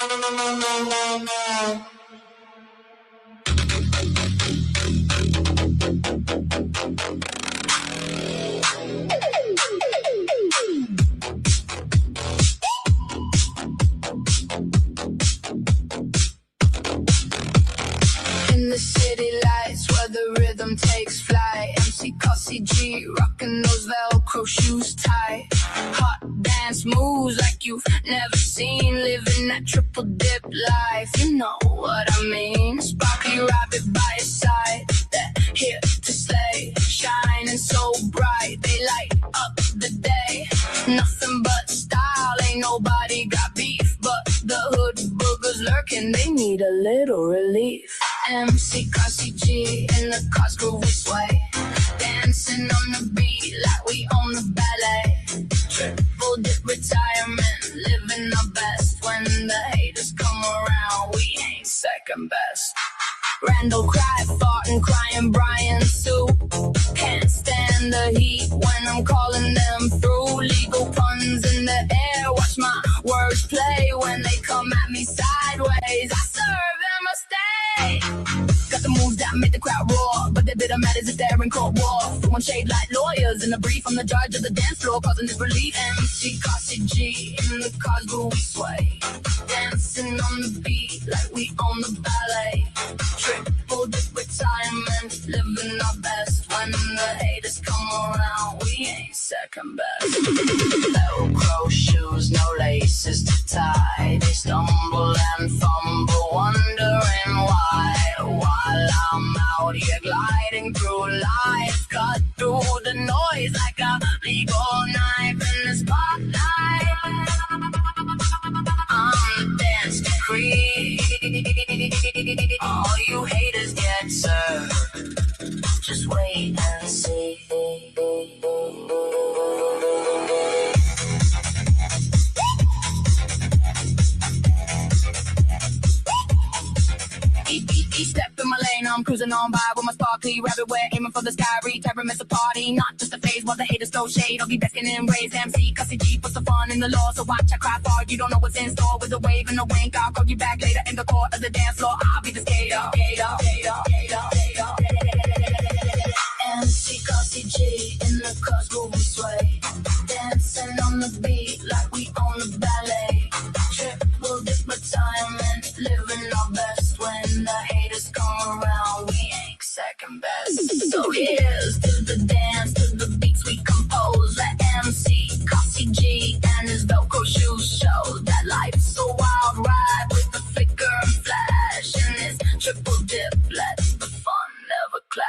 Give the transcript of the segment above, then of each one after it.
In the city lights where the rhythm takes flight, MC Cossie G rocking those Velcro shoes tight. Hot dance moves like you've never seen, living that triple dip life, you know what I mean. Sparkly rabbit by your side, they're here to stay, shining so bright, they light up the day. Nothing but style, ain't nobody got beef, but the hood boogers lurking, they need a little relief. MC Cossie G in the cars groove we sway, dancing on the beat like we own the ballet. Triple dip retirement, living our best. When the haters come around, we ain't second best. Randall cry, farting, crying, Brian Sue. Can't stand the heat when I'm calling them through. Legal puns in the air, watch my words play. When they come at me sideways, I serve them a stay. Got the moves that make the crowd roar, but their bitter matters if they're in court war. Throwing shade like lawyers in a brief, I'm the judge of the dance floor, causing disbelief. MC Cossie G in the cars groove we sway, dancing on the beat like we own the ballet. Triple dip retirement, living our best. When the haters come around, we ain't second best. Velcro shoes, no laces to tie, they stumble and fumble, wondering why. While I'm out here gliding through life, cut through the noise like a legal knife in the spotlight. I'm the dance decree, all you haters get served, just wait and see. Step in my lane, I'm cruising on by with my sparkly rabbit wear, aiming for the sky, re-terror, miss a party. Not just a phase while the haters throw shade, I'll be beckoning raised MC Cossie G puts the fun in the law. So watch I cry for you don't know what's in store. With a wave and a wink, I'll call you back later in the court of the dance floor. I'll be the skater. MC Cossie G in the cars groove we sway, dancing on the beat like we own the ballet. Triple dip retirement, living our best. When the haters come around, we ain't second best. So here's to the dance, to the beats we compose. Let MC Cossie G and his Velcro shoes show that life's a wild ride with the flicker and flash. And this triple dip lets the fun never clash.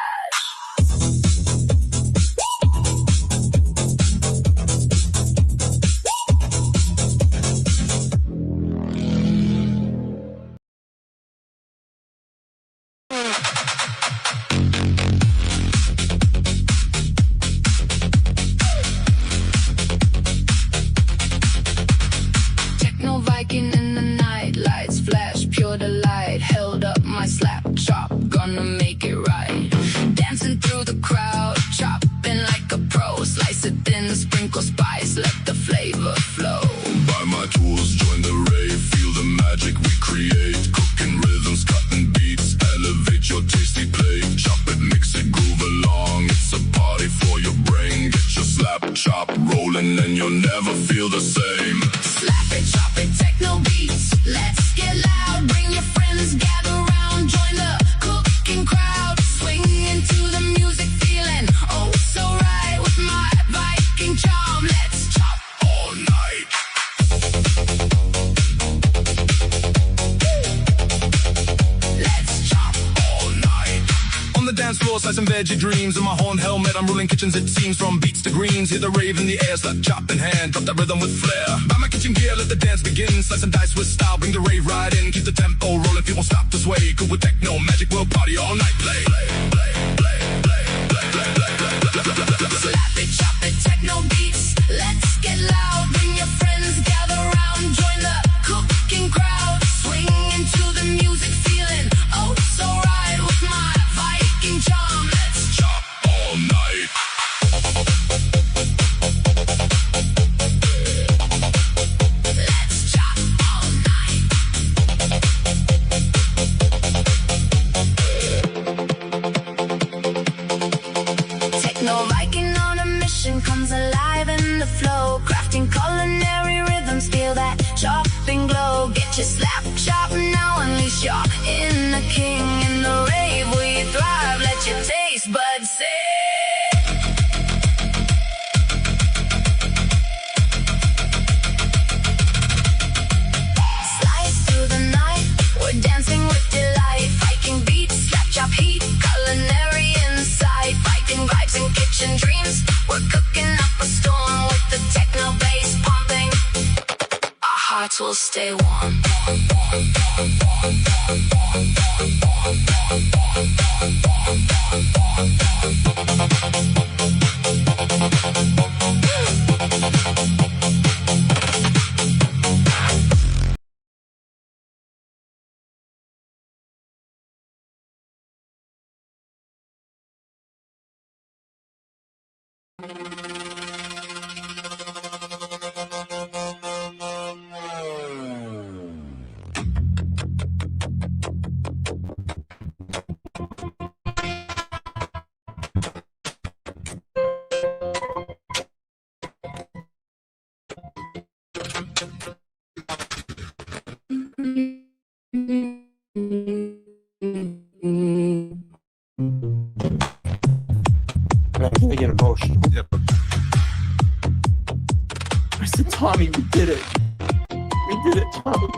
Viking in the night, lights flash, pure delight. Held up my slap chop, gonna make it right. Dancing through the crowd, chopping like a pro. Slice it thin, sprinkle spice, let the flavor flow. Buy my tools, join the rave, feel the magic we create. Cooking rhythms, cutting beats, elevate your tasty plate. Chop it, mix it, groove along. It's a party for your brain. Get your slap chop rolling and you'll never feel the same. Slap it, chop it, techno beats. Let's get loud, bring your friends, gather round, join the cooking crowd. Swing into the music, feeling oh so right. With my Viking charm, let's chop all night. Let's chop all night. On the dance floor, slice some veggie dreams. In my horn helmet, I'm ruling kitchens, it seems. From beats to greens, hear the rave in the air. Slap, chop in hand, drop that rhythm with flair. Buy my kitchen gear, let the dance begin. Slice and dice with style, bring the rave right in. Keep the tempo rolling, people stop to sway. Good with techno, magic, world party all night. Play, play, play, play, play, play, play, play, play, play, play, play. Slap it, chop it, techno beats. Let's get loud, bring your friends, gather round, join the cooking crowd. Swing into the music, feeling oh so right. With my Viking charm, let's Chop all night. Let's chop all night. crafting culinary rhythms, feel that chopping glow. Get your slap chop now, unleash your inner king in the rave we thrive. Let your taste buds say. Dancing with delight, Viking beats, slap chop heat, culinary insight, Viking vibes and kitchen dreams. We're cooking up a storm with the techno bass pumping. Our hearts will stay warm. I get emotional. Yep. I said, Tommy, we did it. We did it, Tommy.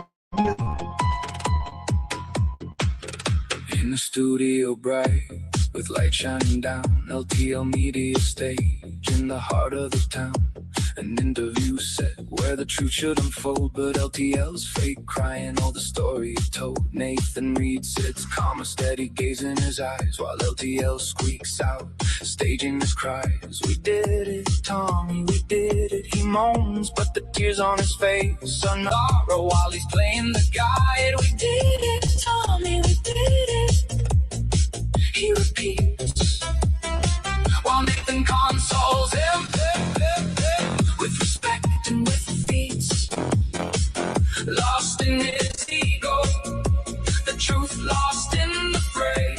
In the studio bright, with light shining down, LTL media stage in the heart of the town. An interview set where the truth should unfold, but LTL's fake crying all the story it told. Nathan Reed sits calm, a steady gaze in his eyes, while LTL squeaks out, staging his cries. We did it, Tommy, we did it. He moans, but the tears on his face are sorrow while he's playing the guide. We did it, Tommy, we did it. He repeats, while Nathan consoles him with respect and with beats. Lost in his ego, the truth lost in the fray,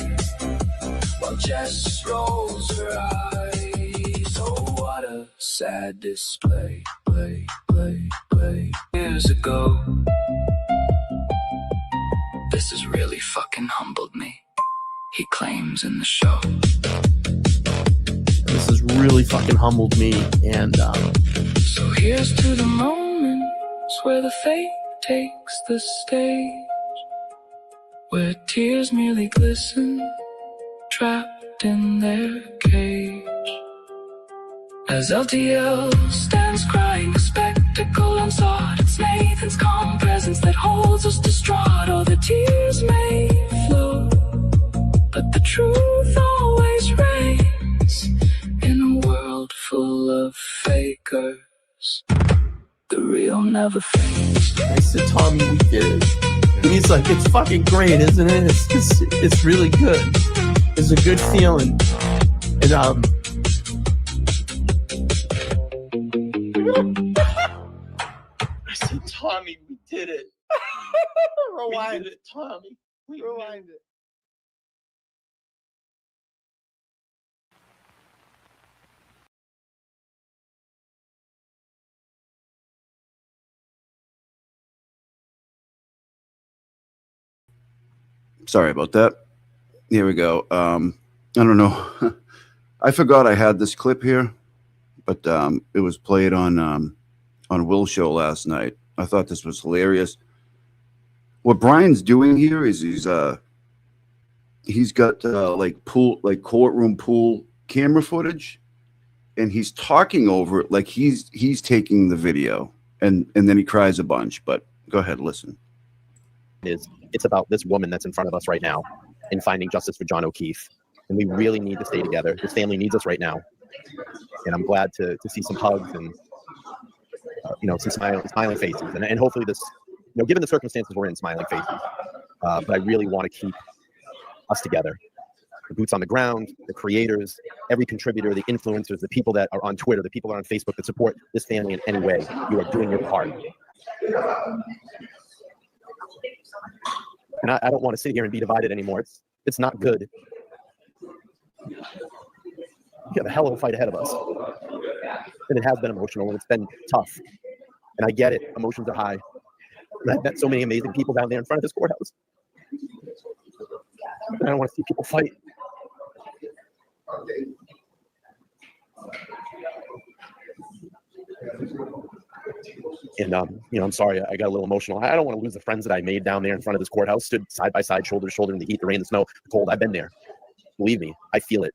while Jess rolls her eyes. Oh, what a sad display. Years ago, this has really fucking humbled me, he claims in the show. This has really fucking humbled me, and So here's to the moments where the fate takes the stage, where tears merely glisten, trapped in their cage. As LTL stands crying, a spectacle unsought, it's Nathan's calm presence that holds us distraught. Oh, the tears may flow, but the truth always reigns. In a world full of fakers, the real never fades. I said, Tommy, we did it. And he's like, it's fucking great, isn't it? It's really good. It's a good feeling. And I said, Tommy, we did it. Rewind. We did it, Tommy. We Rewind it. Sorry about that. Here we go. I don't know. I forgot I had this clip here, but it was played on Will's show last night. I thought this was hilarious. What Brian's doing here is he's got like courtroom pool camera footage, and he's talking over it like he's taking the video, and then he cries a bunch. But go ahead, listen. It's about this woman that's in front of us right now and finding justice for John O'Keefe. And we really need to stay together. His family needs us right now. And I'm glad to see some hugs and, some smiling faces. And hopefully this, given the circumstances we're in, smiling faces. But I really want to keep us together. The boots on the ground, the creators, every contributor, the influencers, the people that are on Twitter, the people that are on Facebook that support this family in any way. You are doing your part. And I don't want to sit here and be divided anymore. It's not good. We have a hell of a fight ahead of us. And it has been emotional and it's been tough. And I get it. Emotions are high. And I've met so many amazing people down there in front of this courthouse. And I don't want to see people fight. And, I'm sorry, I got a little emotional. I don't want to lose the friends that I made down there in front of this courthouse, stood side by side, shoulder to shoulder in the heat, the rain, the snow, the cold. I've been there. Believe me, I feel it.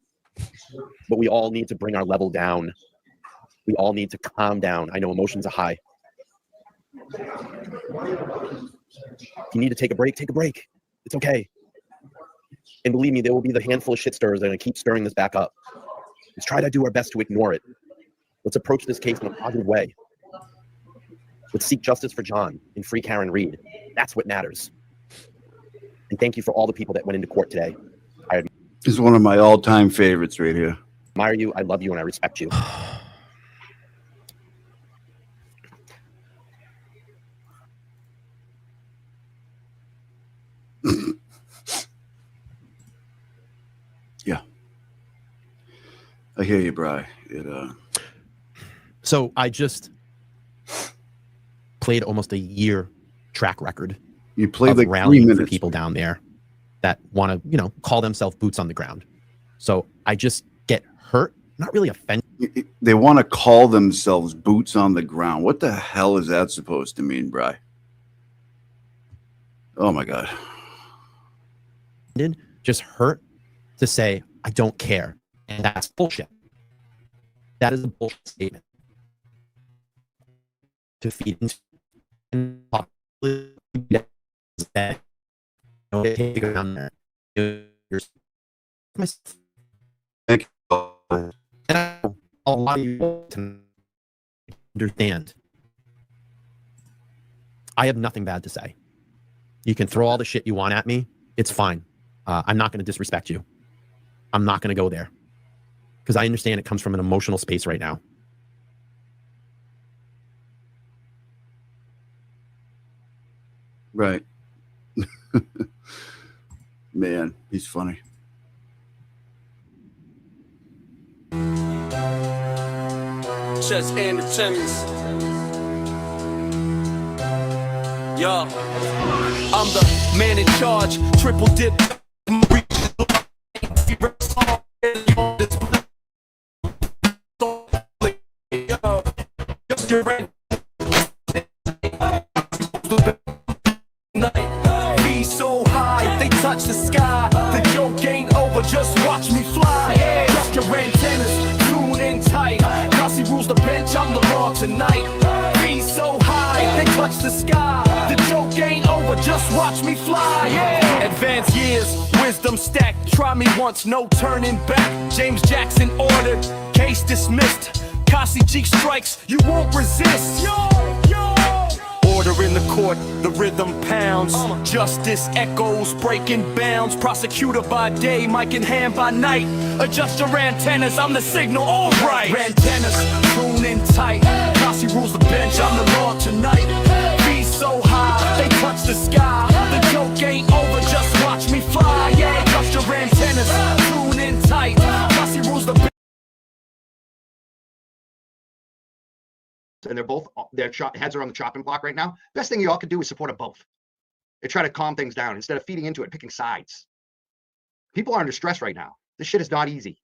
But we all need to bring our level down. We all need to calm down. I know emotions are high. If you need to take a break, take a break. It's okay. And believe me, there will be the handful of shit stirrers that are going to keep stirring this back up. Let's try to do our best to ignore it. Let's approach this case in a positive way. Let's seek justice for John and free Karen Reed. That's what matters. And thank you for all the people that went into court today. This is one of my all-time favorites right here. I admire you, I love you, and I respect you. Yeah. I hear you, Bri. So I just played almost a year track record. You played like 3 rallying for minutes. people down there that want to, call themselves boots on the ground. So I just get hurt, not really offended. They want to call themselves boots on the ground. What the hell is that supposed to mean, Bri? Oh my God. Just hurt to say, I don't care. And that's bullshit. That is a bullshit statement. To feed into that, take it down there. Thank you. And a lot of you understand. I have nothing bad to say. You can throw all the shit you want at me. It's fine. I'm not going to disrespect you. I'm not going to go there. Because I understand it comes from an emotional space right now. Right. Man, he's funny. Chess and the tennis. Yo, I'm the man in charge. Triple dip. Be so high, they touch the sky. The joke ain't over, just watch me fly. Just your antennas, tune in tight. Cossie rules the bench, I'm the law tonight. Be so high, they touch the sky. The joke ain't over, just watch me fly. Advanced years, wisdom stacked. Try me once, no turning back. James Jackson ordered, case dismissed. Cossie G strikes, you won't resist. Order in the court, the rhythm pounds. Justice echoes, breaking bounds. Prosecutor by day, mic in hand by night. Adjust your antennas, I'm the signal, alright. Antennas, tune in tight. Cossie rules the bench, I'm the law tonight. Be so high, they touch the sky. The joke ain't over, just watch me fly. Yeah, adjust your antennas, tune in tight. Cossie rules the bench. And they're both, their heads are on the chopping block right now. Best thing you all could do is support them both. They try to calm things down instead of feeding into it, picking sides. People are under stress right now. This shit is not easy.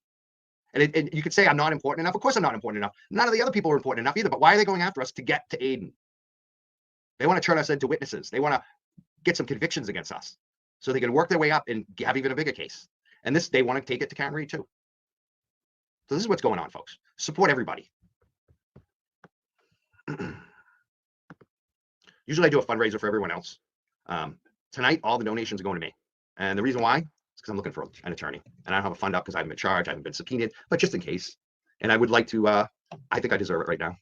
And you could say I'm not important enough. Of course I'm not important enough. None of the other people are important enough either. But why are they going after us to get to Aiden? They want to turn us into witnesses. They want to get some convictions against us so they can work their way up and have even a bigger case. And this, they want to take it to Karen Reed too. So this is what's going on, folks. Support everybody. Usually I do a fundraiser for everyone else. Tonight, all the donations are going to me. And the reason why is because I'm looking for an attorney. And I don't have a fund up because I haven't been charged. I haven't been subpoenaed, but just in case. And I would like to, I think I deserve it right now.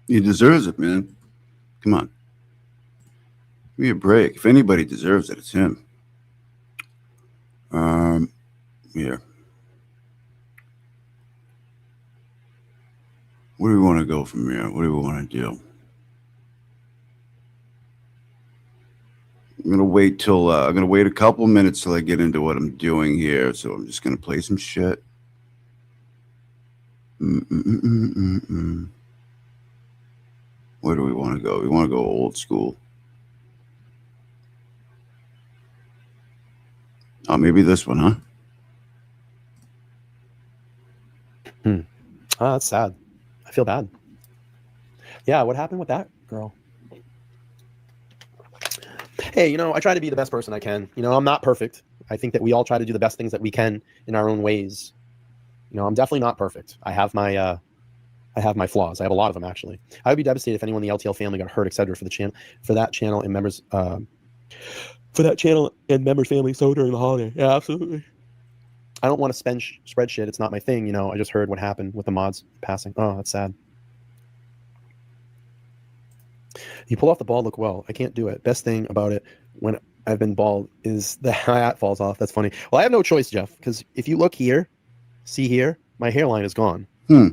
He deserves it, man. Come on. Give me a break. If anybody deserves it, it's him. Here. Where do we want to go from here? What do we want to do? I'm gonna wait till I'm gonna wait a couple minutes till I get into what I'm doing here. So I'm just gonna play some shit. Where do we want to go? We want to go old school. Oh, maybe this one, huh? Oh, that's sad. I feel bad. Yeah, what happened with that girl? Hey, you know, I try to be the best person I can. You know, I'm not perfect. I think that we all try to do the best things that we can in our own ways. You know, I'm definitely not perfect. I have my flaws. I have a lot of them, actually. I would be devastated if anyone in the LTL family got hurt, etc. for that channel and members family so during the holiday. Yeah, absolutely. I don't want to spread shit. It's not my thing. You know, I just heard what happened with the mods passing. Oh, that's sad. You pull off the bald look well. I can't do it. Best thing about it when I've been bald is the hat falls off. That's funny. Well, I have no choice, Jeff, because if you look here, see here, my hairline is gone.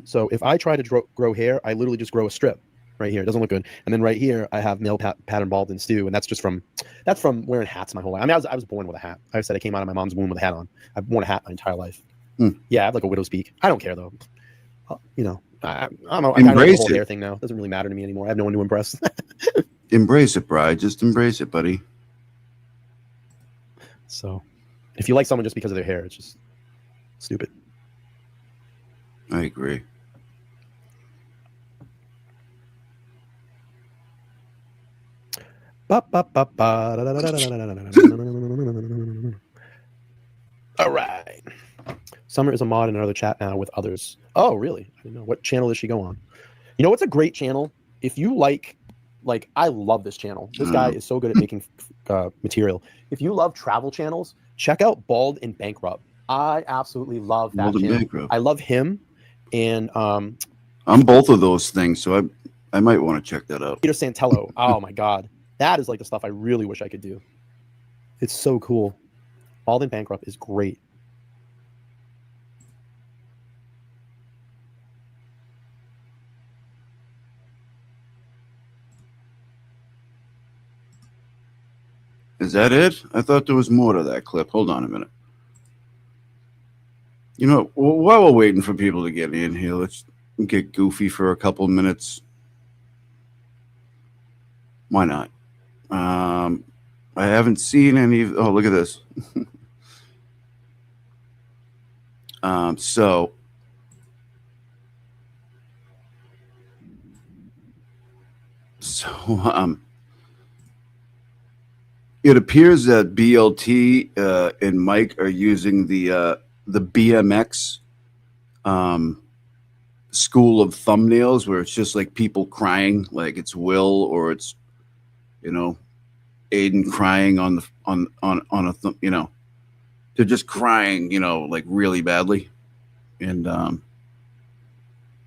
So if I try to grow hair, I literally just grow a strip right here. It doesn't look good. And then right here, I have male pattern bald and stew, and that's from wearing hats my whole life. I mean, I was born with a hat. I said I came out of my mom's womb with a hat on. I've worn a hat my entire life. Yeah, I have like a widow's peak. I don't care though. You know, I don't know. I kind of the whole hair thing now. It doesn't really matter to me anymore. I have no one to impress. Embrace it, Bri. Just embrace it, buddy. So, if you like someone just because of their hair, it's just stupid. I agree. All right. Summer is a mod in another chat now with others. Oh, really? I didn't know. What channel does she go on? You know what's a great channel? If you like, I love this channel. This guy is so good at making material. If you love travel channels, check out Bald and Bankrupt. I absolutely love that channel. I love him. And I'm both of those things, so I might want to check that out. Peter Santello. Oh my God. That is like the stuff I really wish I could do. It's so cool. Bald and Bankrupt is great. Is that it? I thought there was more to that clip. Hold on a minute. You know, while we're waiting for people to get in here, let's get goofy for a couple of minutes. Why not? I haven't seen any. Oh, look at this. It appears that BLT and Mike are using the BMX school of thumbnails, where it's just like people crying, like it's Will or it's, you know, Aiden crying on a you know, they're just crying, you know, like really badly, and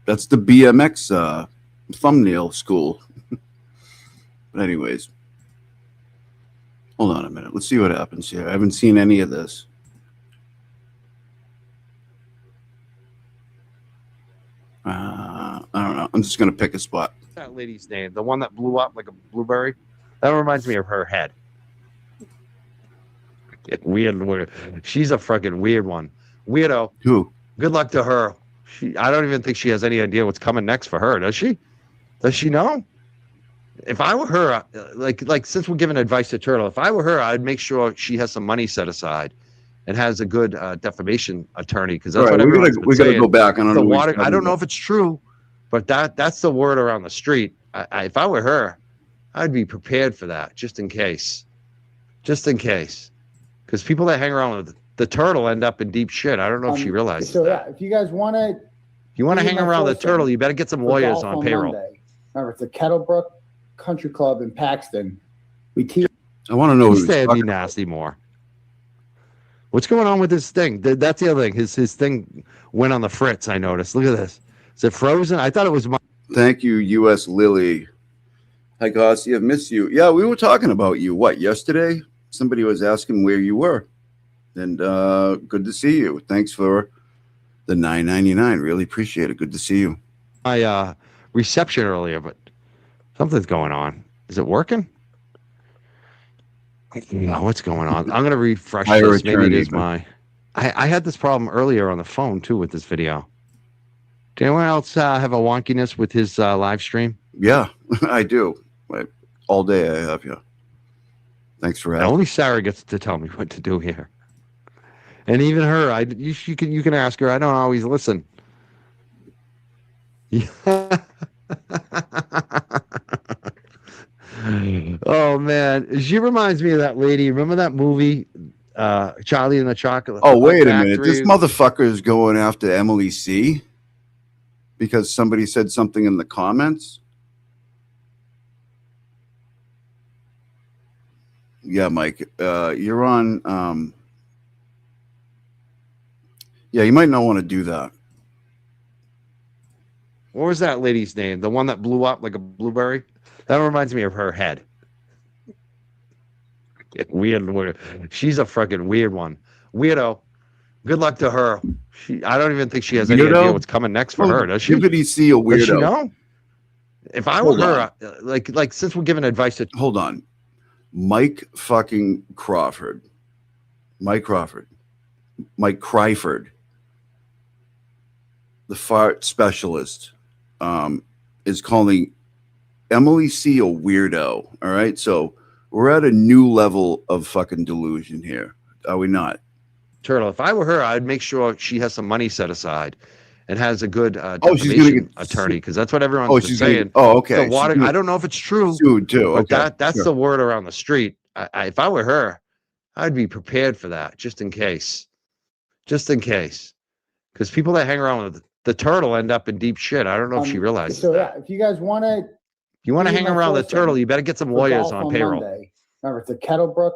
that's the BMX thumbnail school. But anyways. Hold on a minute. Let's see what happens here. I haven't seen any of this. I don't know. I'm just going to pick a spot. That lady's name, the one that blew up like a blueberry, that reminds me of her head. Weird. She's a fucking weird one. Weirdo. Who? Good luck to her. I don't even think she has any idea what's coming next for her. Does she? Does she know? If I were her, like since we're giving advice to Turtle, if I were her, I'd make sure she has some money set aside and has a good defamation attorney, because that's what everyone's been saying. We got to go back. I don't know if it's true, but that's the word around the street. If I were her, I'd be prepared for that, just in case, because people that hang around with the Turtle end up in deep shit. I don't know if she realizes that. Yeah, if you guys want to, hang around the Turtle, you better get some lawyers on payroll. Monday. Remember, it's a Kettlebrook Country Club in Paxton. We teach. I want to know who's saying be nasty more. What's going on with this thing? That's the other thing. His thing went on the fritz. I noticed. Look at this. Is it frozen? I thought it was. Thank you, U.S. Lily. Hi, Gossi. I've missed you. Yeah, we were talking about you. What, yesterday? Somebody was asking where you were. And good to see you. Thanks for the $9.99. Really appreciate it. Good to see you. My reception earlier, but something's going on. Is it working? What's going on? I'm gonna refresh Hire this. Maybe it attorney, is but- my. I had this problem earlier on the phone too with this video. Did anyone else have a wonkiness with his live stream? Yeah, I do. Like, all day I have you. Thanks for asking. Only Sarah gets to tell me what to do here, and even her. You can ask her. I don't always listen. Yeah. Oh man, she reminds me of that lady. Remember that movie, Charlie and the Chocolate? Oh, wait a minute. Factory? This motherfucker is going after Emily C because somebody said something in the comments. Yeah, Mike, you're on. Yeah, you might not want to do that. What was that lady's name? The one that blew up like a blueberry? That reminds me of her head. Weird. She's a fucking weird one. Weirdo. Good luck to her. I don't even think she has any idea what's coming next for her, does she? Did he see a weirdo? Does she know? If I were her, like since we're giving advice to Hold on. Mike fucking Crawford. Mike Crawford. Mike Cryford. The fart specialist is calling Emily C a weirdo. All right. So we're at a new level of fucking delusion here. Are we not? Turtle, if I were her, I'd make sure she has some money set aside and has a good she's gonna defamation get attorney, because that's what everyone's she's saying. okay. The water, I don't know if it's true. Sued too. But Okay. that's sure. the word around the street. If I were her, I'd be prepared for that, just in case. Just in case. Because people that hang around with the turtle end up in deep shit. I don't know if she realizes So that. yeah, if you guys want to, You want to me hang and my around the foursome turtle, you better get some lawyers on payroll. Monday. Remember, it's the Kettlebrook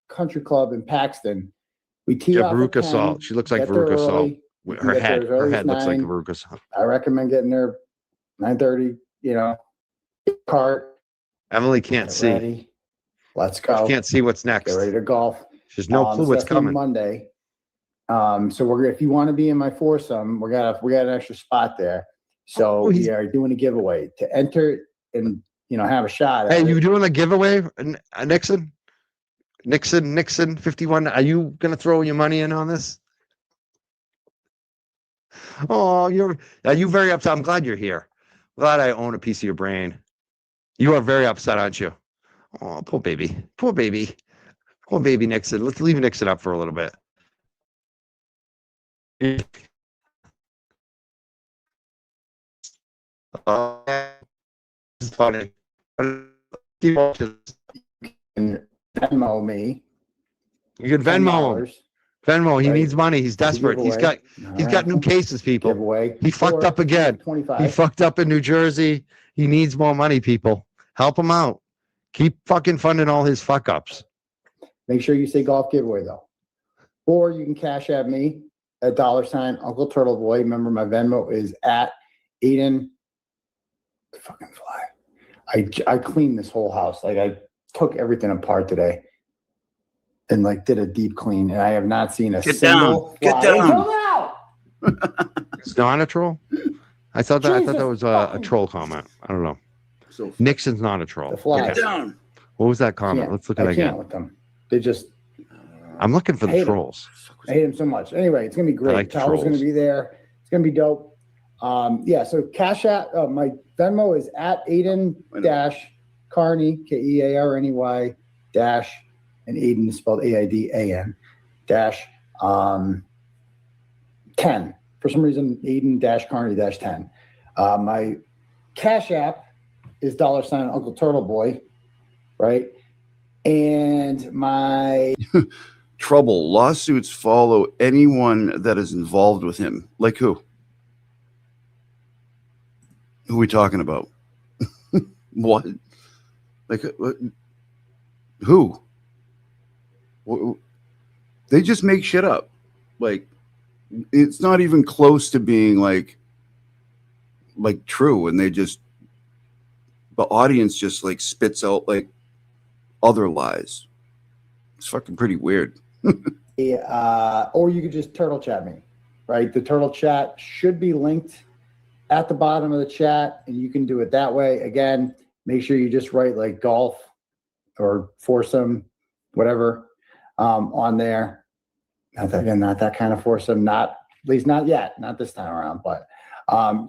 Country Club in Paxton. We tee off at Veruca 10, Salt. She looks like get there Veruca Salt. early. You can get there as Her early as head looks like 9. Veruca Salt. I recommend getting there 9:30. You know, cart. Emily can't Get see. ready. Let's go. She can't see what's Get next. ready to golf. She's no clue what's Definitely coming. Monday. So if you want to be in my foursome, we got an extra spot there. So we are doing a giveaway to enter and have a shot. Hey, at you it. doing a giveaway, Nixon? Nixon 51. Are you gonna throw your money in on this? Oh, are you very upset? I'm glad you're here. Glad I own a piece of your brain. You are very upset, aren't you? Oh, poor baby. Poor baby. Poor baby Nixon. Let's leave Nixon up for a little bit. It's funny. You And Venmo me. can Venmo him. $10, Venmo. He right? needs money. He's desperate. He's got Giveaway. new cases, people. Giveaway. He fucked Or up again. 25. He fucked up in New Jersey. He needs more money, people. Help him out. Keep fucking funding all his fuck ups. Make sure you say golf giveaway though. Or you can cash at me at $ Uncle Turtleboy. Remember my Venmo is at Aiden. Fucking fly. I cleaned this whole house. Like I took everything apart today and like did a deep clean, and I have not seen a single fly. Get down. Until now. It's not a troll. I thought that Jesus was a fucking- troll comment. I don't know. So Nixon's not a troll. The flies. get down. What was that comment? Can't. Let's look at I it can't again. with them. They just I'm looking for I the hate 'em. trolls. I hate him so much. Anyway, it's gonna be great. like the Tyler's gonna trolls. be there. It's gonna be dope. Yeah. So cash at my Venmo is at Aiden dash Carney Kearney dash and Aiden is spelled AIDAN dash 10. For some reason, Aiden dash Carney dash 10. My Cash App is $ Uncle Turtleboy, right? And my Trouble. Lawsuits follow anyone that is involved with him. Like who? Who are we talking about? What? Like what? Who? They just make shit up. Like it's not even close to being like true, and the audience just like spits out like other lies. It's fucking pretty weird. or you could just turtle chat me, right? The turtle chat should be linked at the bottom of the chat, and you can do it that way. Again, make sure you just write like golf or foursome, whatever, on there. Not that kind of foursome, not, at least not yet, not this time around, but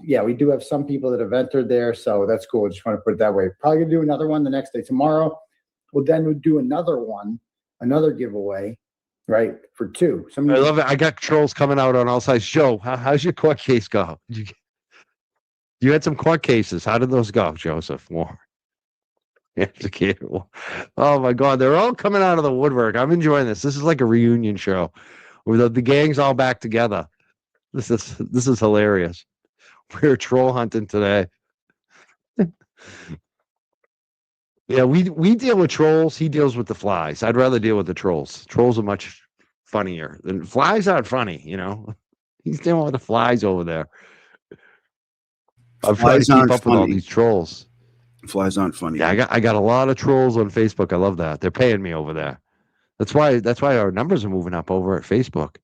yeah, we do have some people that have entered there, so that's cool. Just want to put it that way. Probably gonna do another one the next day. Tomorrow, we'll then do another one, another giveaway, right, for 2. I love it. I got trolls coming out on all sides. Joe, how's your court case go? You had some court cases. How did those go, Joseph? More. Oh my God, they're all coming out of the woodwork. I'm enjoying this. This is like a reunion show where the gang's all back together. This is hilarious. We're troll hunting today. Yeah, we deal with trolls. He deals with the flies. I'd rather deal with the trolls. Trolls are much funnier. The flies aren't funny, you know. He's dealing with the flies over there. I'm trying to keep up with all these trolls. Flies aren't funny. Yeah, I got a lot of trolls on Facebook. I love that. They're paying me over there. That's why our numbers are moving up over at Facebook.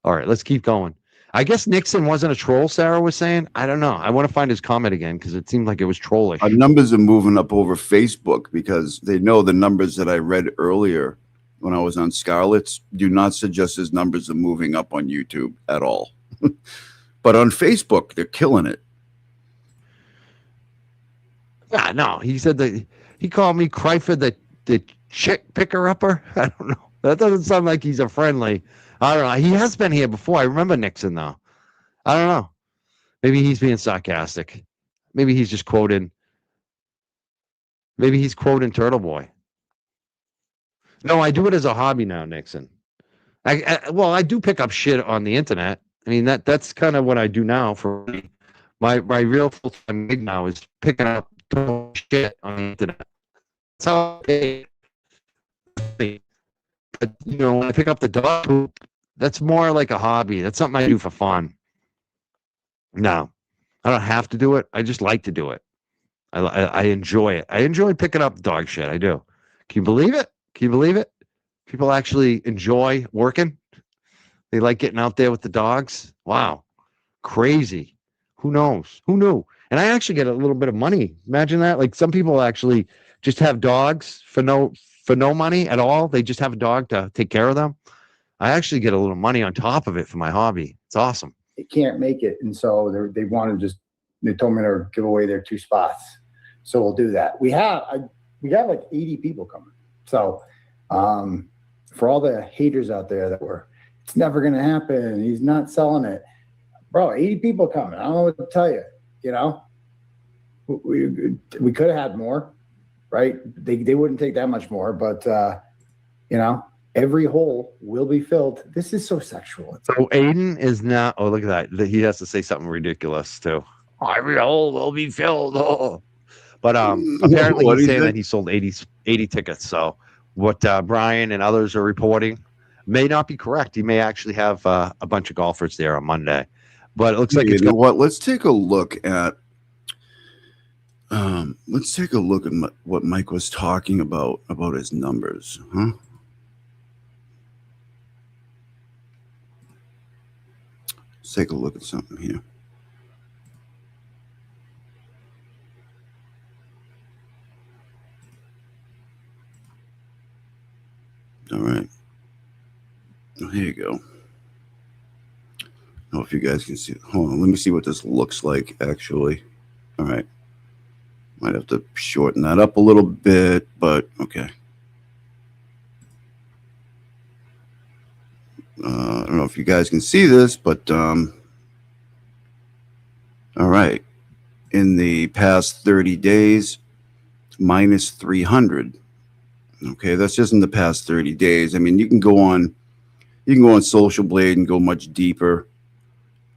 All right, let's keep going. I guess Nixon wasn't a troll, Sarah was saying. I don't know. I want to find his comment again because it seemed like it was trollish. Our numbers are moving up over Facebook because they know the numbers that I read earlier when I was on Scarlet's do not suggest his numbers are moving up on YouTube at all. But on Facebook, they're killing it. Yeah, no, he said that he called me Kryford the chick picker upper. I don't know. That doesn't sound like he's a friendly. I don't know. He has been here before. I remember Nixon though. I don't know. Maybe he's being sarcastic. Maybe he's just quoting. Maybe he's quoting Turtleboy. No, I do it as a hobby now, Nixon. I do pick up shit on the internet. I mean that's kind of what I do now for me. My real full time gig now is picking up shit on the internet. That's how I pay. But you know, when I pick up the dog poop, that's more like a hobby. That's something I do for fun. No, I don't have to do it. I just like to do it. I enjoy it. I enjoy picking up dog shit. I do. Can you believe it? Can you believe it? People actually enjoy working. They like getting out there with the dogs. Wow. Crazy. Who knows? Who knew? And I actually get a little bit of money. Imagine that. Like some people actually just have dogs for no money at all. They just have a dog to take care of them. I actually get a little money on top of it for my hobby. It's awesome. They can't make it, and so they want to just. They told me to give away their 2 spots, so we'll do that. We got like 80 people coming. So for all the haters out there that were, it's never going to happen. He's not selling it, bro. 80 people coming. I don't know what to tell you. You know, we could have had more, right? They wouldn't take that much more, but you know, every hole will be filled. This is so sexual. So Aiden is not. Oh, look at that. He has to say something ridiculous too. Every hole will be filled. Oh. But apparently he's saying that he sold 80 tickets. So what Brian and others are reporting may not be correct. He may actually have a bunch of golfers there on Monday. But it looks like you know what? Let's take a look at what Mike was talking about his numbers, huh? Let's take a look at something here. All right. Oh, here you go. I don't know if you guys can see. Hold on. Let me see what this looks like, actually. All right. Might have to shorten that up a little bit, but okay. I don't know if you guys can see this, but all right. In the past 30 days, minus 300. Okay, that's just in the past 30 days. I mean, you can go on Social Blade and go much deeper.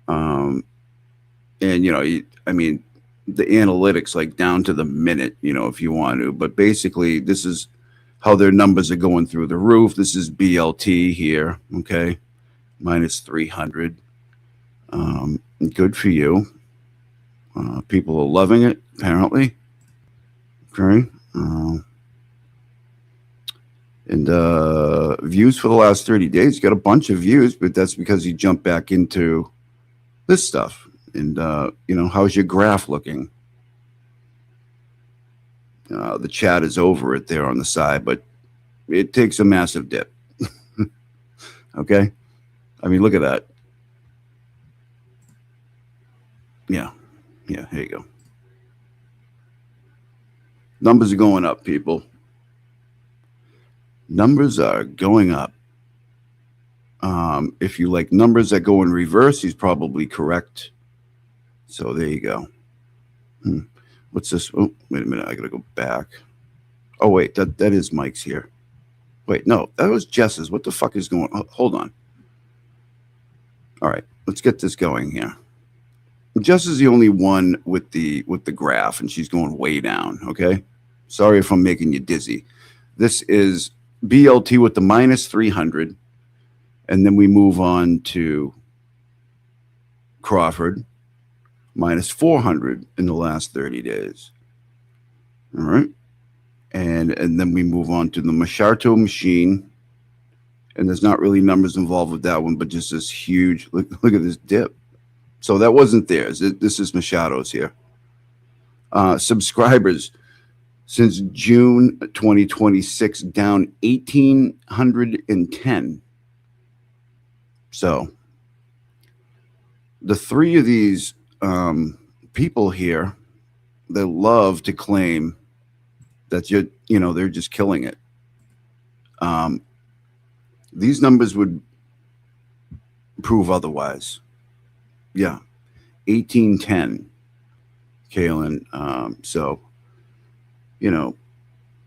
And you know, I mean, the analytics like down to the minute, you know, if you want to. But basically, this is how their numbers are going through the roof. This is BLT here, okay, minus 300. Good for you. People are loving it, apparently. Okay. And views for the last 30 days. You got a bunch of views, but that's because you jumped back into this stuff. And, you know, how's your graph looking? The chat is over it there on the side, but it takes a massive dip. Okay, I mean, look at that. Yeah, here you go. Numbers are going up, people. Numbers are going up. If you like numbers that go in reverse, he's probably correct. So there you go. What's this? Oh, wait a minute. I got to go back. Oh, wait. That is Mike's here. Wait, no. That was Jess's. What the fuck is going on? Hold on. All right. Let's get this going here. Jess is the only one with the graph, and she's going way down, okay? Sorry if I'm making you dizzy. This is BLT with the minus 300, and then we move on to Crawford, minus 400 in the last 30 days. All right. And then we move on to the Macharto machine, and there's not really numbers involved with that one, but just this huge, look at this dip. So that wasn't theirs. This is Macharto's here. Subscribers since June 2026, down 1,810. So the three of these people here, they love to claim that they're just killing it. These numbers would prove otherwise. Yeah, 1810, Kaylin. So,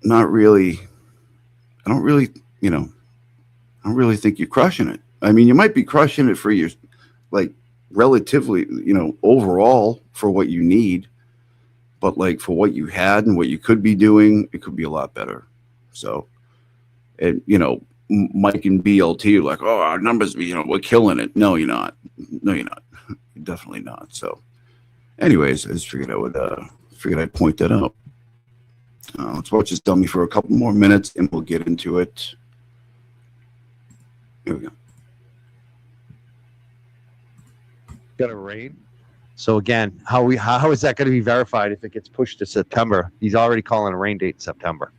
not really. I don't really think you're crushing it. I mean, you might be crushing it for your, like, relatively, overall for what you need, but like for what you had and what you could be doing, it could be a lot better. So, and Mike and BLT are like, oh, our numbers, we're killing it. No, you're not. No, you're not. You're definitely not. So, anyways, I just figured I'd point that out. Let's watch this dummy for a couple more minutes, and we'll get into it. Here we go. Gonna rain. So again, how is that going to be verified if it gets pushed to September? He's already calling a rain date in September.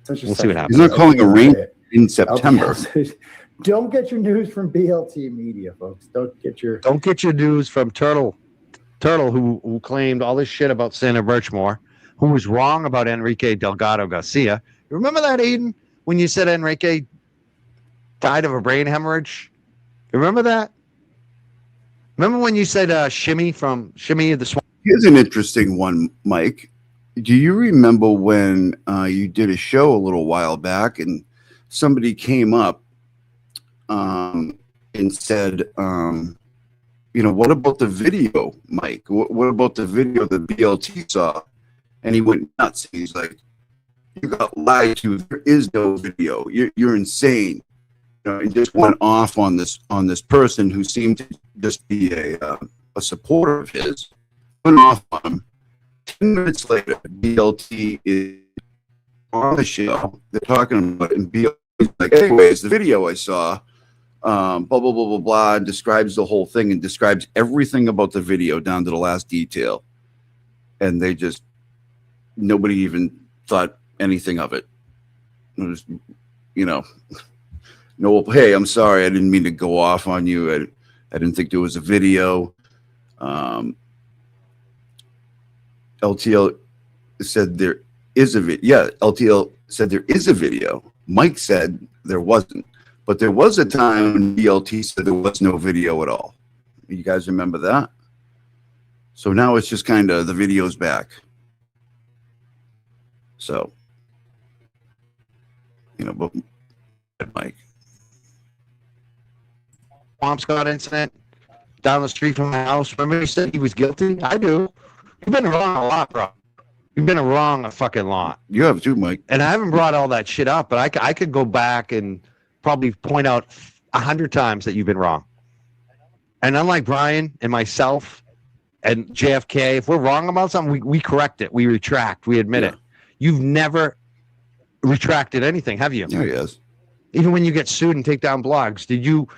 We'll see what happens. He's not calling a rain in September. Don't get your news from BLT Media, folks. Don't get your news from Turtle, who claimed all this shit about Sandra Birchmore, who was wrong about Enrique Delgado Garcia. Remember that, Aiden, when you said Enrique died of a brain hemorrhage? Remember that? Remember when you said Shimmy from Shimmy the Swamp? Here's an interesting one, Mike. Do you remember when you did a show a little while back and somebody came up and said, what about the video, Mike? What about the video that BLT saw? And he went nuts. He's like, you got lied to. There is no video. You're insane. He just went off on this person who seemed to just be a supporter of his. Went off on him. 10 minutes later, BLT is on the show. They're talking about it, and BLT is like, anyways, the video I saw, blah, blah, blah, blah, blah, and describes the whole thing and describes everything about the video down to the last detail. And nobody even thought anything of it. It was, no, hey, I'm sorry. I didn't mean to go off on you. I didn't think there was a video. LTL said there is a video. Yeah, LTL said there is a video. Mike said there wasn't. But there was a time when BLT said there was no video at all. You guys remember that? So now it's just kind of the video's back. So, but Mike. Swampscott incident down the street from my house. Remember he said he was guilty? I do. You've been wrong a lot, bro. You've been wrong a fucking lot. You have too, Mike. And I haven't brought all that shit up, but I could go back and probably point out 100 times that you've been wrong. And unlike Brian and myself and JFK, if we're wrong about something, we correct it. We retract. We admit it. You've never retracted anything, have you? Yeah, yes. Even when you get sued and take down blogs, did you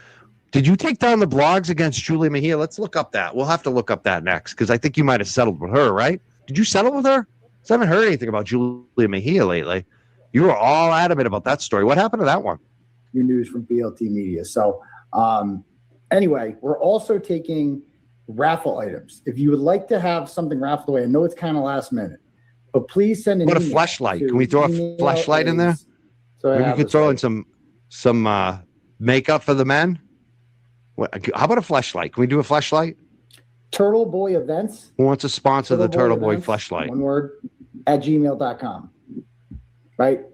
take down the blogs against Julia Mejia? Let's look up that. We'll have to look up that next because I think you might have settled with her, right? Did you settle with her? I haven't heard anything about Julia Mejia lately. You were all adamant about that story. What happened to that one? New news from BLT Media. So anyway, we're also taking raffle items. If you would like to have something raffled away, I know it's kind of last minute, but please send an What a email flashlight. to Can we throw a email flashlight in there? is- So I Maybe you have could this throw right. in some makeup for the men. How about a flashlight? Can we do a flashlight? Turtleboy Events. Who wants to sponsor the Turtle Boy Events, flashlight? one word, at gmail.com. Right?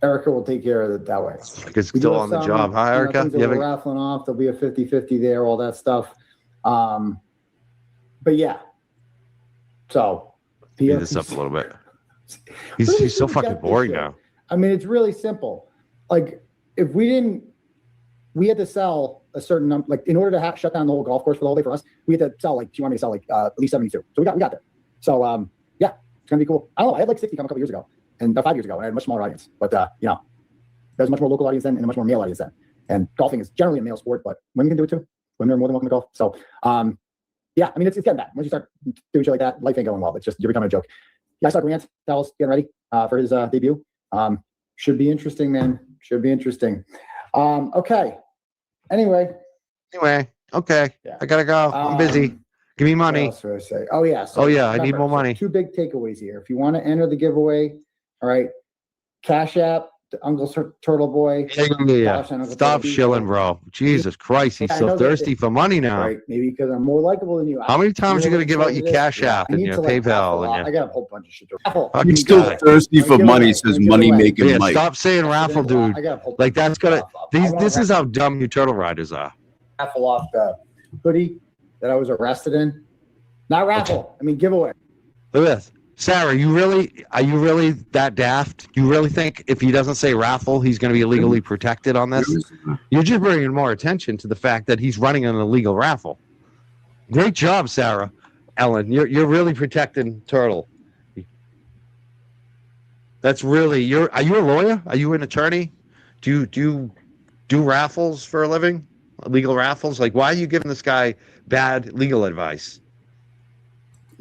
Erica will take care of it that way. It's We do still have on the some, job. Hi, Erica. things that You we're have a- raffling off. There'll be a 50-50 there, all that stuff. But yeah. So Speed this up a little bit. Where did He's so you fucking get this boring shit? now. I mean, it's really simple. Like, if we had to sell a certain number, like in order to shut down the whole golf course for the whole day for us, we had to sell, like, she wanted me to sell like at least 72. So we got there. So yeah, it's gonna be cool. I don't know. I had like 60 come a couple years ago, and about 5 years ago, and I had a much smaller audience. But there's a much more local audience then and a much more male audience then. And golfing is generally a male sport, but women can do it too. Women are more than welcome to golf. So yeah, I mean, it's getting bad. Once you start doing shit like that, life ain't going well. It's just, you're becoming a joke. Yeah, I saw Grant Dallas getting ready for his debut. Should be interesting, man. Should be interesting. Okay. Anyway, Okay. Yeah. I gotta go. I'm busy. Give me what money. else would I say? Oh yeah. Oh, yeah, I need more so money. two big takeaways here. If you want to enter the giveaway, all right, Cash App, Uncle Turtleboy. Yeah. $1 Uncle Stop Turtleboy. shilling, bro. Jesus Christ, he's Yeah, I so know that thirsty for money now. Right? Maybe because I'm more likable than you. How many times you gonna give out your this? Cash Yeah, App I and need your to, like, PayPal raffle and off. your- I got a whole bunch of shit to raffle. Fucking He's still guy. thirsty for Give it money, away. says Give it money away. making Yeah, Mike. stop saying raffle, dude. I got a whole Like, that's gonna. I This wanna is how dumb you turtle riders are. raffle off the hoodie that I was arrested in. Not raffle. I mean giveaway. Look at this. Sarah, are you really that daft? You really think if he doesn't say raffle, he's going to be legally protected on this? You're just bringing more attention to the fact that he's running an illegal raffle. Great job, Sarah. Ellen, you're really protecting Turtle. That's really are you a lawyer? Are you an attorney? Do you do raffles for a living? Legal raffles? Like, why are you giving this guy bad legal advice?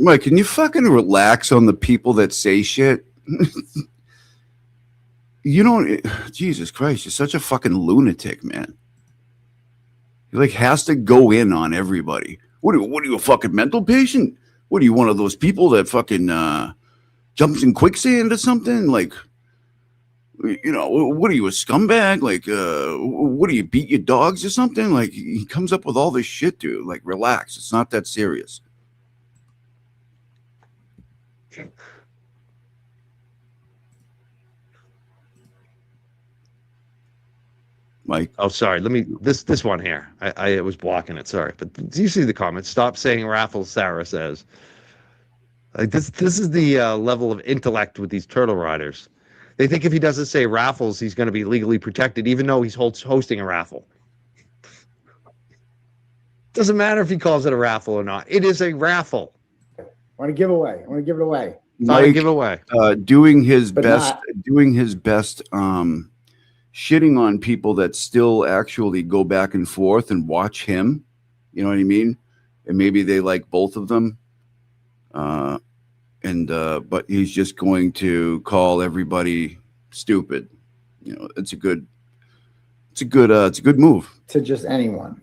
Mike, can you fucking relax on the people that say shit? You don't. Jesus Christ, you're such a fucking lunatic, man. He like has to go in on everybody. What are you, a fucking mental patient? What are you, one of those people that fucking jumps in quicksand or something? Like, what are you, a scumbag? Like, what do you, beat your dogs or something? Like, he comes up with all this shit, dude. Like, relax. It's not that serious. Mike. Oh, sorry. Let me this one here. I was blocking it. Sorry, but do you see the comments? Stop saying raffles. Sarah says, like this is the level of intellect with these turtle riders. They think if he doesn't say raffles, he's going to be legally protected, even though he's hosting a raffle. Doesn't matter if he calls it a raffle or not. It is a raffle. I want to give away. I want to give it away. Not a Mike, giveaway. doing his But best, not- shitting on people that still actually go back and forth and watch him. You know what I mean? And maybe they like both of them. But he's just going to call everybody stupid. It's a good move. To just anyone.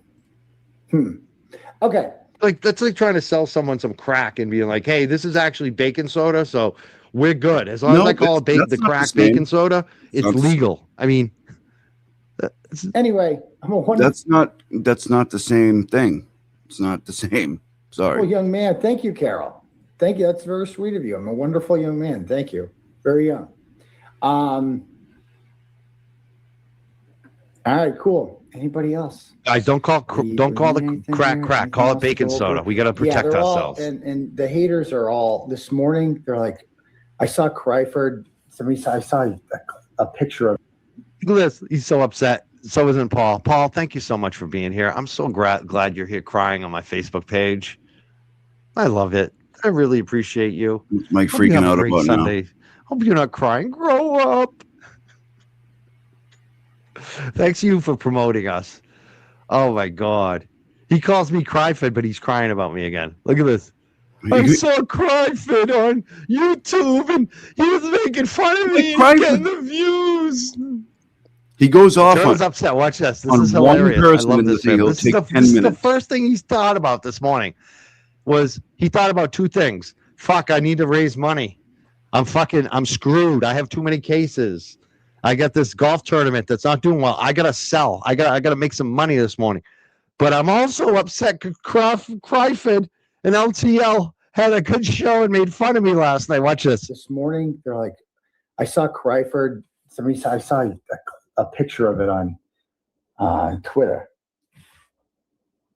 Okay. Like that's like trying to sell someone some crack and being like, "Hey, this is actually baking soda, so we're good. As long as I call it the crack baking soda, it's legal." I mean, Anyway, I'm a wonderful that's not the same thing. It's not the same. Sorry. young man. Thank you, Carol. Thank you. That's very sweet of you. I'm a wonderful young man. Thank you. Very young. All right, cool. Anybody else? guys, don't call the crack. Call it baking soda. We got to protect they're ourselves. And the haters are all this morning. They're like, I saw Cryford. I saw a picture of. Look at this. He's so upset. So isn't Paul. Paul, thank you so much for being here. I'm so glad you're here crying on my Facebook page. I love it. I really appreciate you. Mike Hope you freaking have a out great about Sunday. now. Hope you're not crying. Grow up. Thanks you for promoting us. Oh my God. He calls me Cryford, but he's crying about me again. Look at this. I saw Cryford on YouTube, and he was making fun of me and Cryford. getting the views. He goes off Turtle's on, upset. Watch this. This on is one hilarious. I person love in this. the thing. Man. He'll This is take 10 this is the minutes. first thing he's thought about this morning. Was he thought about two things? Fuck, I need to raise money. I'm screwed. I have too many cases. I got this golf tournament that's not doing well. I gotta sell. I gotta make some money this morning. But I'm also upset because Cryford and LTL had a good show and made fun of me last night. Watch this. This morning, they're like, I saw Cryford. I saw a picture of it on Twitter.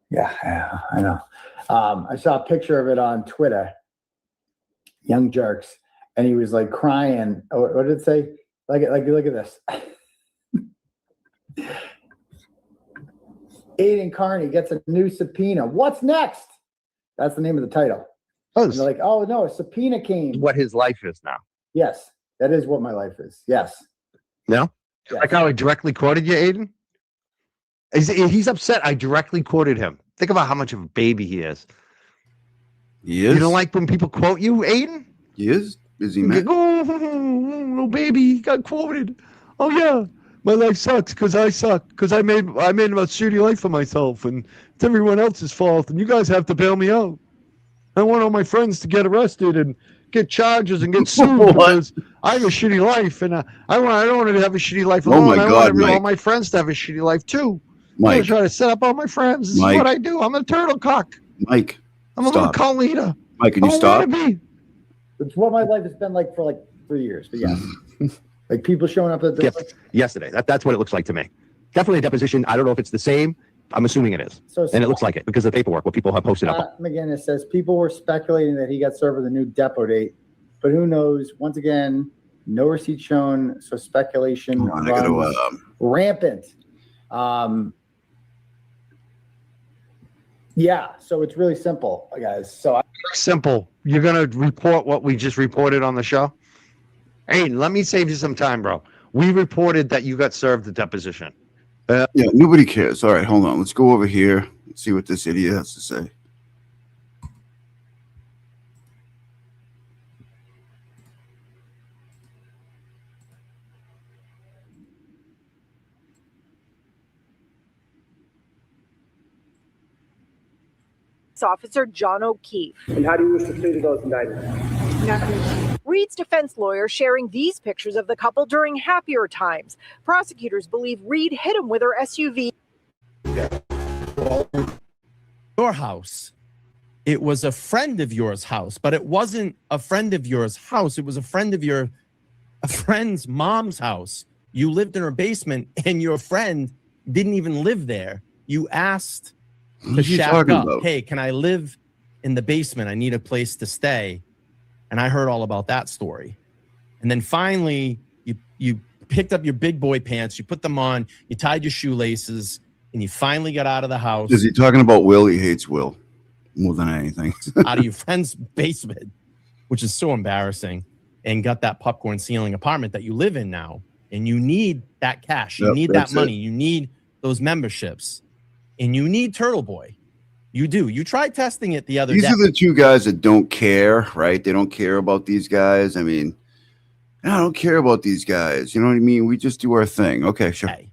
Yeah, I know. I saw a picture of it on Twitter. Young Jerks, and he was like crying. Oh, what did it say? Like, look at this. Aiden Carney gets a new subpoena. What's next? That's the name of the title. And they're like, oh no, a subpoena came. What his life is now. Yes, that is what my life is. Yes. No? Yes. Like how I directly quoted you, Aiden? He's upset. I directly quoted him. Think about how much of a baby he is. He is. You don't like when people quote you, Aiden? He is. Is he mad? Oh, baby, he got quoted. Oh yeah, my life sucks because I suck because I made a shitty life for myself, and it's everyone else's fault, and you guys have to bail me out. I want all my friends to get arrested and get charges and get sued because I have a shitty life, and I don't want to have a shitty life alone. Oh my God, I want all Mike. my friends to have a shitty life too. I'm Mike. gonna try to set up all my friends. This is Mike. what I do. I'm a turtle cock. Mike, I'm a little cult leader. Mike, can you I stop? want to be. It's what my life has been like for 3 years. But yes, like people showing up at the Yes, yesterday. That's what it looks like to me. Definitely a deposition. I don't know if it's the same. I'm assuming it is. So And it looks like it because of the paperwork, what people have posted up. Scott McGinnis says people were speculating that he got served with a new depot date, but who knows? Once again, no receipt shown, so speculation Hold on, I gotta, runs rampant. Yeah, so it's really simple, guys. So Simple. You're gonna report what we just reported on the show. Hey, let me save you some time, bro. We reported that you got served the deposition. Yeah, nobody cares. All right, hold on. Let's go over here and see what this idiot has to say. Officer John O'Keefe. And how do you wish to plead to those indictments? Reed's defense lawyer sharing these pictures of the couple during happier times. Prosecutors believe Reed hit him with her SUV. Your house. It was a friend of yours' house, but it wasn't a friend of yours' house. It was a friend's mom's house. You lived in her basement, and your friend didn't even live there. You asked to shack up. Hey, can I live in the basement? I need a place to stay. And I heard all about that story. And then finally, you picked up your big boy pants, you put them on, you tied your shoelaces, and you finally got out of the house. Is he talking about Will? He hates Will more than anything. Out of your friend's basement, which is so embarrassing, and got that popcorn ceiling apartment that you live in now. And you need that cash. You need that money. You need those memberships. And you need Turtleboy. You do. You tried testing it the other day. These are the two guys that don't care, right? They don't care about these guys. I mean, I don't care about these guys. You know what I mean? We just do our thing. Okay, sure. Hey,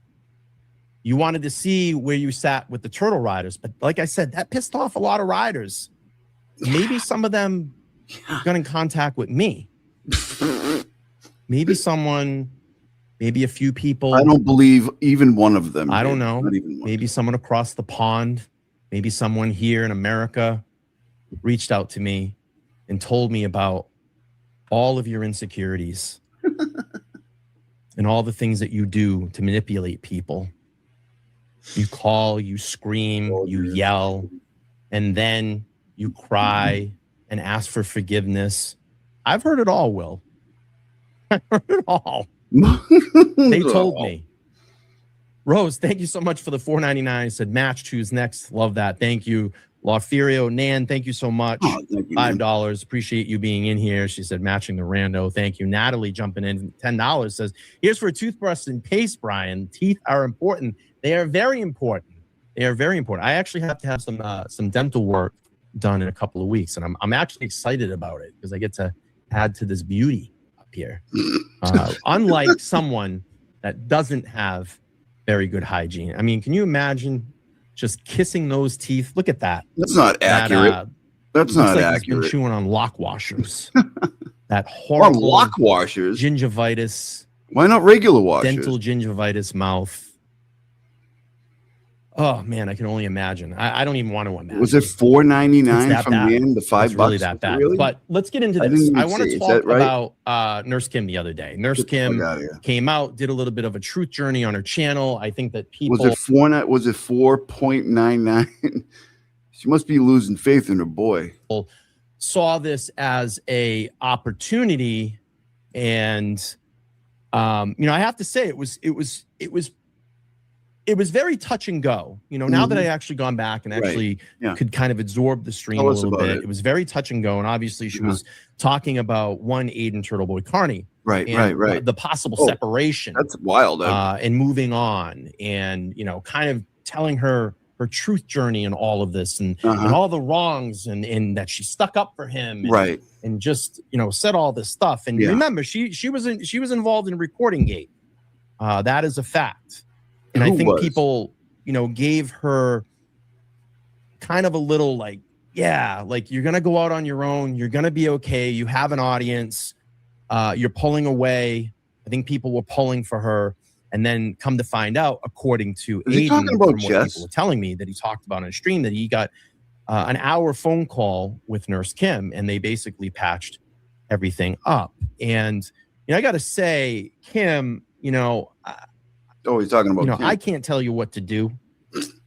you wanted to see where you sat with the Turtle Riders. But like I said, that pissed off a lot of riders. Maybe some of them got in contact with me. Maybe someone... Maybe a few people. I don't believe even one of them. I don't know. Not even one. Maybe someone across the pond, maybe someone here in America reached out to me and told me about all of your insecurities and all the things that you do to manipulate people. You call, you scream, you yell, and then you cry and ask for forgiveness. I've heard it all, Will. I've heard it all. They told me. Rose, thank you so much for the $4.99. Said match, choose next. Love that. Thank you. Laferio Nan, thank you so much. Oh, thank you, $5. Appreciate you being in here. She said matching the rando. Thank you. Natalie jumping in. $10 says, here's for a toothbrush and paste, Brian. Teeth are important. They are very important. They are very important. I actually have to have some dental work done in a couple of weeks, and I'm actually excited about it because I get to add to this beauty up here. Unlike someone that doesn't have very good hygiene. I mean, can you imagine just kissing those teeth? Look at that. That's not accurate. That's not accurate. He's been chewing on lock washers. That horrible lock washers. Gingivitis. Why not regular washers? Dental gingivitis mouth. Oh man, I can only imagine. I don't even want to imagine. Was it $4.99 from bad. the end? The $5 really that bad. Really? But let's get into this. I want to talk right? about Nurse Kim the other day. Nurse Kim came out, did a little bit of a truth journey on her channel. I think that people was it 4.99? She must be losing faith in her boy. Saw this as a opportunity, and I have to say it was very touch and go. Now that I actually gone back and actually could kind of absorb the stream a little bit, it was very touch and go. And obviously she was talking about one Aiden Turtleboy Carney. Right. The possible separation. That's wild. And moving on and, kind of telling her truth journey and all of this and all the wrongs and that she stuck up for him. And, and just, said all this stuff. And remember, she was involved in recording gate. That is a fact. And I think people, gave her kind of a little like, you're going to go out on your own. You're going to be okay. You have an audience. You're pulling away. I think people were pulling for her. And then come to find out, according to Aiden, from what people were telling me that he talked about on a stream, that he got an hour phone call with Nurse Kim and they basically patched everything up. And, I got to say, Kim, he's talking about Kim. I can't tell you what to do,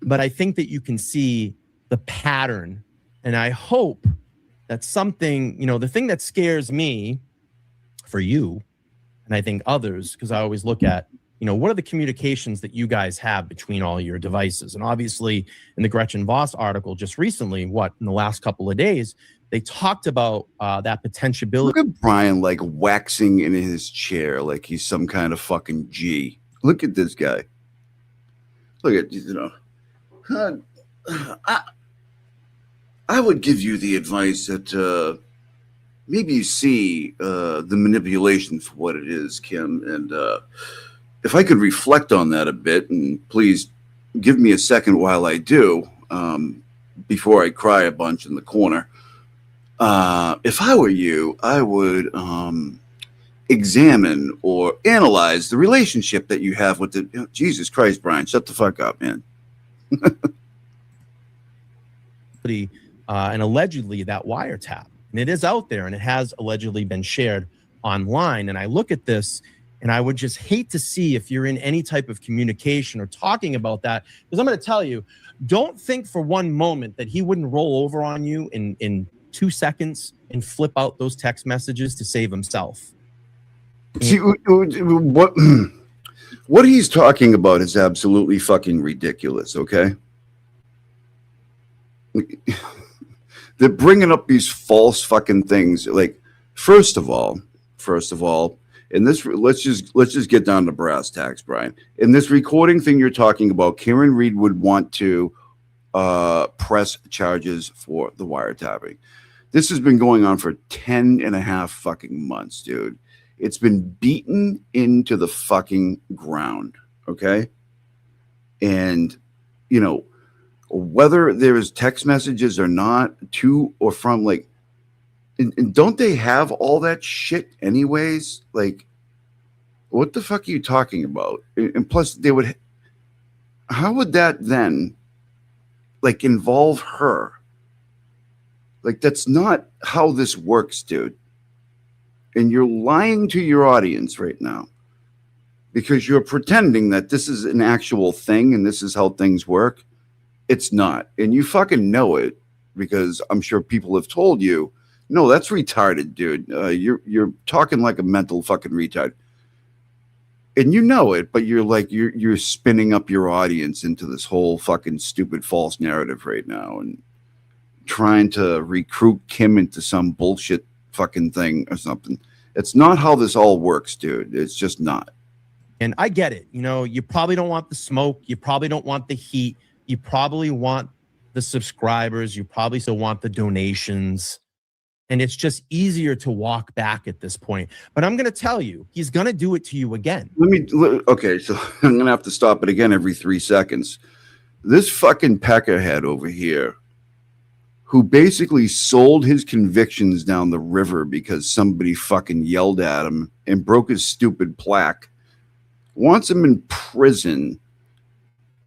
but I think that you can see the pattern. And I hope that something, the thing that scares me for you, and I think others, because I always look at, what are the communications that you guys have between all your devices? And obviously in the Gretchen Voss article just recently, in the last couple of days, they talked about that potentiality. Look at Brian like waxing in his chair like he's some kind of fucking G. Look at this guy. Look at, I would give you the advice that maybe you see the manipulation for what it is, Kim. And if I could reflect on that a bit, and please give me a second while I do, before I cry a bunch in the corner. If I were you, I would examine or analyze the relationship that you have with the Jesus Christ, Brian, shut the fuck up, man. And allegedly that wiretap, and it is out there and it has allegedly been shared online. And I look at this and I would just hate to see if you're in any type of communication or talking about that, because I'm going to tell you, don't think for one moment that he wouldn't roll over on you in 2 seconds and flip out those text messages to save himself. See, what he's talking about is absolutely fucking ridiculous, okay? They're bringing up these false fucking things. Like, first of all, in this, let's just get down to brass tacks, Brian. In this recording thing you're talking about, Karen Reed would want to press charges for the wiretapping. This has been going on for 10 and a half fucking months, dude. It's been beaten into the fucking ground, okay? And, whether there is text messages or not, to or from, like, and don't they have all that shit anyways? Like, what the fuck are you talking about? And plus, how would that then, like, involve her? Like, that's not how this works, dude. And you're lying to your audience right now because you're pretending that this is an actual thing and this is how things work. It's not. And you fucking know it because I'm sure people have told you, no, that's retarded, dude. You're talking like a mental fucking retard. And you know it, but you're spinning up your audience into this whole fucking stupid false narrative right now and trying to recruit Kim into some bullshit fucking thing or something. It's not how this all works, dude. It's just not. And I get it. You probably don't want the smoke. You probably don't want the heat. You probably want the subscribers. You probably still want the donations. And it's just easier to walk back at this point. But I'm going to tell you, he's going to do it to you again. Okay, so I'm going to have to stop it again every 3 seconds. This fucking peckerhead over here, who basically sold his convictions down the river because somebody fucking yelled at him and broke his stupid plaque, wants him in prison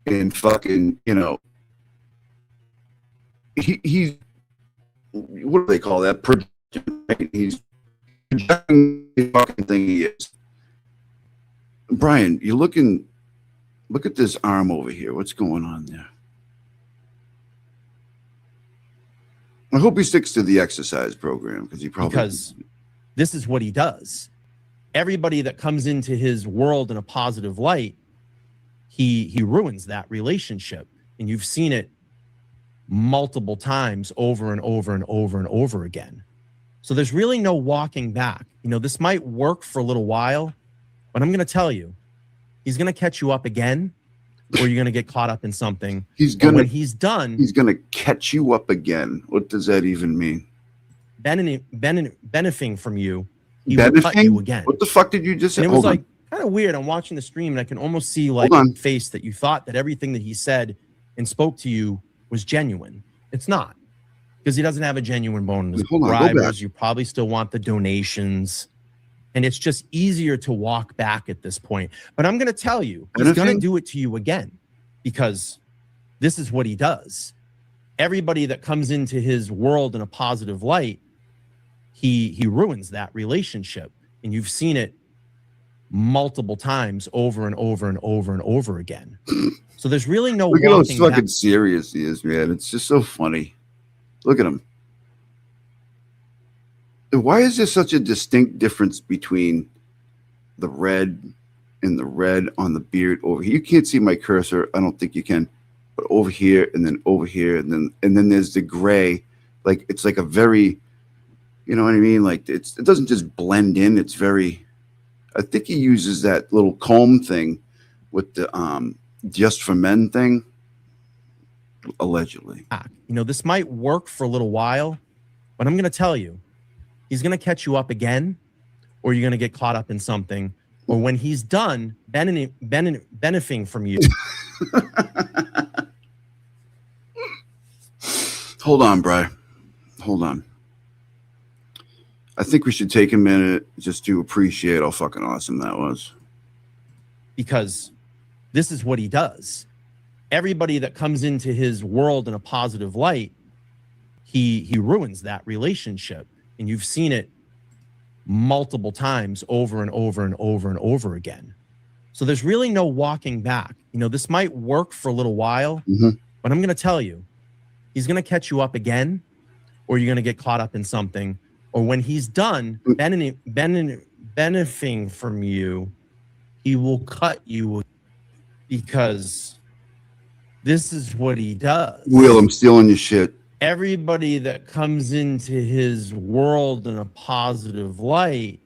and fucking, you know, he's, what do they call that? He's projecting the fucking thing he is. Brian, look at this arm over here. What's going on there? I hope he sticks to the exercise program because this is what he does. Everybody that comes into his world in a positive light, he ruins that relationship. And you've seen it multiple times over and over and over and over again. So there's really no walking back. You know, this might work for a little while, but I'm going to tell you, he's going to catch you up again, or you're going to get caught up in something. When he's done, he's going to catch you up again. What does that even mean? Benefiting from you, he will cut you again. What the fuck did you just say? And it was like kind of weird. I'm watching the stream and I can almost see like a face that you thought that everything that he said and spoke to you was genuine. It's not, because he doesn't have a genuine bone in his subscribers. You probably still want the donations, and it's just easier to walk back at this point. But I'm going to tell you, he's going to do it to you again, because this is what he does. Everybody that comes into his world in a positive light, he ruins that relationship. And you've seen it multiple times over and over and over and over again. So there's really no look at how fucking serious he is, man. It's just so funny. Look at him. Why is there such a distinct difference between the red and the red on the beard over here? You can't see my cursor. I don't think you can. But over here and then over here and then there's the gray. Like it's like a very, you know what I mean? Like it doesn't just blend in. It's very, I think he uses that little comb thing with the Just for Men thing, allegedly. You know, this might work for a little while, but I'm going to tell you, he's going to catch you up again, or you're going to get caught up in something. Or when he's done benefiting from you. Hold on, Bri. Hold on. I think we should take a minute just to appreciate how fucking awesome that was. Because this is what he does. Everybody that comes into his world in a positive light, he ruins that relationship. And you've seen it multiple times over and over and over and over again. So there's really no walking back. You know, this might work for a little while, but I'm going to tell you, he's going to catch you up again, or you're going to get caught up in something. Or when he's done benefiting from you, he will cut you, because this is what he does. Will, I'm stealing your shit. Everybody that comes into his world in a positive light,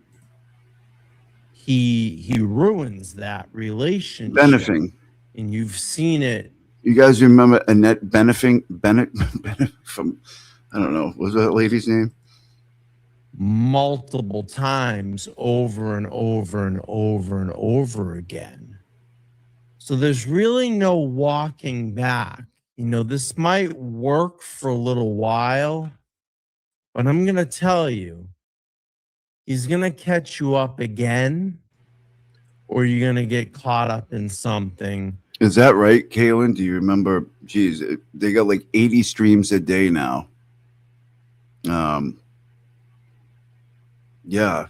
he ruins that relationship. Benefiting. And you've seen it. You guys remember Annette Bennett from, I don't know, what was that lady's name? Multiple times over and over and over and over again. So there's really no walking back. You know, this might work for a little while, but I'm going to tell you, he's going to catch you up again, or you're going to get caught up in something. Is that right, Kaylin? Do you remember? Geez, they got like 80 streams a day now. Yeah.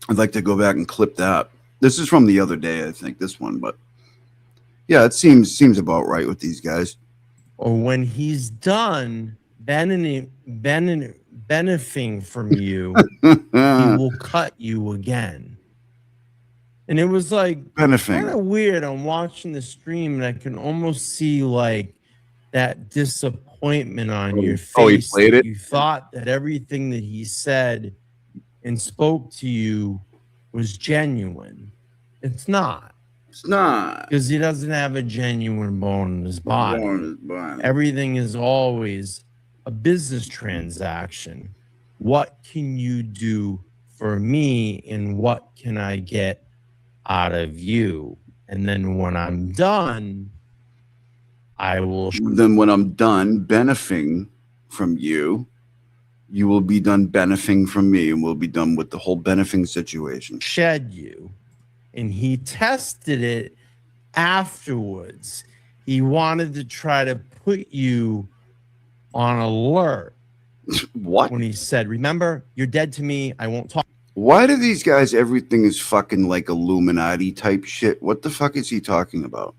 I'd like to go back and clip that. This is from the other day, I think, this one, but yeah, it seems about right with these guys. Or when he's done benefiting from you, he will cut you again. And it was like kind of weird. I'm watching the stream and I can almost see like that disappointment on your face. Oh, he played it? You thought that everything that he said and spoke to you was genuine. It's not. It's not. Because he doesn't have a genuine bone in his body. Bone in his body. Everything is always a business transaction. What can you do for me, and what can I get out of you? And then when I'm done, I will. Then when I'm done benefiting from you, you will be done benefiting from me, and we'll be done with the whole benefiting situation. Shed you. And he tested it afterwards. He wanted to try to put you on alert. What? When he said, remember, you're dead to me. I won't talk. Why do these guys, everything is fucking like Illuminati type shit? What the fuck is he talking about?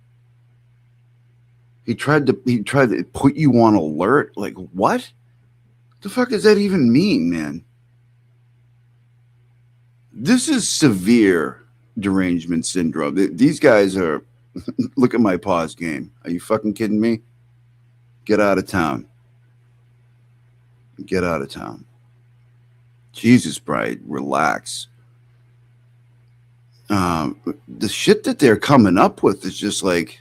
He tried to put you on alert? Like what? The fuck does that even mean, man? This is severe derangement syndrome. These guys are look at my pause game. Are you fucking kidding me? Get out of town. Get out of town. Jesus, Bright, relax. The shit that they're coming up with is just like,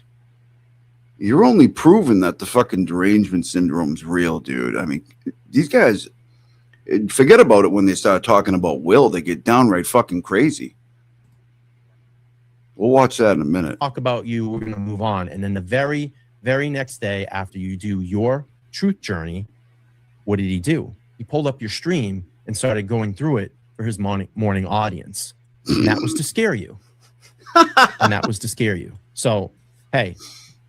you're only proving that the fucking derangement syndrome's real, dude. I mean, these guys, forget about it when they start talking about Will. They get downright fucking crazy. We'll watch that in a minute. Talk about you. We're going to move on. And then the very, very next day after you do your truth journey, what did he do? He pulled up your stream and started going through it for his morning audience. And that was to scare you. And that was to scare you. So, hey,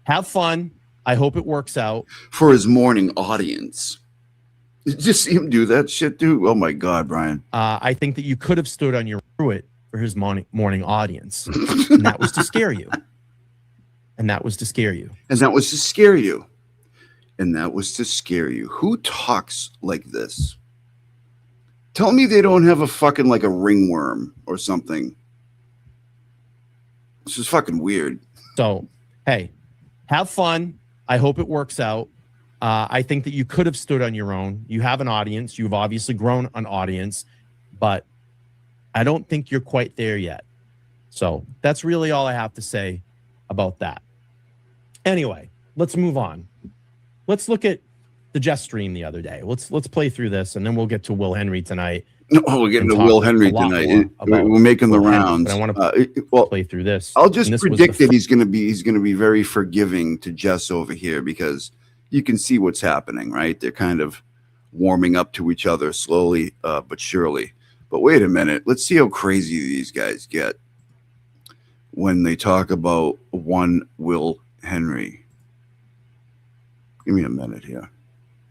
have fun. I hope it works out. For his morning audience. Did you just see him do that shit, dude? Oh, my God, Brian. I think that you could have stood on your through it for his morning audience. And that was to scare you. And that was to scare you. And that was to scare you. And that was to scare you. Who talks like this? Tell me they don't have a fucking like a ringworm or something. This is fucking weird. So, hey, have fun. I hope it works out. I think that you could have stood on your own. You have an audience. You've obviously grown an audience, but I don't think you're quite there yet. So that's really all I have to say about that. Anyway, let's move on. Let's look at the Jess stream the other day. Let's play through this, and then we'll get to Will Henry tonight. Oh, we're getting to Will Henry tonight. We're making the rounds. Henry, but I want to play through this. I'll just predict that he's going to be very forgiving to Jess over here, because you can see what's happening, right? They're kind of warming up to each other slowly but surely. But wait a minute. Let's see how crazy these guys get when they talk about one Will Henry. Give me a minute here.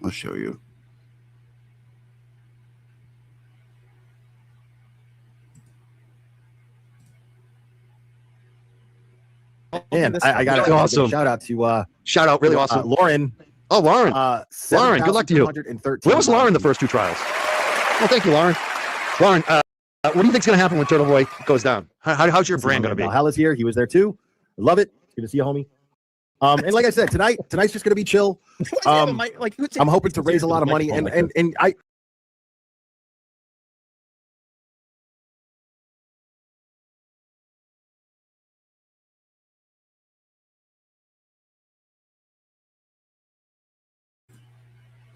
I'll show you. Man, I got to awesome. Shout out to Shout out, really awesome. Lauren. Oh, Lauren. Lauren, good luck to you. Where was Lauren the first two trials? Well, thank you, Lauren. Lauren, what do you think's going to happen when Turtleboy goes down? How's your brand going to be? Hal is here. He was there too. Love it. Good to see you, homie. And like I said, tonight's just going to be chill. I'm hoping to raise a lot of money, and I.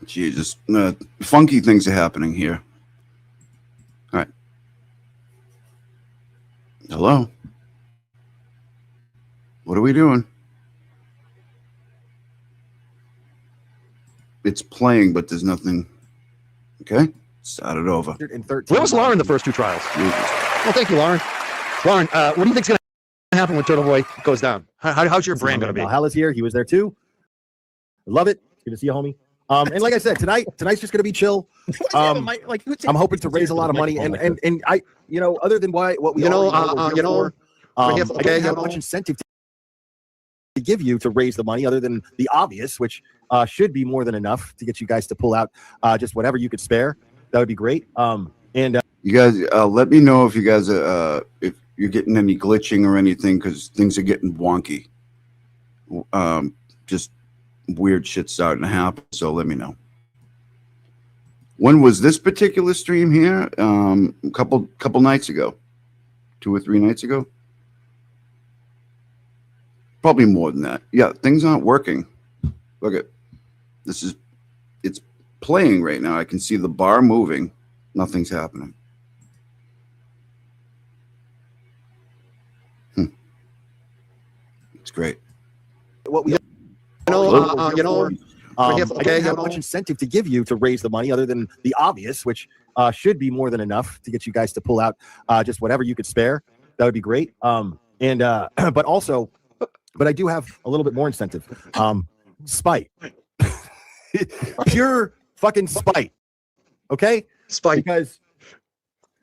Jesus, funky things are happening here. All right. Hello. What are we doing? It's playing, but there's nothing. Okay, start it over. Where was Lauren the first two trials? Well, thank you, Lauren. Lauren, what do you think's going to happen when Turtleboy goes down? How's your brand going to be? Hal is here. He was there too. Love it. Good to see you, homie. And like I said, tonight's just going to be chill. I'm hoping to raise a lot of money, and I, other than what we I don't have much incentive to give you to raise the money, other than the obvious, which should be more than enough to get you guys to pull out just whatever you could spare. That would be great. And you guys, let me know if you guys if you're getting any glitching or anything, because things are getting wonky. Just weird shit starting to happen, so let me know. When was this particular stream here? A couple nights ago, 2 or 3 nights ago. Probably more than that. Yeah, things aren't working. Look at this it's playing right now. I can see the bar moving. Nothing's happening. It's great. What we I don't have much incentive to give you to raise the money other than the obvious, which should be more than enough to get you guys to pull out just whatever you could spare. That would be great. But I do have a little bit more incentive. Spite. Pure fucking spite. Okay? Spite. Because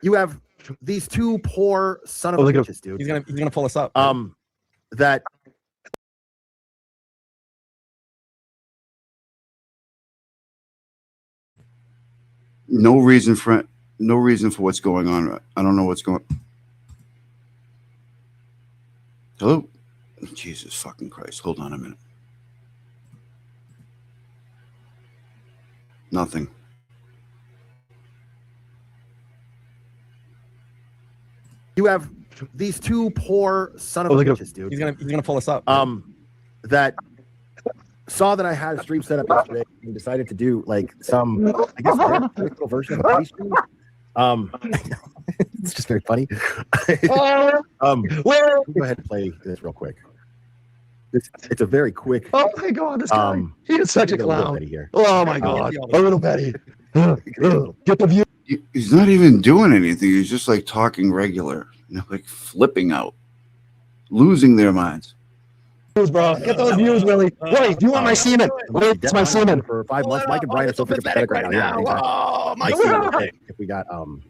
you have these two poor son of a bitches, dude. He's gonna pull us up. That No reason for what's going on. I don't know what's going. Hello? Jesus fucking Christ. Hold on a minute. Nothing. you have these two poor son of a bitches, dude. He's gonna pull us up. That saw that I had a stream set up yesterday and decided to do like some, I guess, little version of a pre-stream. It's just very funny. Go ahead and play this real quick. It's a very quick. Oh my God, this guy! He is such a clown. Here. Oh my God, a little Betty. Get the view. He's not even doing anything. He's just like talking regular, like flipping out, losing their minds. Bro, get those views, Willie. Willie, do you want my semen? Willie, it's my semen. For 5 months. Mike and Brian are so pathetic right now. Yeah, Oh, Mike. If we got all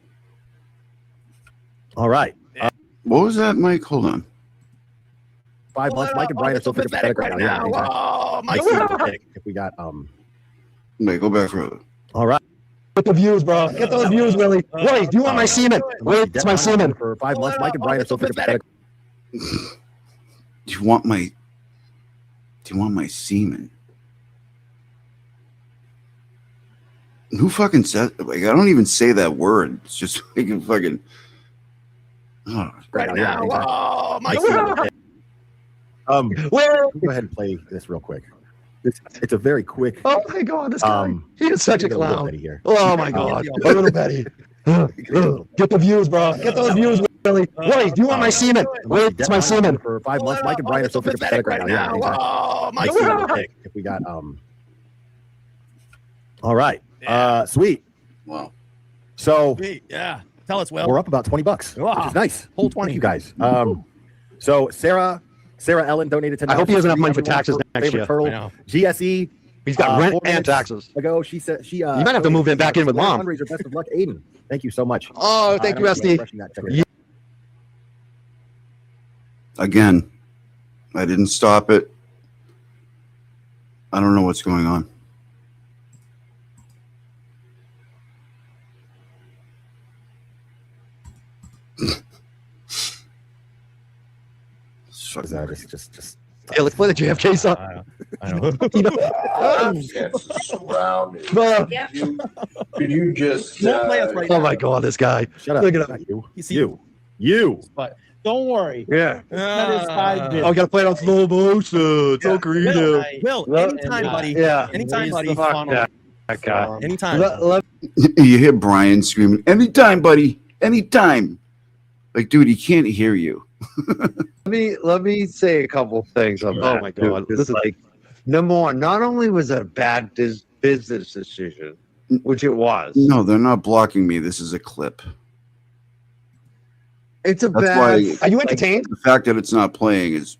right. What was that, Mike? Hold on. 5 months. Mike and Brian are so pathetic right now. Yeah, Oh, Mike. If we got Wait, go back further. all right. Get the views, bro. Get those views, Willie. Willie, do you want my semen? Willie, it's my semen. For 5 months. Mike and Brian are so pathetic. Do you want my semen? Who fucking says, like, I don't even say that word. It's just like fucking Right now. Oh, Mike. Go ahead and play this real quick. It's a very quick. Oh my God, this guy! He is such a clown. Here. Oh my God, a little Betty. Get the views, bro. Get those views, Willie. Willie, do you want my semen? Willie, it's my semen. For 5 months. Mike and Brian are so pathetic right now. Yeah, Oh, Mike. If we got all right. Sweet. wow. So Yeah. Tell us, Will. we're up about $20, Wow. which is nice. Whole Thank 20. you guys. So Sarah Ellen donated $10. I hope he doesn't have money for Everyone taxes next favorite year. Turtle. I know. GSE. He's got rent 4 and minutes taxes. ago, she said she. You might have to move him back in with Mom. Fundraiser. Best of luck, Aiden. Thank you so much. Oh, thank you, SD. Again, I didn't stop it. I don't know what's going on. Just. Yeah, let's play the JFK song. I know. Could you just Won't play us right Oh now. my God, this guy! Shut up. Look at him. You. But don't worry. Yeah. That is 5 Oh, gotta play it on slow motion. So creative. Will, anytime, buddy. Yeah. Anytime, buddy. Fuck that guy. Anytime. You hear Brian screaming, "Anytime, buddy, anytime!" Like, dude, he can't hear you. Let me say a couple things on that. Oh my God, this is like number one. Not only was it a bad business decision, which it was. No, they're not blocking me. This is a clip. It's a That's bad. why. Are you entertained? The fact that it's not playing is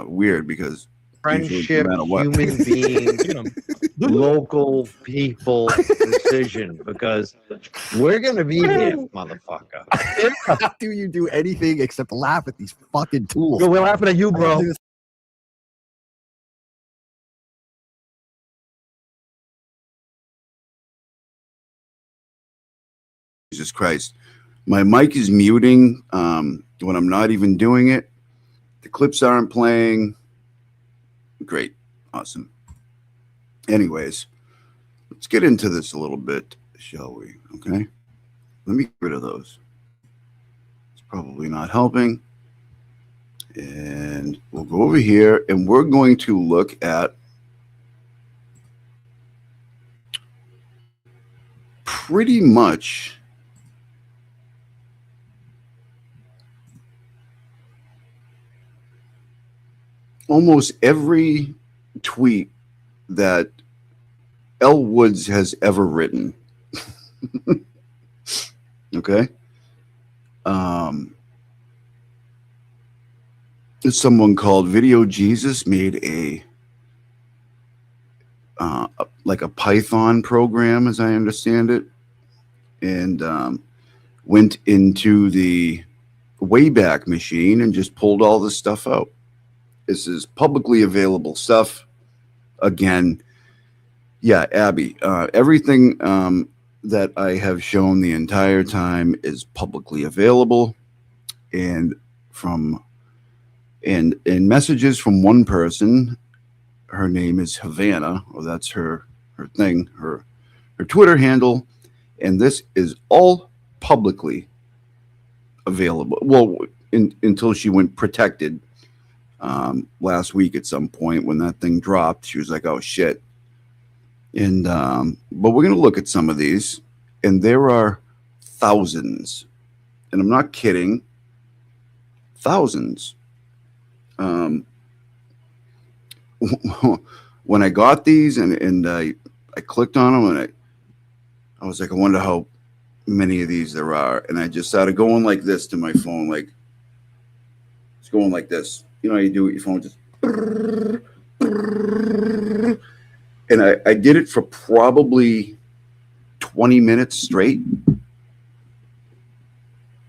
weird because Friendship, no matter what. human being, local people decision because we're gonna be here, motherfucker. How do you do anything except laugh at these fucking tools? We're laughing at you, bro. Jesus Christ. My mic is muting when I'm not even doing it. The clips aren't playing. Great. Awesome. Anyways, let's get into this a little bit, shall we? Okay. Let me get rid of those. It's probably not helping. And we'll go over here and we're going to look at pretty much almost every tweet that Elle Woods has ever written. Okay. Someone called Video Jesus made a like a Python program, as I understand it, and went into the Wayback Machine and just pulled all this stuff out. This is publicly available stuff. Again, yeah, Abby, everything that I have shown the entire time is publicly available, and in messages from one person, her name is Havana, or that's her thing, her Twitter handle, and this is all publicly available. Well, until she went protected last week at some point when that thing dropped, she was like, "Oh shit." And but we're gonna look at some of these, and there are thousands, and I'm not kidding, thousands. When I got these and I clicked on them and I was like, I wonder how many of these there are, and I just started going like this to my phone, like it's going like this. You know how you do it, your phone just. And I did it for probably 20 minutes straight,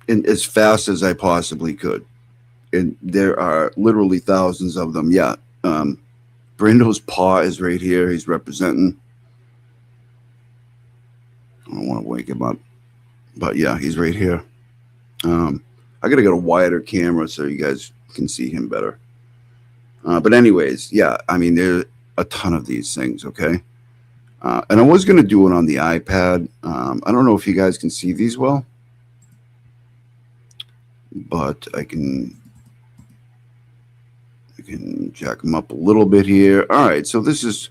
and as fast as I possibly could. And there are literally thousands of them. Yeah. Brando's paw is right here. He's representing. I don't want to wake him up, but yeah, he's right here. I got to get a wider camera so you guys can see him better. But anyways, yeah, I mean, there's a ton of these things, okay? And I was going to do it on the iPad. I don't know if you guys can see these well, but I can jack them up a little bit here. All right, so this is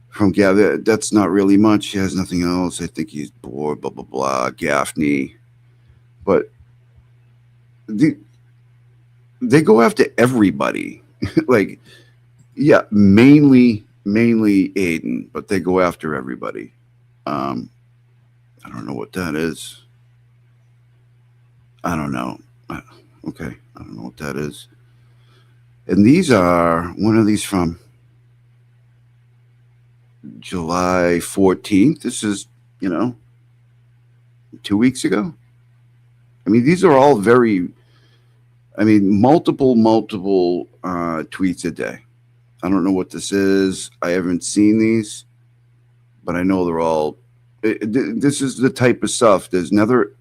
from Gav. That's not really much. He has nothing else. I think he's bored, blah, blah, blah, Gaffney. But they go after everybody. Like, yeah, mainly Aiden, but they go after everybody. I don't know what that is. I don't know. Okay, I don't know what that is. And these are, when are these from? July 14th. This is, 2 weeks ago. I mean, these are all multiple tweets a day. I don't know what this is. I haven't seen these, but I know they're all, this is the type of stuff. There's never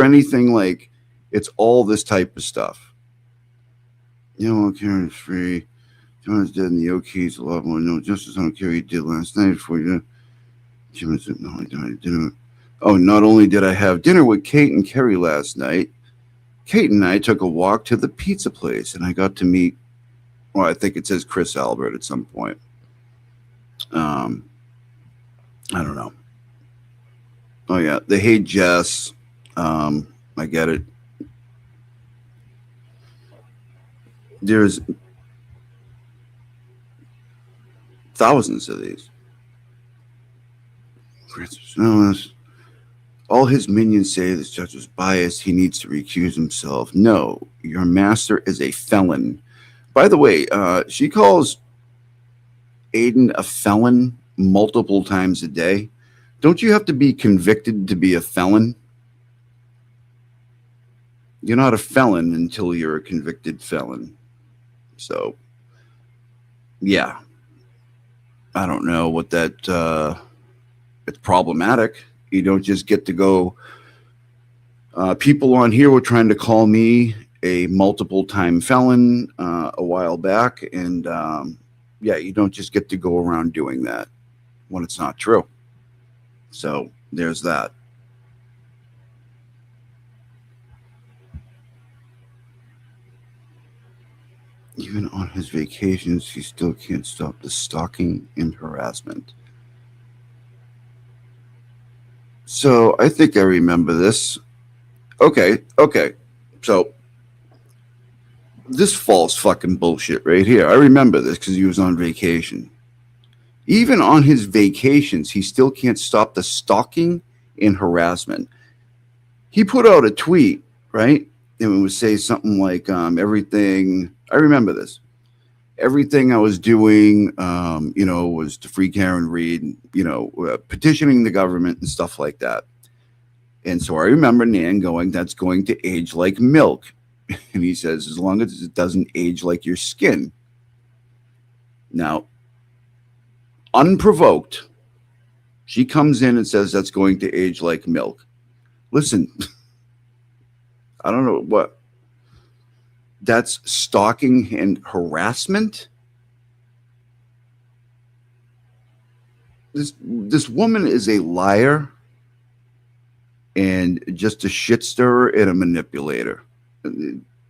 anything like, it's all this type of stuff. Karen is free. John is dead and the Okies a lot more. No justice. I don't care what you did last night before you. Jim said, no, I didn't. Oh, not only did I have dinner with Kate and Kerry last night, Kate and I took a walk to the pizza place, and I got to meet, well, I think it says Chris Albert at some point. I don't know. Oh, yeah. They hate Jess. I get it. There's thousands of these. All his minions say this judge was biased. He needs to recuse himself. No, your master is a felon. By the way, she calls Aiden a felon multiple times a day. Don't you have to be convicted to be a felon? You're not a felon until you're a convicted felon. So, yeah. I don't know what that, it's problematic. You don't just get to go, people on here were trying to call me a multiple time felon a while back. And yeah, you don't just get to go around doing that when it's not true. So there's that. Even on his vacations, he still can't stop the stalking and harassment. So I think I remember this. Okay. So this false fucking bullshit right here. I remember this because he was on vacation. Even on his vacations, he still can't stop the stalking and harassment. He put out a tweet, right? And it would say something like, everything, I remember this. Everything I was doing, was to free Karen Reed, petitioning the government and stuff like that. And so I remember Nan going, that's going to age like milk. And he says, as long as it doesn't age like your skin. Now, unprovoked, she comes in and says that's going to age like milk. Listen, I don't know what. That's stalking and harassment. This woman is a liar and just a shit stirrer and a manipulator.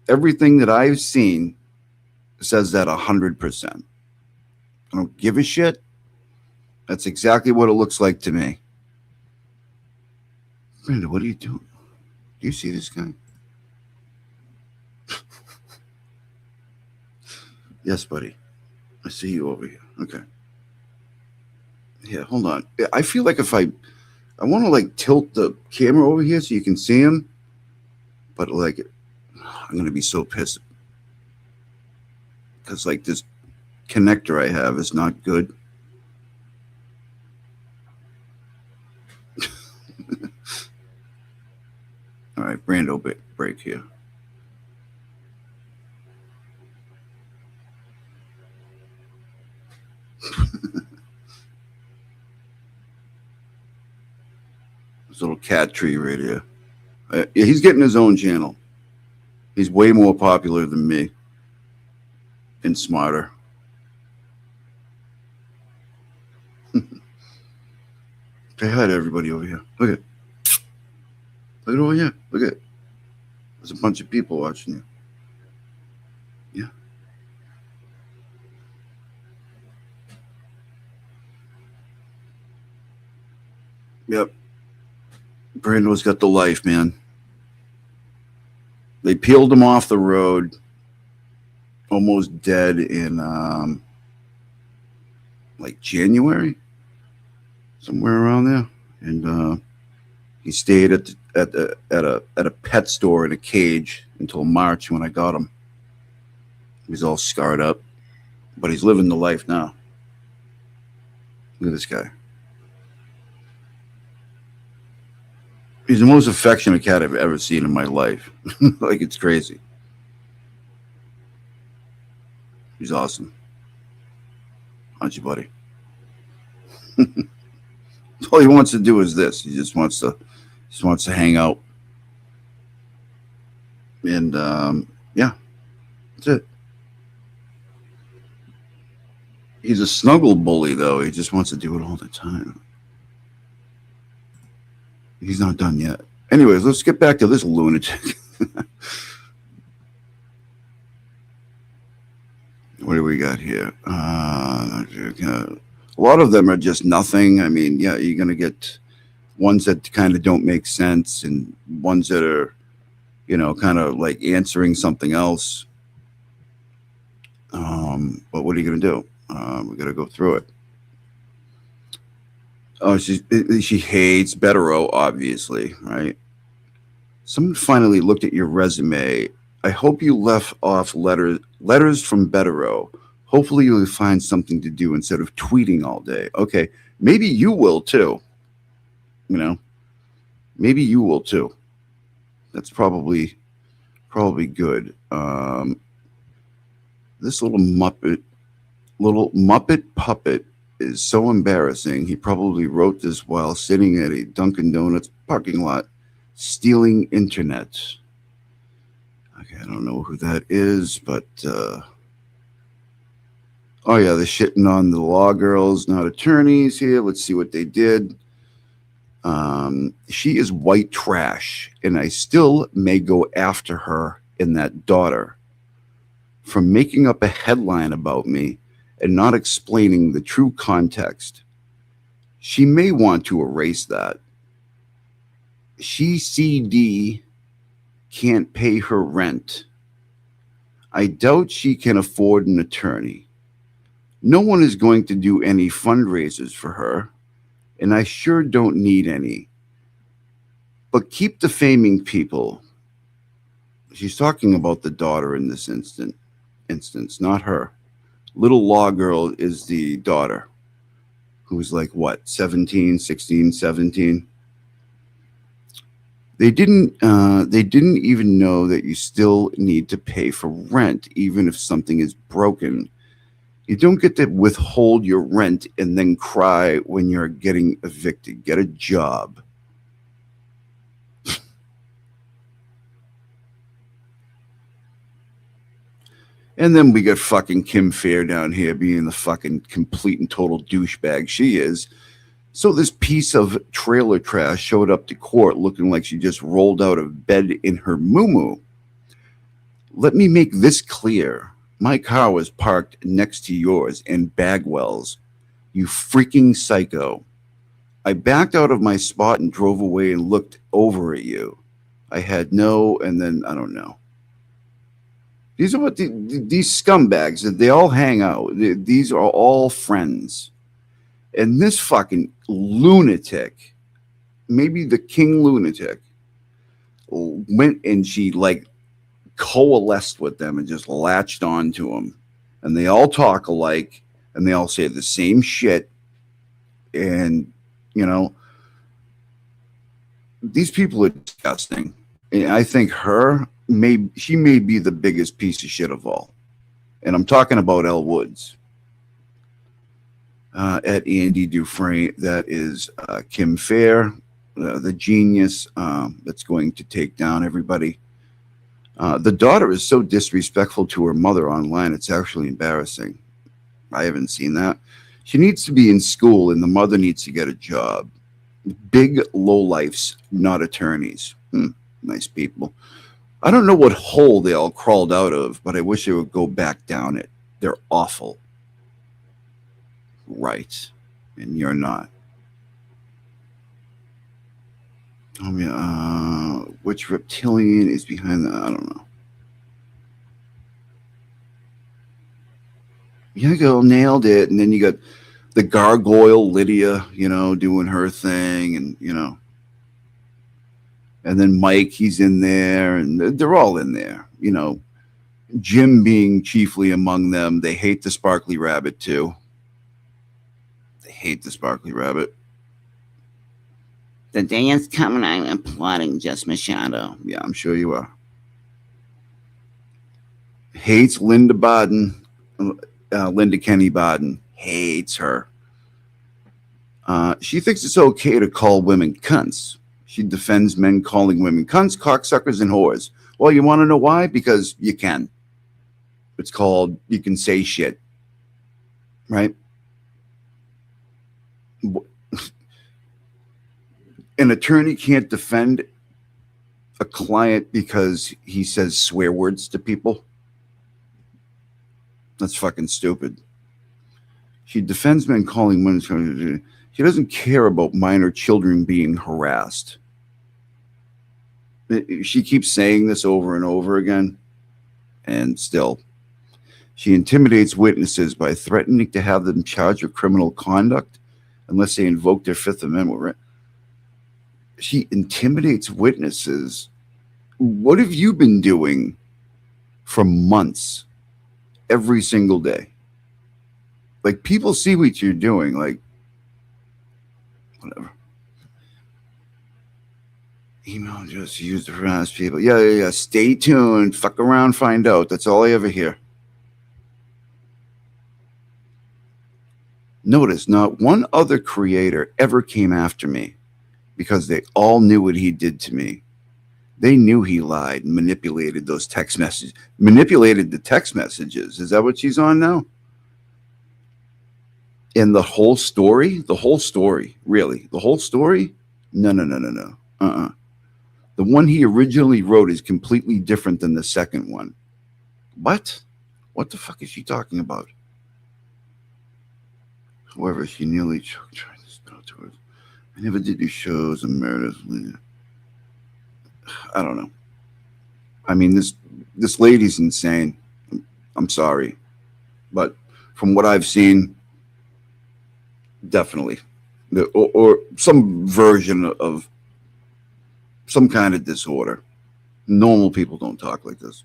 Everything that I've seen says that 100%. I don't give a shit. That's exactly what it looks like to me. Brenda, what are you doing? Do you see this guy? Yes, buddy. I see you over here. Okay. Yeah, hold on. I feel like if I want to like tilt the camera over here so you can see him, but like I'm gonna be so pissed because like this connector I have is not good. All right, Brando, break here. This little cat tree right here. Yeah, he's getting his own channel. He's way more popular than me and smarter. Say hi to everybody over here. Look at over here. Look at it. There's a bunch of people watching you. Yeah. Yep. Brando's got the life, man. They peeled him off the road, almost dead in like January, somewhere around there, and he stayed at a pet store in a cage until March when I got him. He's all scarred up, but he's living the life now. Look at this guy. He's the most affectionate cat I've ever seen in my life. Like, it's crazy. He's awesome. Aren't you, buddy? All he wants to do is this. He just wants to hang out. And yeah, that's it. He's a snuggle bully, though. He just wants to do it all the time. He's not done yet. Anyways, let's get back to this lunatic. What do we got here? A lot of them are just nothing. I mean, yeah, you're going to get ones that kind of don't make sense and ones that are, kind of like answering something else. But what are you going to do? We got to go through it. Oh, she hates Bettero, obviously, right? Someone finally looked at your resume. I hope you left off letters from Bettero. Hopefully you'll find something to do instead of tweeting all day. Okay, maybe you will too. Maybe you will too. That's probably good. This little Muppet puppet is so embarrassing. He probably wrote this while sitting at a Dunkin' Donuts parking lot stealing internet. Okay, I don't know who that is, but oh yeah, they're shitting on the law girls, not attorneys here. Let's see what they did. She is white trash, and I still may go after her and that daughter. from making up a headline about me and not explaining the true context. She may want to erase that. She CD can't pay her rent. I doubt she can afford an attorney. No one is going to do any fundraisers for her, and I sure don't need any. But keep defaming people. She's talking about the daughter in this instance, not her. Little Law Girl is the daughter, who's like, what, 17, 16, 17? They didn't even know that you still need to pay for rent, even if something is broken. You don't get to withhold your rent and then cry when you're getting evicted. Get a job. And then we got fucking Kim Fair down here being the fucking complete and total douchebag she is. So this piece of trailer trash showed up to court looking like she just rolled out of bed in her muumuu. Let me make this clear. My car was parked next to yours in Bagwell's. You freaking psycho. I backed out of my spot and drove away and looked over at you. I had no, and then I don't know. These are what these scumbags, they all hang out. These are all friends. And this fucking lunatic, maybe the king lunatic, went and she like coalesced with them and just latched on to them. And they all talk alike and they all say the same shit. And, you know, these people are disgusting. And I think she may be the biggest piece of shit of all. And I'm talking about Elle Woods. At Andy Dufresne, that is Kim Fair, the genius that's going to take down everybody. The daughter is so disrespectful to her mother online, it's actually embarrassing. I haven't seen that. She needs to be in school and the mother needs to get a job. Big lowlifes, not attorneys. Nice people. I don't know what hole they all crawled out of, but I wish they would go back down it. They're awful. Right. And you're not. Which reptilian is behind that? I don't know. Yeah, go nailed it. And then you got the gargoyle Lydia, you know, doing her thing, and you know. And then Mike, he's in there, and they're all in there, you know. Jim being chiefly among them. They hate the Sparkly Rabbit too. They hate the Sparkly Rabbit. The day is coming, I'm applauding Jess Machado. Yeah, I'm sure you are. Hates Linda Baden. Linda Kenny Baden. Hates her. She thinks it's okay to call women cunts. She defends men calling women cunts, cocksuckers, and whores. Well, you want to know why? Because you can. It's called, you can say shit. Right? An attorney can't defend a client because he says swear words to people. That's fucking stupid. She defends men calling women. She doesn't care about minor children being harassed. She keeps saying this over and over again, and still. She intimidates witnesses by threatening to have them charged with criminal conduct unless they invoke their Fifth Amendment right. She intimidates witnesses. What have you been doing for months, every single day? Like, people see what you're doing, like, whatever. Email just used to harass people. Yeah. Stay tuned. Fuck around, find out. That's all I ever hear. Notice, not one other creator ever came after me because they all knew what he did to me. They knew he lied and manipulated those text messages. Manipulated the text messages. Is that what she's on now? And the whole story? The whole story. Really? The whole story? No. The one he originally wrote is completely different than the second one. What? What the fuck is she talking about? However, she nearly choked trying to spell to her. I never did do shows and murders. I don't know. I mean, this lady's insane. I'm sorry, but from what I've seen, definitely, or some version of some kind of disorder. Normal people don't talk like this.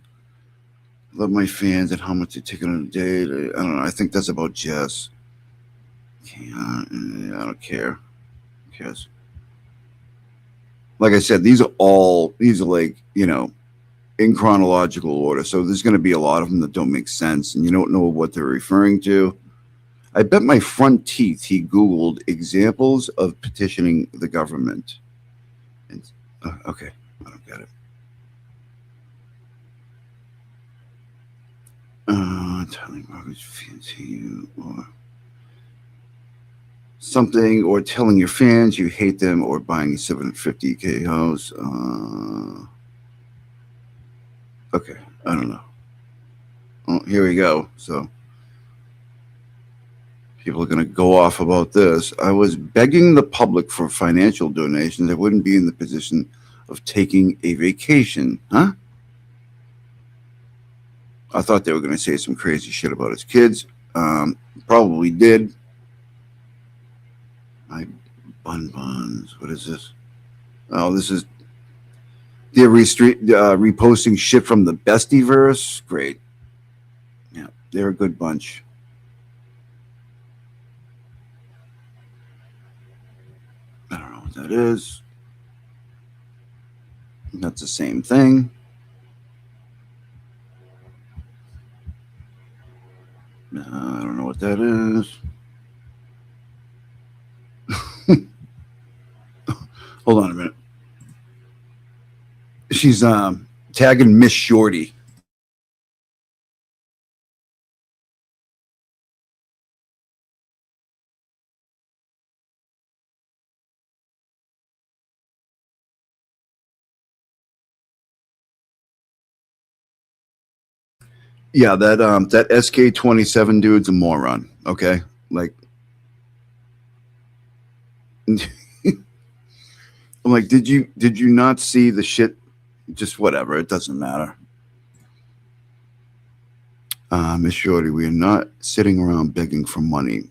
Love my fans and how much they take on a date. I don't know. I think that's about Jess. I don't care. Who cares? Like I said, these are like, in chronological order. So there's going to be a lot of them that don't make sense and you don't know what they're referring to. I bet my front teeth he Googled examples of petitioning the government. And, okay, I don't get it. Telling mortgage fans you or something, or telling your fans you hate them, or buying a $750K house. Okay, I don't know. Well, here we go. So people are going to go off about this. I was begging the public for financial donations. I wouldn't be in the position of taking a vacation. Huh? I thought they were going to say some crazy shit about his kids. Probably did. My buns. What is this? Oh, this is they're reposting shit from the Bestieverse. Great. Yeah, they're a good bunch. I don't know what that is. That's the same thing. I don't know what that is. Hold on a minute. She's tagging Miss Shorty. Yeah, that SK27 dude's a moron. Okay, like, I'm like, did you not see the shit? Just whatever, it doesn't matter. Miss Shorty, we are not sitting around begging for money,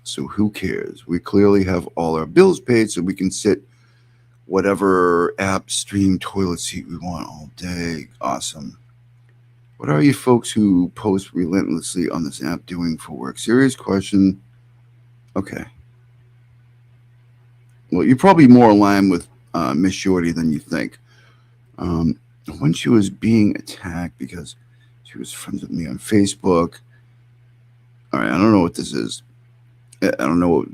so who cares? We clearly have all our bills paid, so we can sit whatever app, stream, toilet seat we want all day. Awesome. What are you folks who post relentlessly on this app doing for work? Serious question. Okay. Well, you're probably more aligned with Miss Shorty than you think. When she was being attacked because she was friends with me on Facebook. All right, I don't know what this is. I don't know what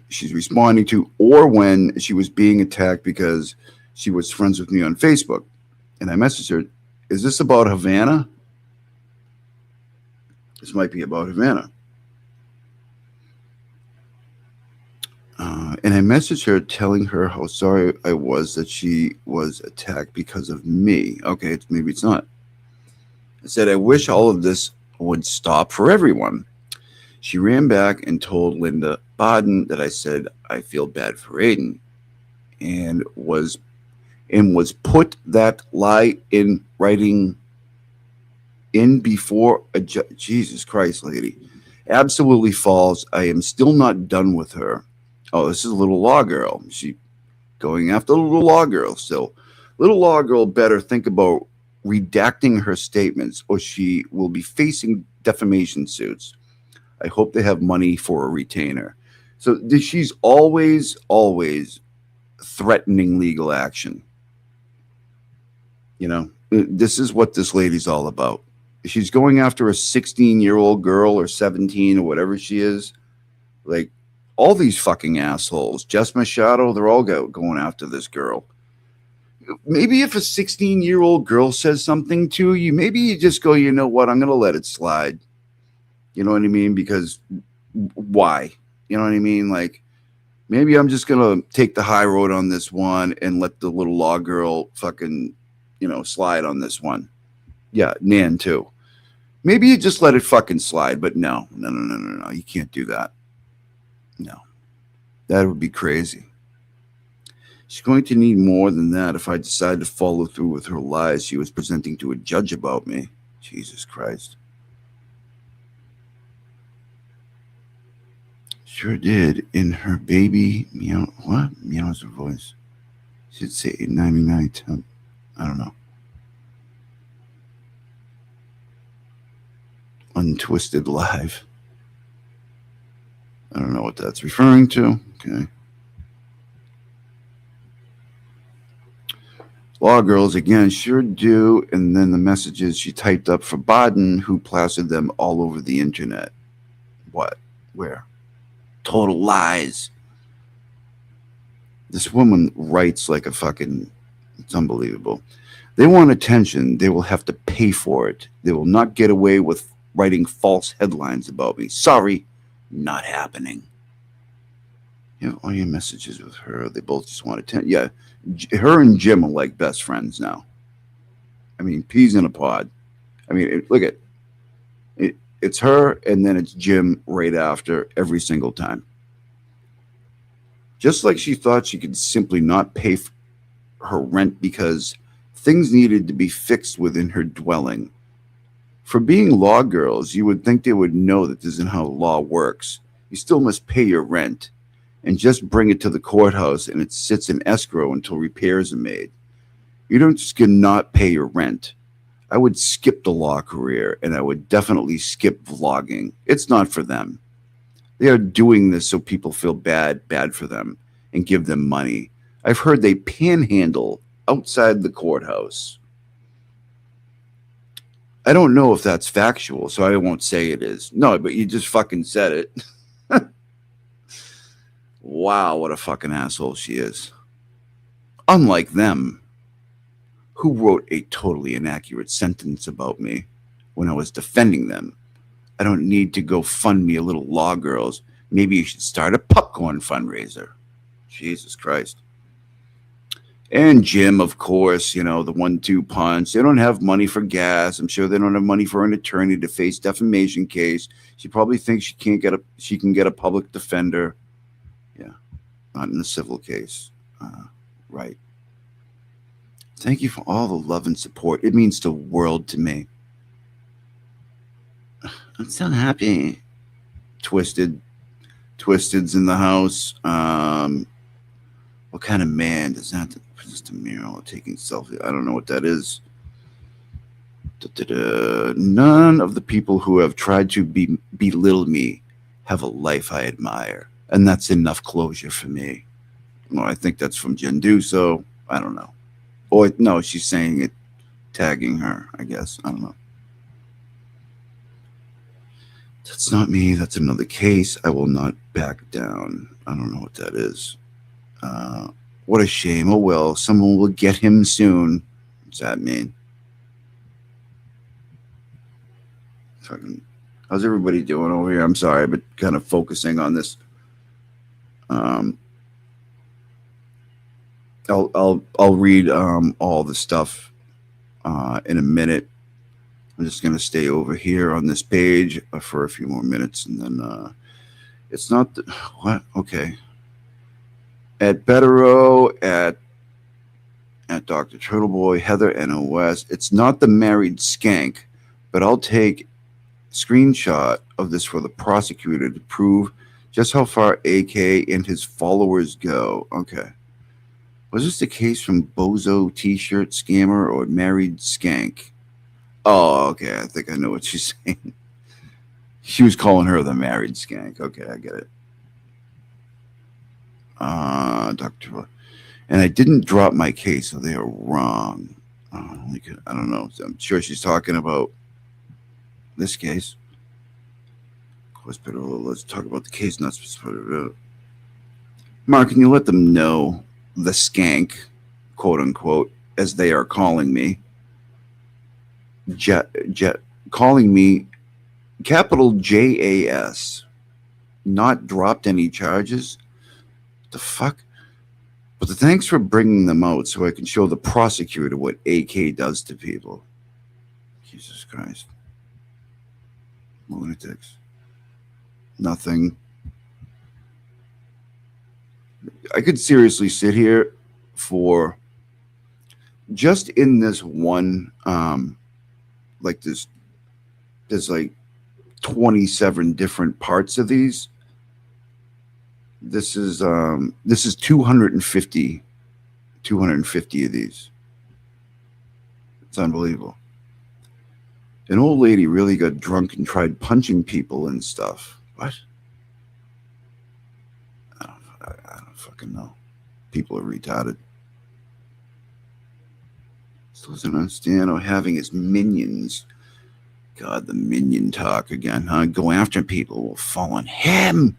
she's responding to, or when she was being attacked because she was friends with me on Facebook. And I messaged her, is this about Havana? This might be about Havana. And I messaged her telling her how sorry I was that she was attacked because of me. Okay, maybe it's not. I said, I wish all of this would stop for everyone. She ran back and told Linda Baden that I said I feel bad for Aiden and was put that lie in writing in before a Jesus Christ, lady. Absolutely false. I am still not done with her. Oh, this is a little law girl. She going after the little law girl still. Little law girl better think about redacting her statements or she will be facing defamation suits. I hope they have money for a retainer. So she's always threatening legal action. You know, this is what this lady's all about. She's going after a 16-year-old girl or 17 or whatever she is. Like, all these fucking assholes, Jess Machado, they're all going after this girl. Maybe if a 16-year-old girl says something to you, maybe you just go, you know what, I'm going to let it slide. You know what I mean? Because why? You know what I mean? Like, maybe I'm just going to take the high road on this one and let the little law girl fucking, slide on this one. Yeah, Nan too. Maybe you just let it fucking slide, but no. You can't do that. No. That would be crazy. She's going to need more than that if I decide to follow through with her lies she was presenting to a judge about me. Jesus Christ. Sure did. In her baby meow. What? Meows her voice. Should say 899 10. I don't know. Untwisted Live. I don't know what that's referring to. Okay. Law girls again sure do. And then the messages she typed up for Baden, who plastered them all over the internet. What? Where? Total lies. This woman writes like a fucking, it's unbelievable. They want attention. They will have to pay for it. They will not get away with writing false headlines about me. Sorry, not happening. You know, all your messages with her, they both just want attention. Yeah, her and Jim are like best friends now. I mean, peas in a pod. I mean, look at it. It's her, and then it's Jim right after every single time. Just like she thought she could simply not pay her rent because things needed to be fixed within her dwelling. For being law girls, you would think they would know that this isn't how law works. You still must pay your rent and just bring it to the courthouse and it sits in escrow until repairs are made. You don't just cannot pay your rent. I would skip the law career and I would definitely skip vlogging. It's not for them. They are doing this so people feel bad for them and give them money. I've heard they panhandle outside the courthouse. I don't know if that's factual, so I won't say it is. No, but you just fucking said it. Wow, what a fucking asshole she is. Unlike them, who wrote a totally inaccurate sentence about me when I was defending them. I don't need to go fund me a little law girls. Maybe you should start a popcorn fundraiser. Jesus Christ. And Jim, of course, you know, the 1-2 punch. They don't have money for gas. I'm sure they don't have money for an attorney to face defamation case. She probably thinks she can get a public defender. Yeah, not in a civil case. Right. Thank you for all the love and support. It means the world to me. I'm so happy. Twisted's in the house. What kind of man does that? Just a mural taking selfie. I don't know what that is. None of the people who have tried to belittle me have a life I admire, and that's enough closure for me. Well, I think that's from Jindu, so I don't know. Or no, she's saying it, tagging her. I guess I don't know. That's not me. That's another case. I will not back down. I don't know what that is. What a shame. Oh, well, someone will get him soon. What's that mean? Fucking, how's everybody doing over here? I'm sorry, but kind of focusing on this. I'll read all the stuff in a minute. I'm just going to stay over here on this page for a few more minutes, and then it's not the, what? Okay. At Betero, at Dr. Turtleboy, Heather NOS. It's not the married skank, but I'll take screenshot of this for the prosecutor to prove just how far AK and his followers go. Okay. Was this the case from Bozo T-shirt scammer or married skank? Oh, okay. I think I know what she's saying. She was calling her the married skank. Okay, I get it. Dr. And I didn't drop my case, so they are wrong. I don't know. I'm sure she's talking about this case. Hospital. Let's talk about the case, not specific. Mark, can you let them know the skank, quote unquote, as they are calling me? Calling me capital JAS, not dropped any charges. The fuck? But thanks for bringing them out so I can show the prosecutor what AK does to people. Jesus Christ. Lunatics. Nothing. I could seriously sit here for just in this one, like there's like 27 different parts of these. This is 250 of these. It's unbelievable. An old lady really got drunk and tried punching people and stuff. What? I don't fucking know. People are retarded. Still doesn't understand or having his minions. God, the minion talk again, huh? Go after people will fall on him.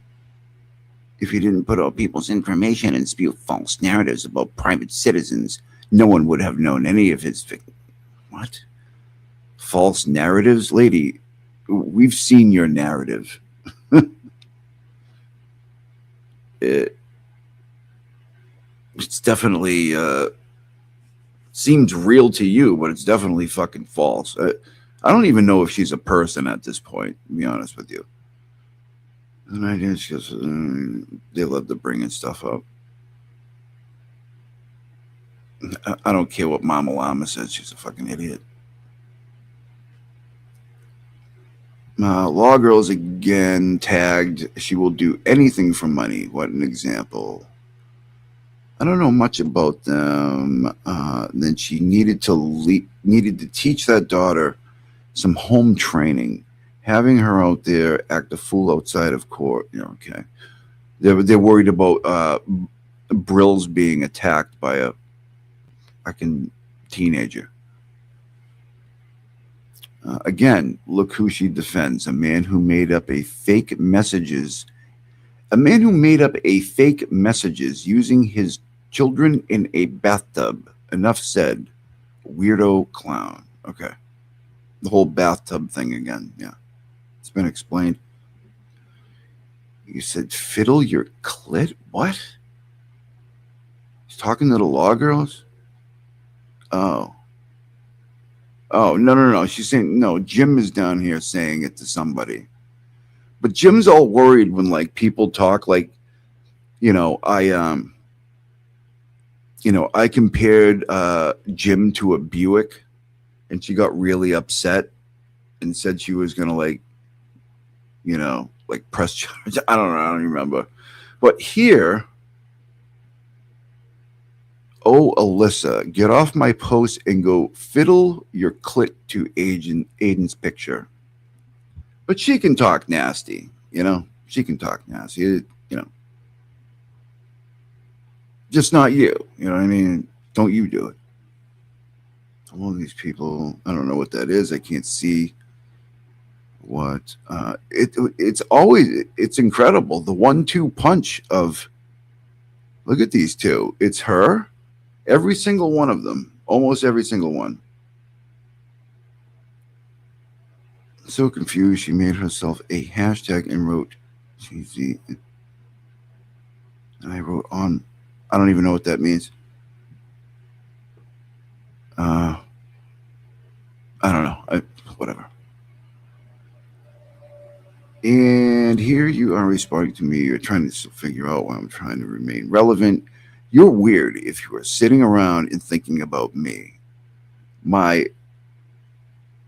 If he didn't put out people's information and spew false narratives about private citizens, no one would have known any of his victims. What? False narratives? Lady, we've seen your narrative. It's definitely seems real to you, but it's definitely fucking false. I don't even know if she's a person at this point, to be honest with you. And I guess just they love to bring in stuff up. I don't care what Mama Llama says. She's a fucking idiot. Law Girls again tagged. She will do anything for money. What an example. I don't know much about them. Then she needed to teach that daughter some home training. Having her out there act a fool outside of court. You know, okay. They're worried about Brills being attacked by a fucking teenager. Again, look who she defends. A man who made up a fake messages using his children in a bathtub. Enough said. Weirdo clown. Okay. The whole bathtub thing again. Yeah. It's been explained. You said fiddle your clit? What? He's talking to the Law Girls? Oh. Oh, no. She's saying, no, Jim is down here saying it to somebody. But Jim's all worried when, like, people talk like, I compared Jim to a Buick, and she got really upset and said she was going to, like press charge. I don't remember. But here, oh, Alyssa, get off my post and go fiddle your clit to Aiden's picture. But she can talk nasty, She can talk nasty, Just not you, you know what I mean? Don't you do it. All these people, I don't know what that is. I can't see what. It's incredible. The 1-2 punch of, look at these two. It's her. Every single one of them. Almost every single one. So confused, she made herself a hashtag and wrote cheesy. And I wrote on. I don't even know what that means. I don't know. Whatever. And here you are responding to me. You're trying to figure out why I'm trying to remain relevant. You're weird if you are sitting around and thinking about me. My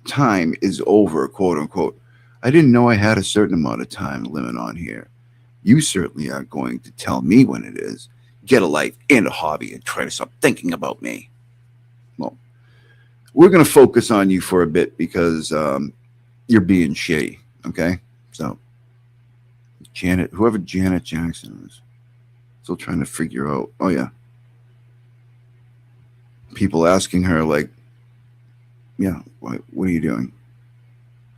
time is over, quote unquote. I didn't know I had a certain amount of time limit on here. You certainly aren't going to tell me when it is. Get a life and a hobby and try to stop thinking about me. Well, we're going to focus on you for a bit because you're being shitty, okay? So, whoever Janet Jackson is, still trying to figure out. Oh, yeah. People asking her, like, yeah, what are you doing?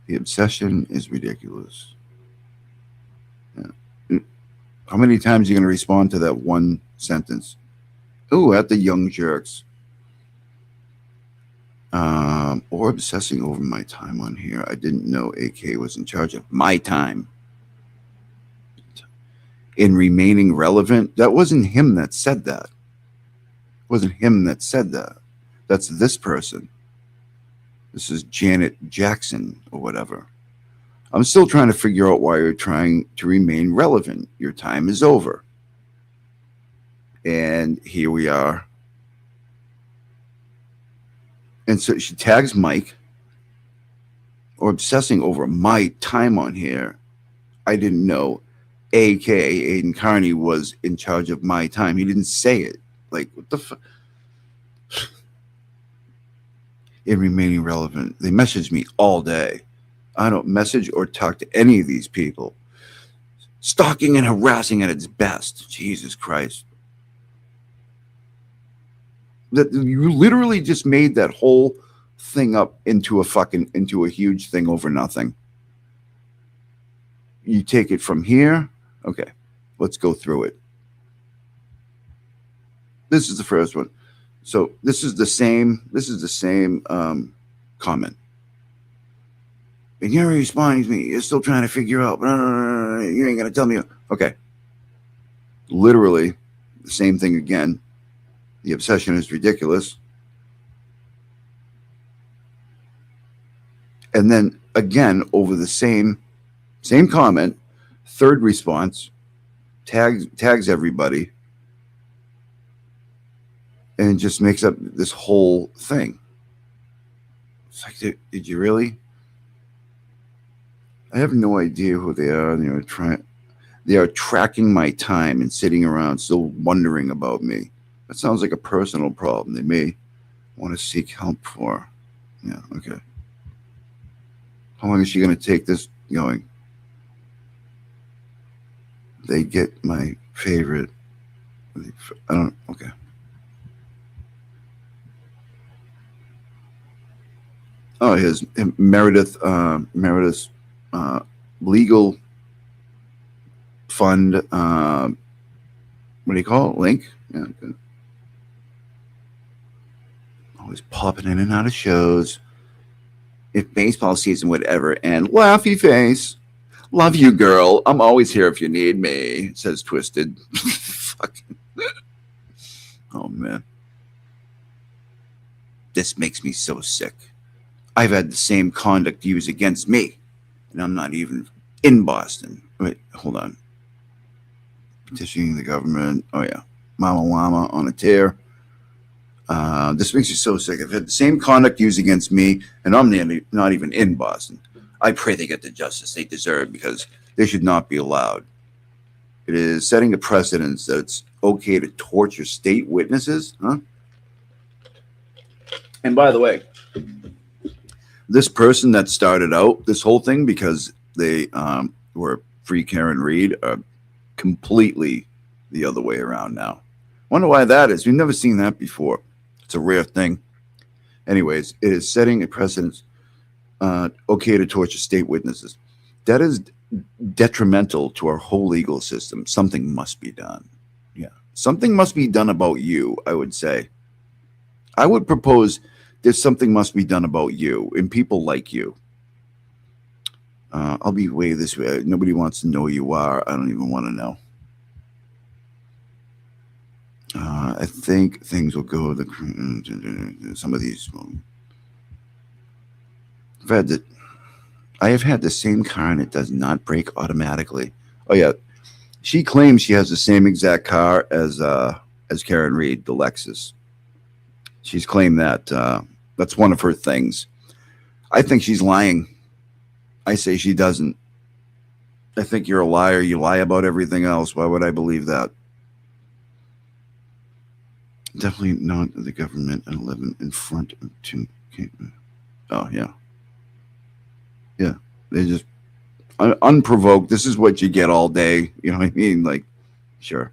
The obsession is ridiculous. Yeah. How many times are you going to respond to that one sentence? Oh, at the young jerks. Or obsessing over my time on here. I didn't know AK was in charge of my time. In remaining relevant, that wasn't him that said that. It wasn't him that said that. That's this person. This is Janet Jackson or whatever. I'm still trying to figure out why you're trying to remain relevant. Your time is over. And here we are. And so she tags Mike, or obsessing over my time on here. I didn't know AKA Aiden Carney was in charge of my time. He didn't say it. Like, what the fuck? In remaining relevant. They message me all day. I don't message or talk to any of these people. Stalking and harassing at its best. Jesus Christ. That you literally just made that whole thing up into a huge thing over nothing. You take it from here. Okay, let's go through it. This is the first one. So this is the same comment. And you're responding to me. You're still trying to figure out. You ain't gonna tell me. Okay. Literally the same thing again. The obsession is ridiculous. And then again, over the same comment, third response, tags everybody, and just makes up this whole thing. It's like, did you really? I have no idea who they are. They are tracking my time and sitting around still wondering about me. That sounds like a personal problem they may want to seek help for. Yeah, okay. How long is she going to take this going? They get my favorite. Okay. Oh, here's Meredith's legal fund. What do you call it? Link? Yeah, good. Always popping in and out of shows. If baseball season would ever end, laughy face. Love you, girl. I'm always here if you need me, says Twisted. Fucking. Oh, man. This makes me so sick. I've had the same conduct used against me, and I'm not even in Boston. Wait, hold on. Petitioning the government. Oh, yeah. Mama Llama on a tear. This makes me so sick. I've had the same conduct used against me, and I'm not even in Boston. I pray they get the justice they deserve because they should not be allowed. It is setting a precedence that it's okay to torture state witnesses, huh? And by the way, this person that started out this whole thing because they were free Karen Reed are completely the other way around now. Wonder why that is. We've never seen that before. It's a rare thing. Anyways, it is setting a precedence. Okay to torture state witnesses. That is detrimental to our whole legal system. Something must be done. Yeah. Something must be done about you, I would say. I would propose there's something must be done about you and people like you. I'll be way this way. Nobody wants to know who you are. I don't even want to know. I think things will go some of these. I have had the same car and it does not brake automatically. Oh yeah, she claims she has the same exact car as Karen Reed, the Lexus. She's claimed that that's one of her things. I think she's lying. I say she doesn't. I think you're a liar. You lie about everything else. Why would I believe that? Definitely not the government and 11 in front of two. Oh, yeah. Yeah. They just unprovoked. This is what you get all day. You know what I mean? Like, sure.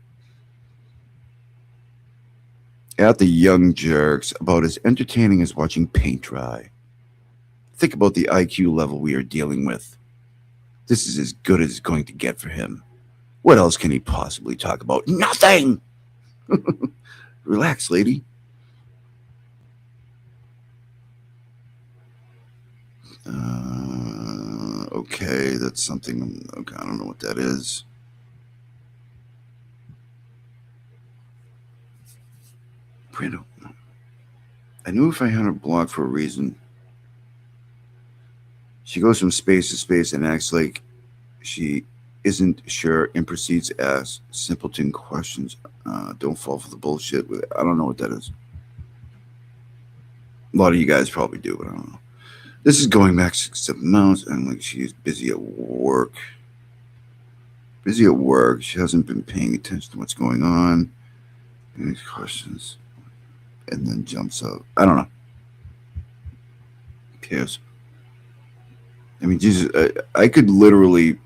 At the young jerks, about as entertaining as watching paint dry. Think about the IQ level we are dealing with. This is as good as it's going to get for him. What else can he possibly talk about? Nothing! Relax, lady. Okay, that's something. Okay, I don't know what that is. Brando. I knew if I had her blocked for a reason. She goes from space to space and acts like she isn't sure and proceeds to ask simpleton questions. Don't fall for the bullshit with it. I don't know what that is. A lot of you guys probably do, but I don't know. This is going back 6-7 months, and like she is busy at work. Busy at work. She hasn't been paying attention to what's going on. Any questions? And then jumps up. I don't know. Who cares? I mean, Jesus, I could literally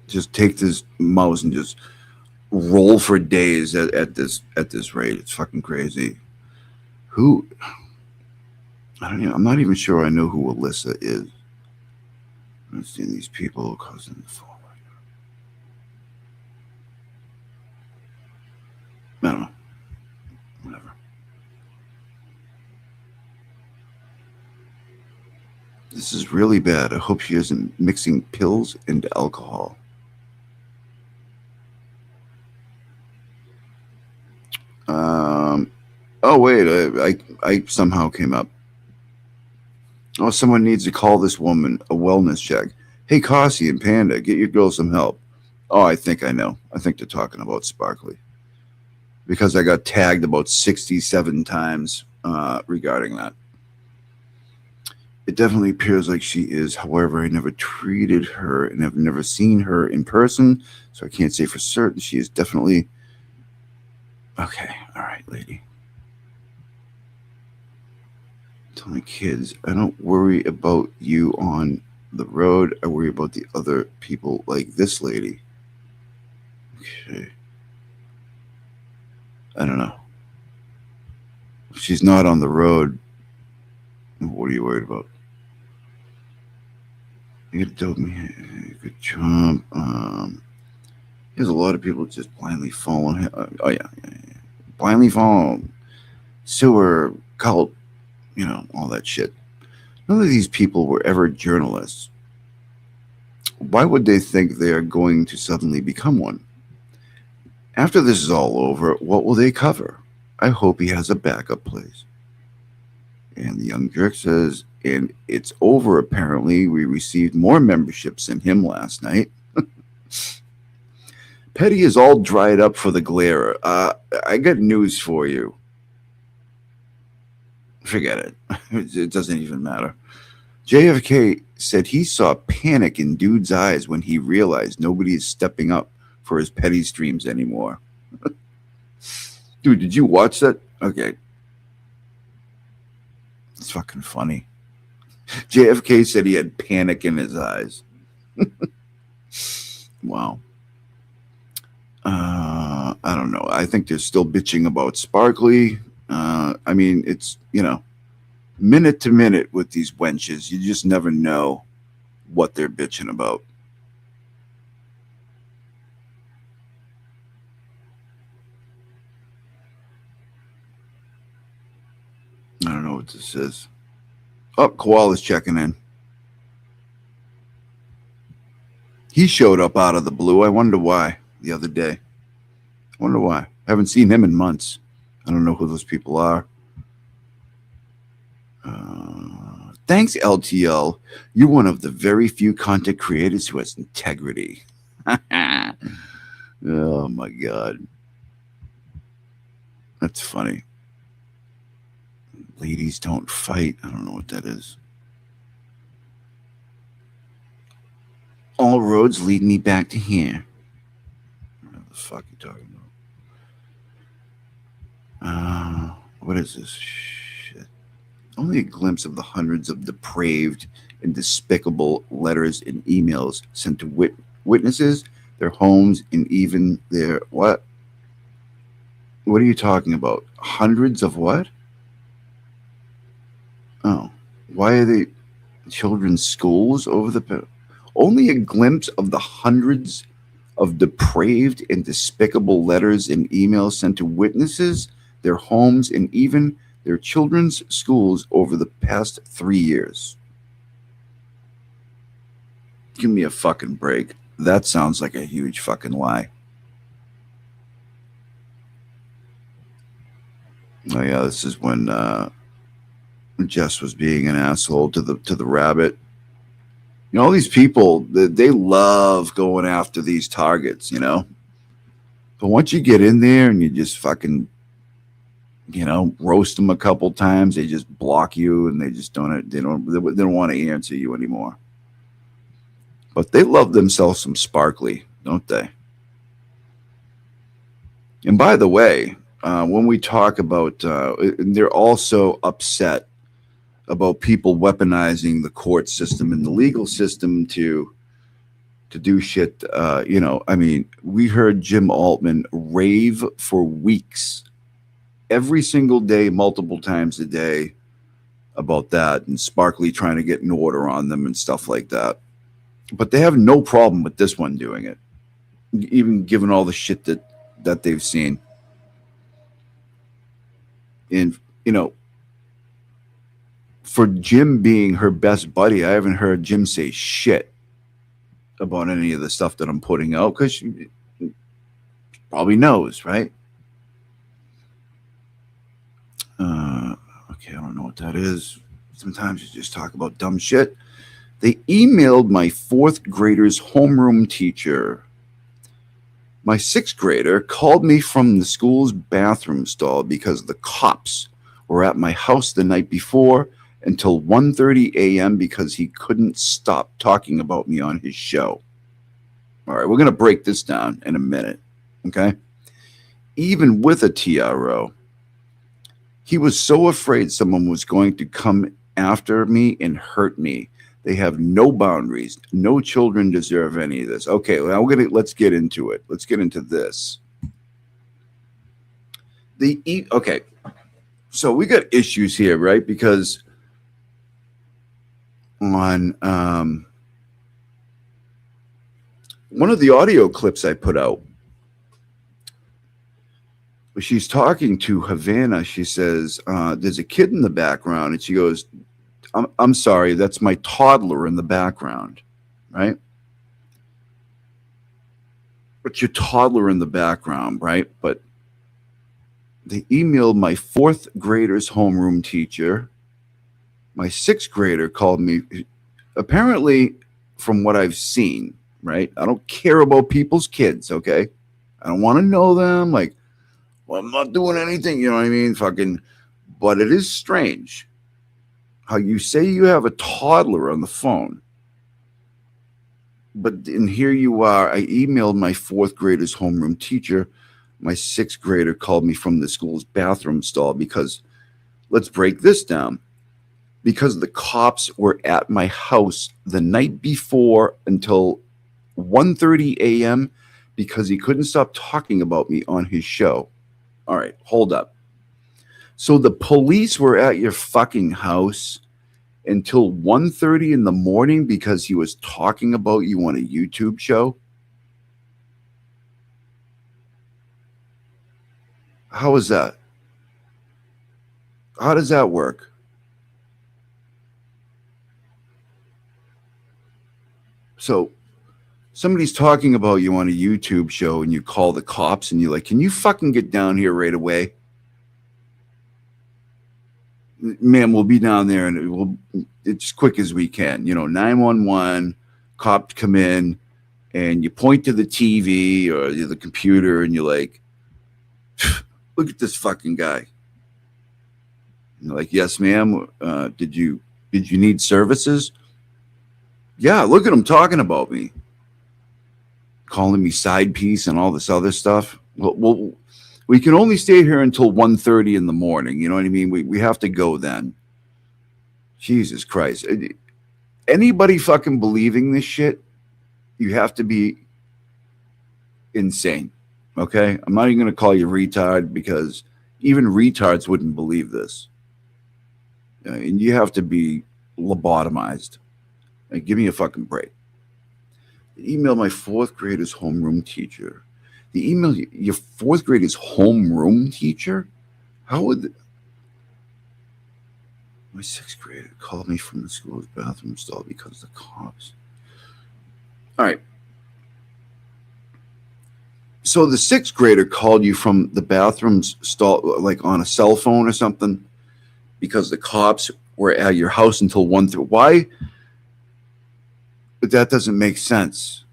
just take this mouse and just roll for days at this rate. It's fucking crazy. Who? I don't know. I'm not even sure I know who Alyssa is. I'm seeing these people causing the fall. I don't know. Whatever. This is really bad. I hope she isn't mixing pills into alcohol. Oh wait, I somehow came up. Oh, someone needs to call this woman a wellness check. Hey, Cossie and Panda, get your girl some help. Oh, I think I know. I think they're talking about Sparkly. Because I got tagged about 67 times regarding that. It definitely appears like she is. However, I never treated her and have never seen her in person, so I can't say for certain. She is definitely... Okay, all right, lady. Tell my kids, I don't worry about you on the road. I worry about the other people like this lady. Okay. I don't know. If she's not on the road, what are you worried about? You gotta dope me. Good job. There's a lot of people just blindly following. Oh yeah. Blindly following sewer cult, you know, all that shit. None of these people were ever journalists. Why would they think they are going to suddenly become one? After this is all over, what will they cover? I hope he has a backup place. And the young jerk says, and it's over apparently. We received more memberships than him last night. Petty is all dried up for the glare. I got news for you. Forget it. It doesn't even matter. JFK said he saw panic in dude's eyes when he realized nobody is stepping up for his petty streams anymore. Dude, did you watch that? Okay. It's fucking funny. JFK said he had panic in his eyes. Wow. I don't know. I think they're still bitching about Sparkly. I mean, it's, you know, minute to minute with these wenches. You just never know what they're bitching about. I don't know what this is. Oh, Koala's checking in. He showed up out of the blue. I wonder why the other day. I wonder why. I haven't seen him in months. I don't know who those people are. Thanks, LTL. You're one of the very few content creators who has integrity. Oh, my God. That's funny. Ladies don't fight. I don't know what that is. All roads lead me back to here. What the fuck are you talking about? What is this shit? Only a glimpse of the hundreds of depraved and despicable letters and emails sent to witnesses, their homes, and even their what? What are you talking about? Hundreds of what? Oh, why are they children's schools over the... Only a glimpse of the hundreds of depraved and despicable letters and emails sent to witnesses, their homes, and even their children's schools over the past 3 years. Give me a fucking break. That sounds like a huge fucking lie. Oh yeah, this is when Jess was being an asshole to the rabbit. You know, all these people, they love going after these targets, you know. But once you get in there and you just fucking, you know, roast them a couple times, they just block you and they don't want to answer you anymore. But they love themselves some sparkly, don't they? And by the way, when we talk about, they're also upset about people weaponizing the court system and the legal system to do shit. You know, I mean, we heard Jim Altman rave for weeks, every single day, multiple times a day, about that, and Sparkly trying to get an order on them and stuff like that. But they have no problem with this one doing it, even given all the shit that they've seen. And, you know, for Jim being her best buddy, I haven't heard Jim say shit about any of the stuff that I'm putting out, because she probably knows, right? Okay, I don't know what that is. Sometimes you just talk about dumb shit. They emailed my 4th grader's homeroom teacher. My 6th grader called me from the school's bathroom stall because the cops were at my house the night before until 1:30 a.m. because he couldn't stop talking about me on his show. All right, we're going to break this down in a minute, okay? Even with a TRO, he was so afraid someone was going to come after me and hurt me. They have no boundaries. No children deserve any of this. Okay, now let's get into it. Let's get into this. Okay, so we got issues here, right? Because on one of the audio clips I put out, she's talking to Havana. She says, there's a kid in the background, and she goes, I'm sorry, that's my toddler in the background, right? But your toddler in the background, right? But they emailed my 4th grader's homeroom teacher. My 6th grader called me. Apparently, from what I've seen, right? I don't care about people's kids, okay? I don't want to know them. Like, well, I'm not doing anything, you know what I mean? Fucking, but it is strange how you say you have a toddler on the phone, but and here you are. I emailed my 4th grader's homeroom teacher. My 6th grader called me from the school's bathroom stall because, let's break this down, because the cops were at my house the night before until 1:30 a.m. because he couldn't stop talking about me on his show. All right, hold up. So the police were at your fucking house until 1:30 in the morning because he was talking about you on a YouTube show? How is that? How does that work? So somebody's talking about you on a YouTube show and you call the cops and you're like, can you fucking get down here right away? Ma'am, we'll be down there and it's quick as we can. You know, 911, cops come in and you point to the TV or the computer and you're like, look at this fucking guy. And you're like, yes, ma'am. Did you need services? Yeah, look at him talking about me. Calling me side piece and all this other stuff. Well, we can only stay here until 1:30 in the morning. You know what I mean? We have to go then. Jesus Christ. Anybody fucking believing this shit, you have to be insane. Okay? I'm not even going to call you retard because even retards wouldn't believe this. And you have to be lobotomized. Like, give me a fucking break. Email my 4th grader's homeroom teacher. The email your 4th grader's homeroom teacher? How would my 6th grader called me from the school's bathroom stall because the cops? All right. So the 6th grader called you from the bathroom stall, like on a cell phone or something, because the cops or at your house until 1:30. Why? That doesn't make sense.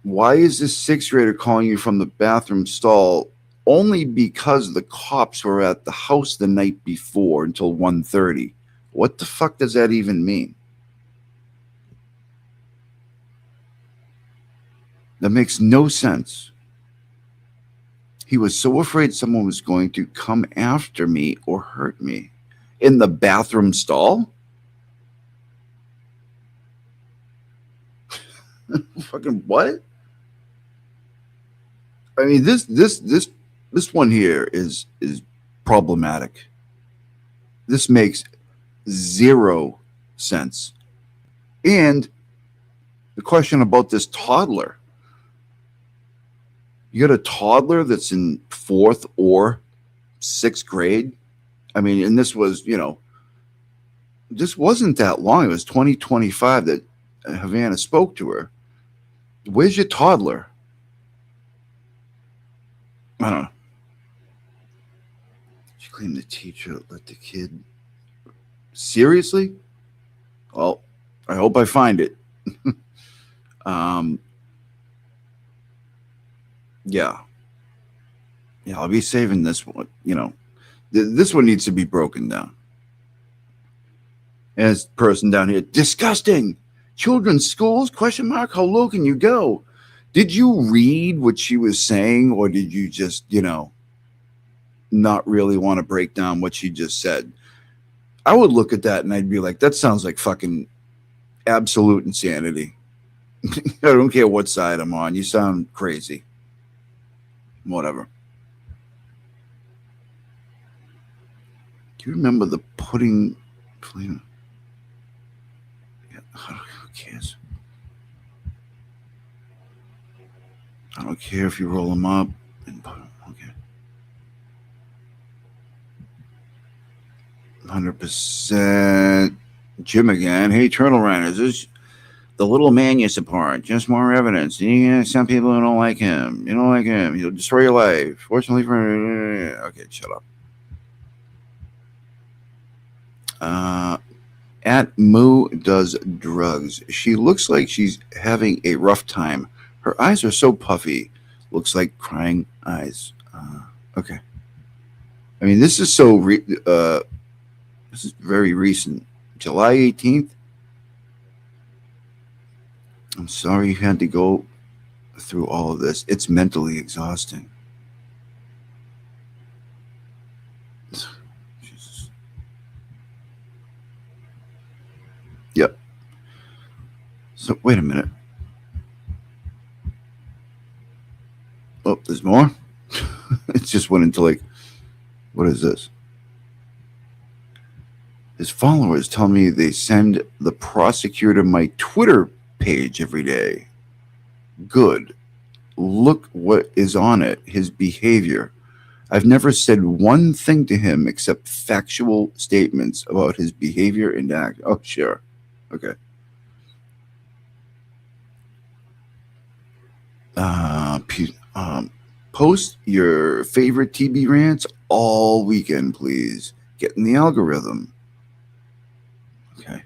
Why is this sixth grader calling you from the bathroom stall only because the cops were at the house the night before until 1:30? What the fuck does that even mean? That makes no sense. He was so afraid someone was going to come after me or hurt me. In the bathroom stall? Fucking what? I mean, this one here is problematic. This makes zero sense. And the question about this toddler. You got a toddler that's in 4th or 6th grade. I mean, and this was, this wasn't that long. It was 2025 that Havana spoke to her. Where's your toddler? I don't know. She claimed the teacher let the kid. Seriously? Well, I hope I find it. Yeah. Yeah, I'll be saving this one. This one needs to be broken down. And this person down here, disgusting. Children's schools? ? How low can you go? Did you read what she was saying, or did you just, not really want to break down what she just said? I would look at that and I'd be like, that sounds like fucking absolute insanity. I don't care what side I'm on. You sound crazy. Whatever. Do you remember the pudding? Yeah, who cares? I don't care if you roll them up and put them. Okay. 100%. Jim again. Hey, Turtle Runners. This the little man you support. Just more evidence. Yeah, some people who don't like him. You don't like him. He'll destroy your life. Fortunately for... Okay, shut up. At Moo does drugs. She looks like she's having a rough time. Her eyes are so puffy. Looks like crying eyes. Okay. I mean, this is so... this is very recent. July 18th. I'm sorry you had to go through all of this. It's mentally exhausting. Jesus. Yep. So, wait a minute. Oh, there's more? It just went into like, what is this? His followers tell me they send the prosecutor my Twitter page every day. Good. Look what is on it. His behavior. I've never said one thing to him except factual statements about his behavior and act. Oh, sure. Okay. Post your favorite TB rants all weekend, please. Get in the algorithm. Okay.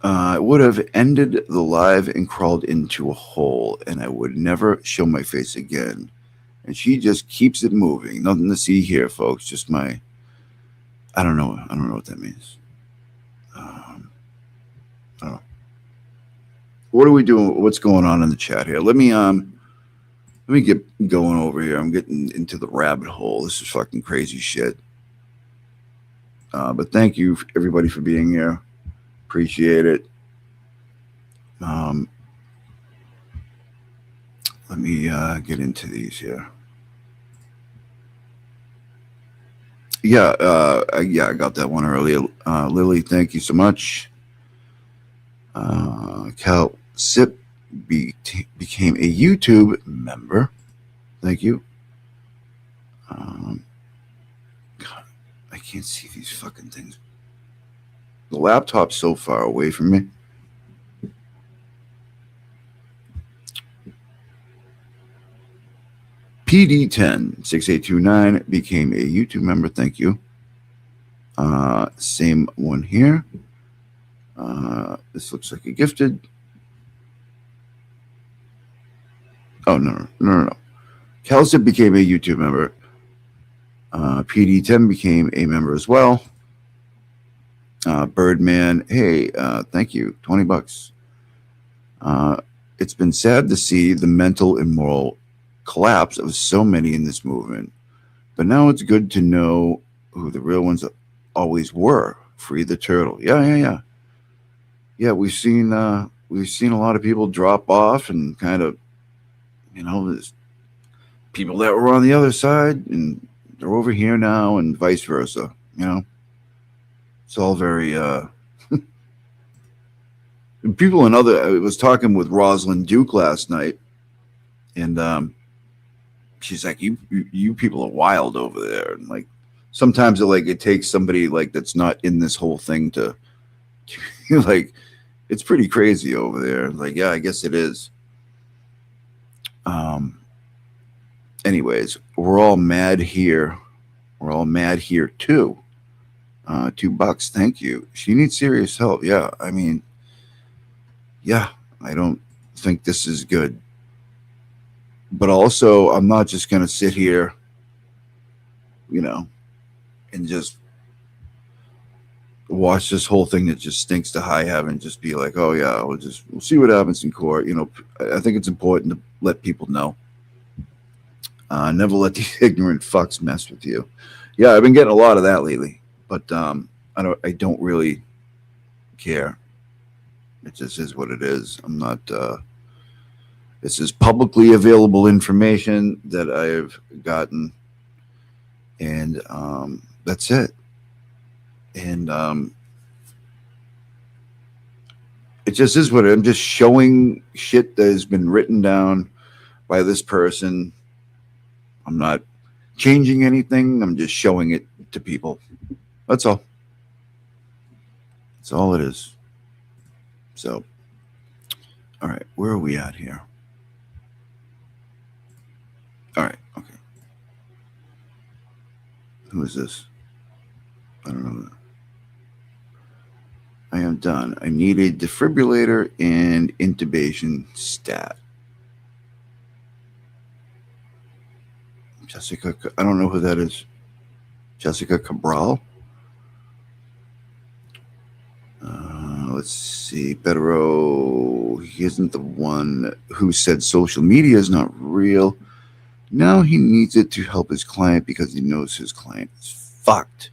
I would have ended the live and crawled into a hole, and I would never show my face again. And she just keeps it moving. Nothing to see here, folks. Just my... I don't know. I don't know what that means. I don't know. What are we doing? What's going on in the chat here? Let me get going over here. I'm getting into the rabbit hole. This is fucking crazy shit. But thank you everybody for being here. Appreciate it. Let me get into these here. Yeah, I got that one earlier. Lily, thank you so much. Cal Sip became a YouTube member. Thank you. God, I can't see these fucking things. The laptop's so far away from me. PD106829 became a YouTube member. Thank you. Same one here. This looks like a gifted. Oh, no. Kelsey became a YouTube member. PD10 became a member as well. Birdman, hey, thank you, $20. It's been sad to see the mental and moral collapse of so many in this movement, but now it's good to know who the real ones always were. Free the turtle. Yeah. We've seen a lot of people drop off and kind of, there's people that were on the other side and they're over here now and vice versa. It's all very people in other. I was talking with Rosalind Duke last night, and she's like, "You people are wild over there." And like, sometimes it takes somebody like that's not in this whole thing to, like, it's pretty crazy over there. Like, yeah, I guess it is. Anyways, we're all mad here. We're all mad here too. $2, thank you. She needs serious help. Yeah, I mean, yeah, I don't think this is good. But also, I'm not just going to sit here, and just watch this whole thing that just stinks to high heaven. Just be like, oh yeah, we'll see what happens in court. I think it's important to let people know. Never let these ignorant fucks mess with you. Yeah, I've been getting a lot of that lately, but I don't really care. It just is what it is. I'm not. This is publicly available information that I've gotten, and that's it. And it just is what I'm just showing shit that has been written down by this person. I'm not changing anything. I'm just showing it to people. That's all. That's all it is. So, all right, where are we at here? All right, okay. Who is this? I don't know. I am done. I need a defibrillator and intubation stat. Jessica, I don't know who that is. Jessica Cabral? Let's see. Betero, he isn't the one who said social media is not real. Now he needs it to help his client because he knows his client is fucked.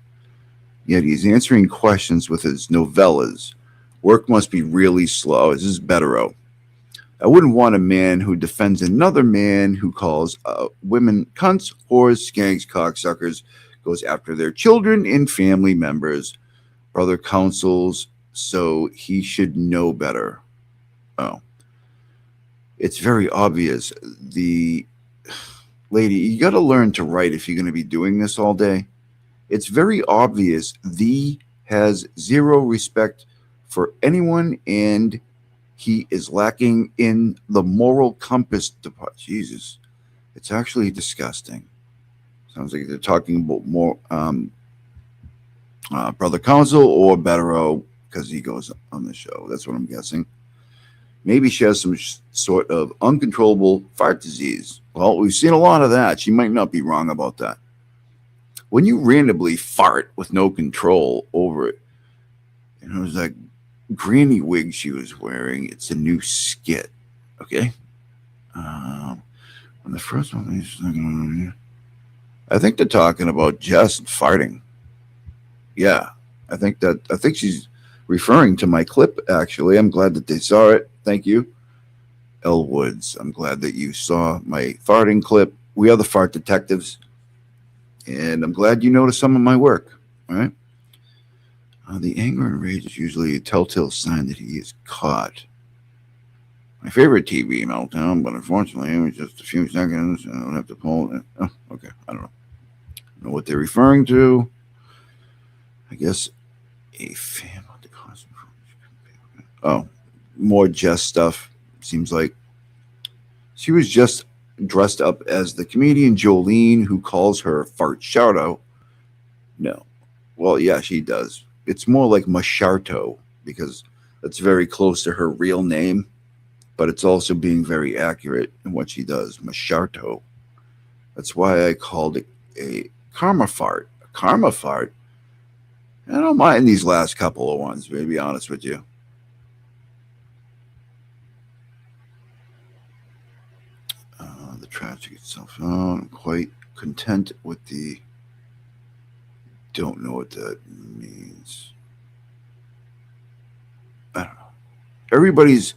Yet he's answering questions with his novellas. Work must be really slow. This is Betero. I wouldn't want a man who defends another man who calls women cunts, whores, skanks, cocksuckers, goes after their children and family members, brother counsels, so he should know better. Oh. It's very obvious. The lady, you got to learn to write if you're going to be doing this all day. It's very obvious the has zero respect for anyone, and he is lacking in the moral compass department. Jesus, it's actually disgusting. Sounds like they're talking about more brother counsel or Betero because he goes on the show. That's what I'm guessing. Maybe she has some sort of uncontrollable fart disease. Well, we've seen a lot of that. She might not be wrong about that. When you randomly fart with no control over it, it was like granny wig she was wearing. It's a new skit. Okay. When the first one, I think they're talking about Jess farting. Yeah, I think she's referring to my clip. Actually, I'm glad that they saw it. Thank you, Elle Woods. I'm glad that you saw my farting clip. We are the fart detectives, and I'm glad you noticed some of my work. All right. The anger and rage is usually a telltale sign that he is caught. My favorite TV meltdown, but unfortunately, it was just a few seconds. I don't have to pull it. Oh, okay. I don't know what they're referring to. I guess a fan of the costume. Oh, more Jess stuff. Seems like she was just dressed up as the comedian Jolene, who calls her Fart Sharto. No. Well, yeah, she does. It's more like Masharto because that's very close to her real name, but it's also being very accurate in what she does. Masharto. That's why I called it a karma fart. A karma fart? I don't mind these last couple of ones, to be honest with you. The traffic itself. Oh, I'm quite content with the. Don't know what that means. I don't know. Everybody's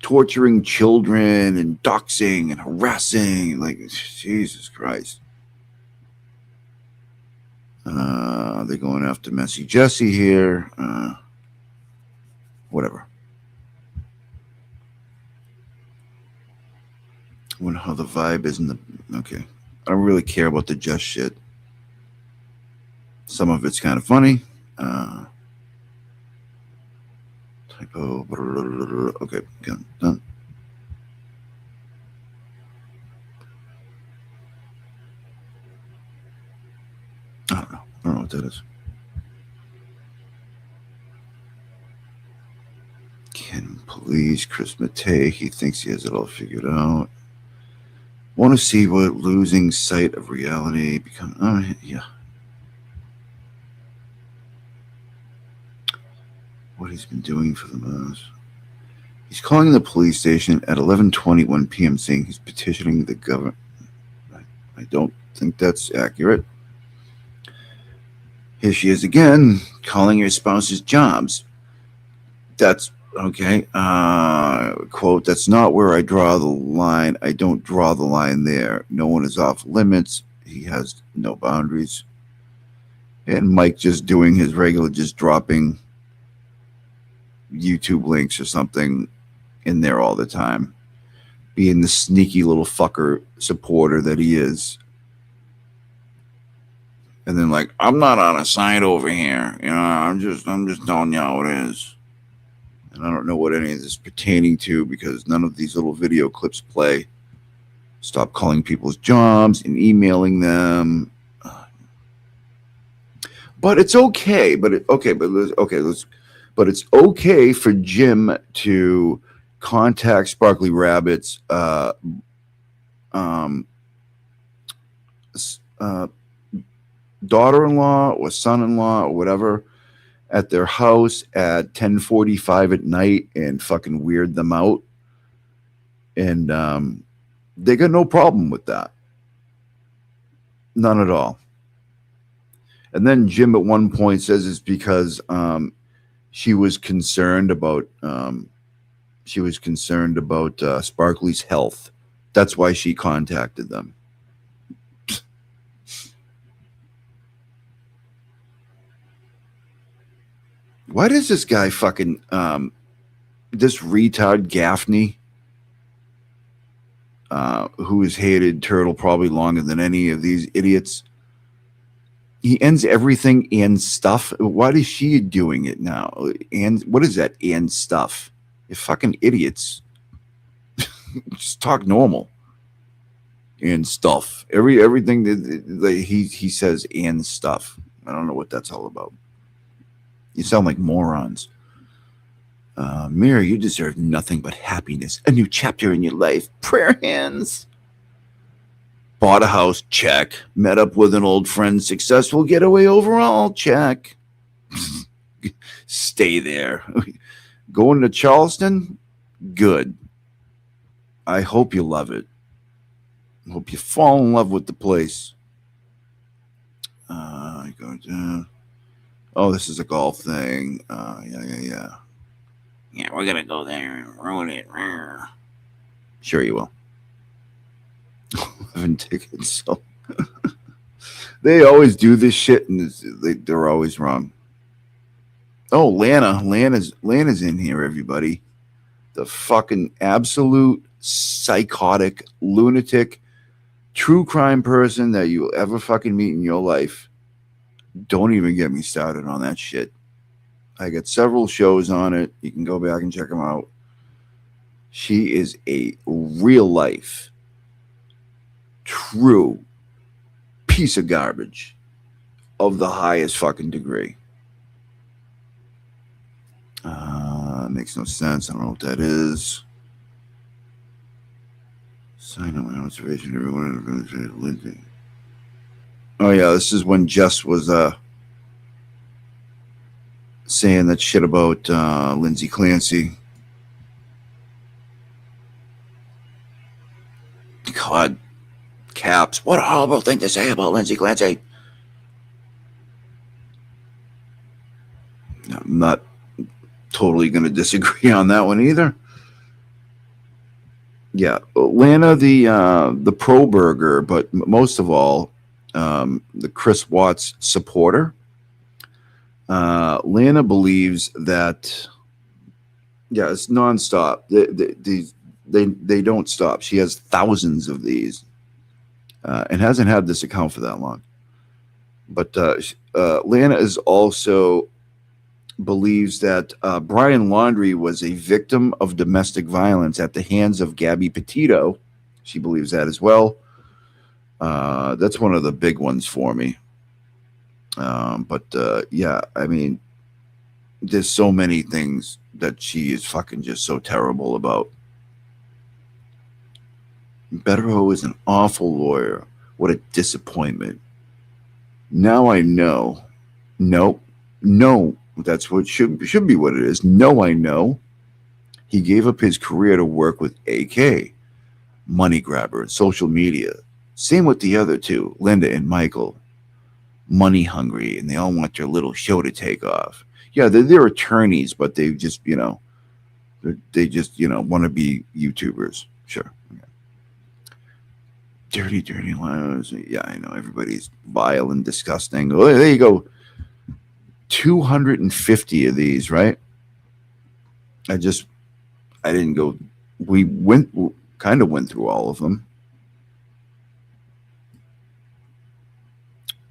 torturing children and doxing and harassing. Like, Jesus Christ. They're going after Messy Jesse here. Whatever. I wonder how the vibe is in the. Okay. I don't really care about the just shit. Some of it's kind of funny. Typo. Okay. Done. I don't know what that is. Ken Police, Chris Matei. He thinks he has it all figured out. Want to see what losing sight of reality become. Oh, yeah. What he's been doing for the most. He's calling the police station at 11:21 p.m. saying he's petitioning the government. I don't think that's accurate. Here she is again, calling her spouse's jobs. That's okay. Quote, that's not where I draw the line. I don't draw the line there. No one is off limits. He has no boundaries. And Mike just doing his regular, just dropping YouTube links or something in there all the time. Being the sneaky little fucker supporter that he is. And then like, I'm not on a side over here. You know, I'm just telling you how it is. And I don't know what any of this is pertaining to because none of these little video clips play. Stop calling people's jobs and emailing them. But it's okay. But it's okay for Jim to contact Sparkly Rabbit's daughter-in-law or son-in-law or whatever at their house at 10:45 at night and fucking weird them out. And they got no problem with that. None at all. And then Jim at one point says it's because she was concerned about Sparkly's health. That's why she contacted them. Why does this guy fucking this retard Gaffney, who has hated Turtle probably longer than any of these idiots, he ends everything and stuff. Why is she doing it now? And what is that? And stuff. You fucking idiots. Just talk normal. And stuff. Everything that he says and stuff. I don't know what that's all about. You sound like morons. Mary, you deserve nothing but happiness. A new chapter in your life. Prayer hands. Bought a house, check. Met up with an old friend, successful getaway overall, check. Stay there. Going to Charleston? Good. I hope you love it. I hope you fall in love with the place. Oh, this is a golf thing. Yeah. Yeah, we're going to go there and ruin it. Sure you will. 11 tickets. So they always do this shit, and they're always wrong. Oh, Lana's in here, everybody. The fucking absolute psychotic, lunatic, true crime person that you'll ever fucking meet in your life. Don't even get me started on that shit. I got several shows on it. You can go back and check them out. She is a real life true piece of garbage of the highest fucking degree. Makes no sense. I don't know what that is. Sign up my observation. Everyone. Lindsay. Oh yeah, this is when Jess was saying that shit about Lindsay Clancy. God, Caps. What a horrible thing to say about Lindsay Clancy. I'm not totally going to disagree on that one either. Yeah, Lana, the pro burger, but most of all, the Chris Watts supporter. Lana believes that, yeah, it's nonstop. They don't stop. She has thousands of these, and hasn't had this account for that long. But Lana is also believes that Brian Laundrie was a victim of domestic violence at the hands of Gabby Petito. She believes that as well. That's one of the big ones for me. But yeah, I mean, there's so many things that she is fucking just so terrible about. Betterho is an awful lawyer. What a disappointment. Now I know. No, that's what should be what it is. No, I know. He gave up his career to work with AK, money grabber, and social media. Same with the other two, Linda and Michael. Money hungry, and they all want their little show to take off. Yeah, they're attorneys, but they just, want to be YouTubers. Sure. Yeah. Dirty lies. Yeah, I know. Everybody's vile and disgusting. Oh, there you go. 250 of these, right? I didn't go. We kind of went through all of them.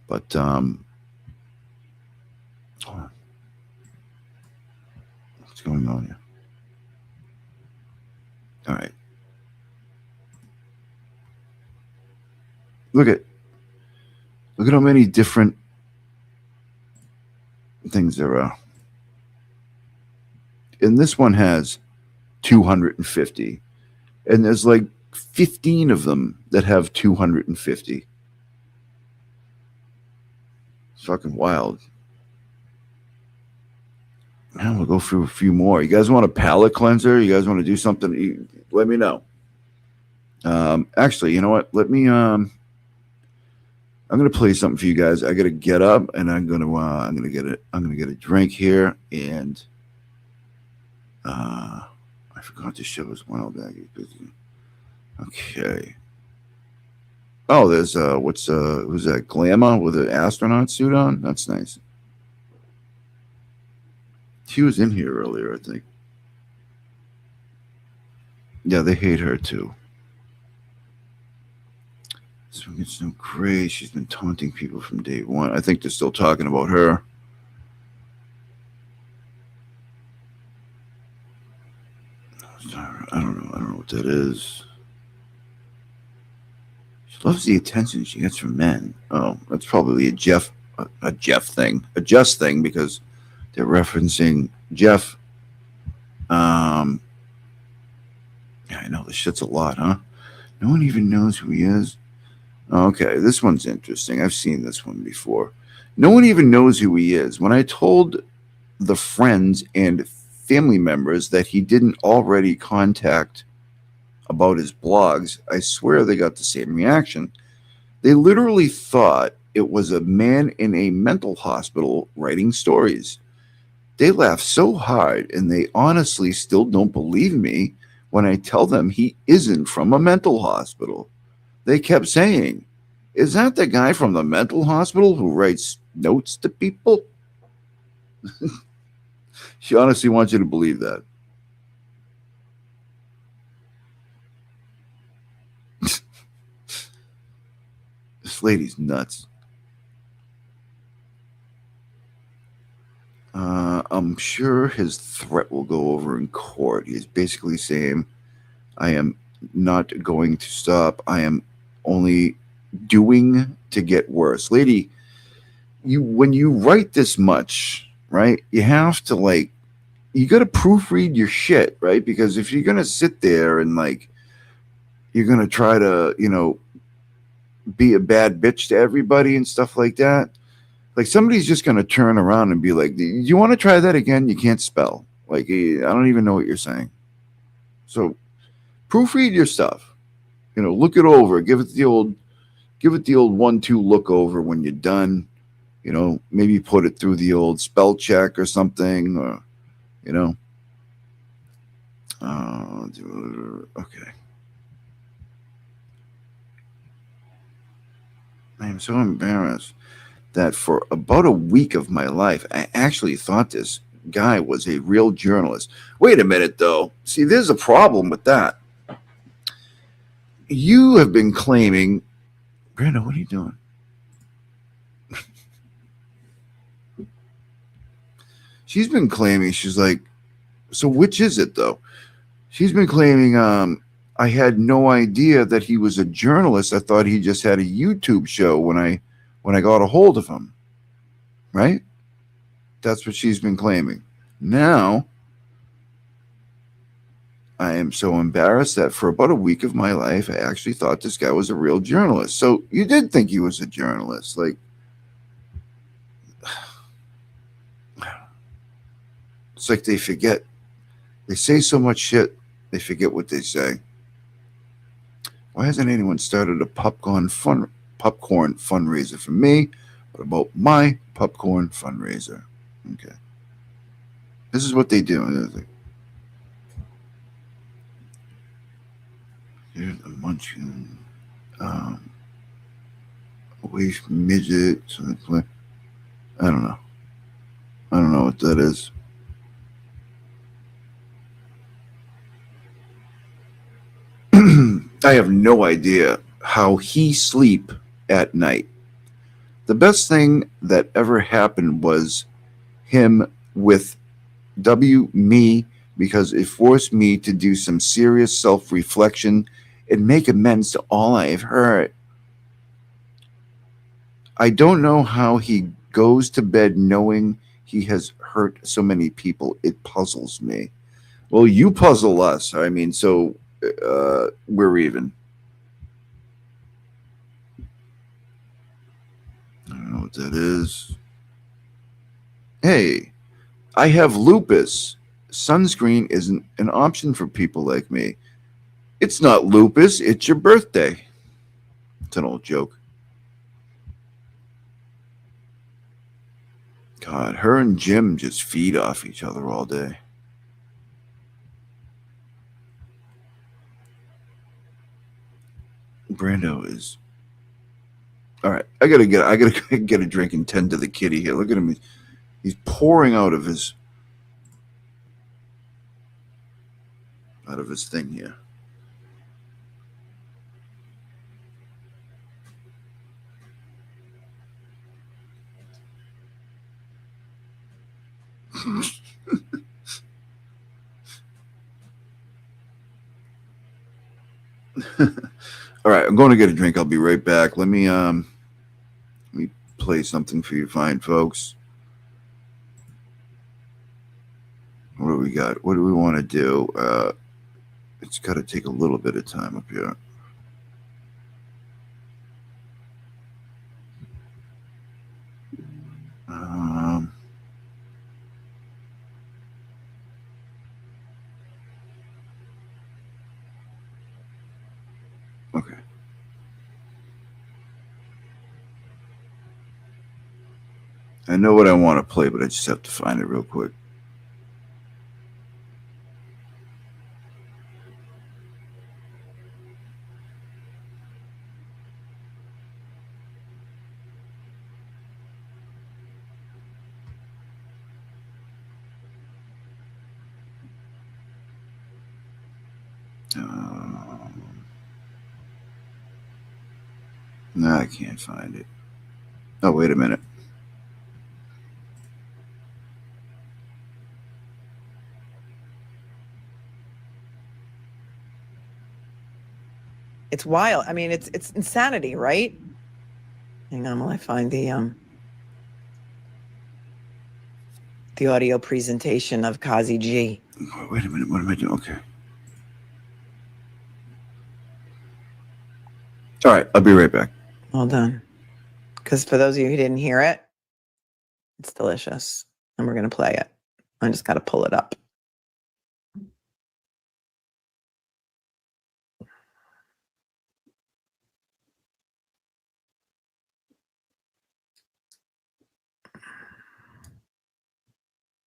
But what's going on here? All right. Look at how many different things there are. And this one has 250. And there's like 15 of them that have 250. It's fucking wild. Now we'll go through a few more. You guys want a palate cleanser? You guys want to do something? Let me know. Actually, you know what? Let me. I'm gonna play something for you guys. I gotta get up and I'm gonna get a drink here, and I forgot to show us wild bag. Okay. Oh, there's who's that? Glamour with an astronaut suit on? That's nice. She was in here earlier, I think. Yeah, they hate her too. So it's no great. She's been taunting people from day one. I think they're still talking about her. I don't know what that is. She loves the attention she gets from men. Oh, that's probably a Jess thing, because they're referencing Jeff. Yeah, I know this shit's a lot, huh? No one even knows who he is. Okay, this one's interesting. I've seen this one before. No one even knows who he is. When I told the friends and family members that he didn't already contact about his blogs, I swear they got the same reaction. They literally thought it was a man in a mental hospital writing stories. They laugh so hard, and they honestly still don't believe me when I tell them he isn't from a mental hospital. They kept saying, "Is that the guy from the mental hospital who writes notes to people?" She honestly wants you to believe that. This lady's nuts. I'm sure his threat will go over in court. He's basically saying, I am not going to stop. I am only doing to get worse. Lady, when you write this much, right, you have to like, you got to proofread your shit, right? Because if you're going to sit there and like, you're going to try to, be a bad bitch to everybody and stuff like that, like somebody's just going to turn around and be like, do you want to try that again? You can't spell. Like, I don't even know what you're saying. So proofread your stuff, look it over, give it the old 1-2 look over when you're done, maybe put it through the old spell check or something, or, okay. I am so embarrassed that for about a week of my life, I actually thought this guy was a real journalist. Wait a minute, though. See, there's a problem with that. You have been claiming, Brando, what are you doing? She's been claiming, she's like, so which is it, though? She's been claiming, I had no idea that he was a journalist. I thought he just had a YouTube show when I got a hold of him. Right? That's what she's been claiming. Now, I am so embarrassed that for about a week of my life, I actually thought this guy was a real journalist. So you did think he was a journalist. Like, it's like they forget. They say so much shit, they forget what they say. Why hasn't anyone started a popcorn fundraiser for me? What about my popcorn fundraiser? Okay. This is what they do. Like, here's a munchkin. Waste midget. I don't know. I don't know what that is. I have no idea how he sleep at night. The best thing that ever happened was him with me, because it forced me to do some serious self-reflection and make amends to all I have heard. I don't know how he goes to bed knowing he has hurt so many people. It puzzles me. Well, you puzzle us. I mean, so we're even. I don't know what that is. Hey, I have lupus. Sunscreen isn't an option for people like me. It's not lupus, it's your birthday. It's an old joke. God, her and Jim just feed off each other all day. Brando is. All right, I gotta get a drink and tend to the kitty here. Look at him. He's pouring out of his thing here. All right, I'm going to get a drink. I'll be right back. Let me play something for you fine folks. What do we got? What do we want to do? It's got to take a little bit of time up here. Okay. I know what I want to play, but I just have to find it real quick. No, I can't find it. Oh, wait a minute. It's wild. I mean, it's insanity, right? Hang on while I find the audio presentation of Kazi G. Wait a minute. What am I doing? Okay. All right. I'll be right back. Hold on. Because for those of you who didn't hear it, it's delicious. And we're going to play it. I just got to pull it up.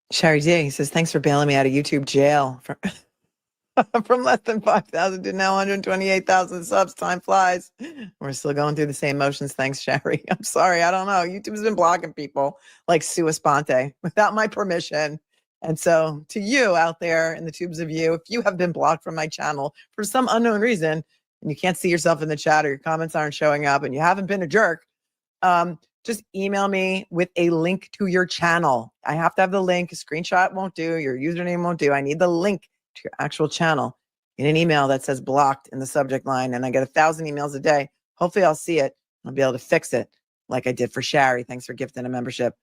Sherry D says, thanks for bailing me out of YouTube jail from less than 5,000 to now 128,000 subs. Time flies. We're still going through the same motions. Thanks, Sherry. I'm sorry. I don't know. YouTube's been blocking people like sua sponte without my permission. And so to you out there in the tubes of you, if you have been blocked from my channel for some unknown reason, and you can't see yourself in the chat or your comments aren't showing up and you haven't been a jerk, just email me with a link to your channel. I have to have the link. A screenshot won't do. Your username won't do. I need the link to your actual channel in an email that says blocked in the subject line. And I get 1,000 emails a day. Hopefully I'll see it. I'll be able to fix it like I did for Shari. Thanks for gifting a membership.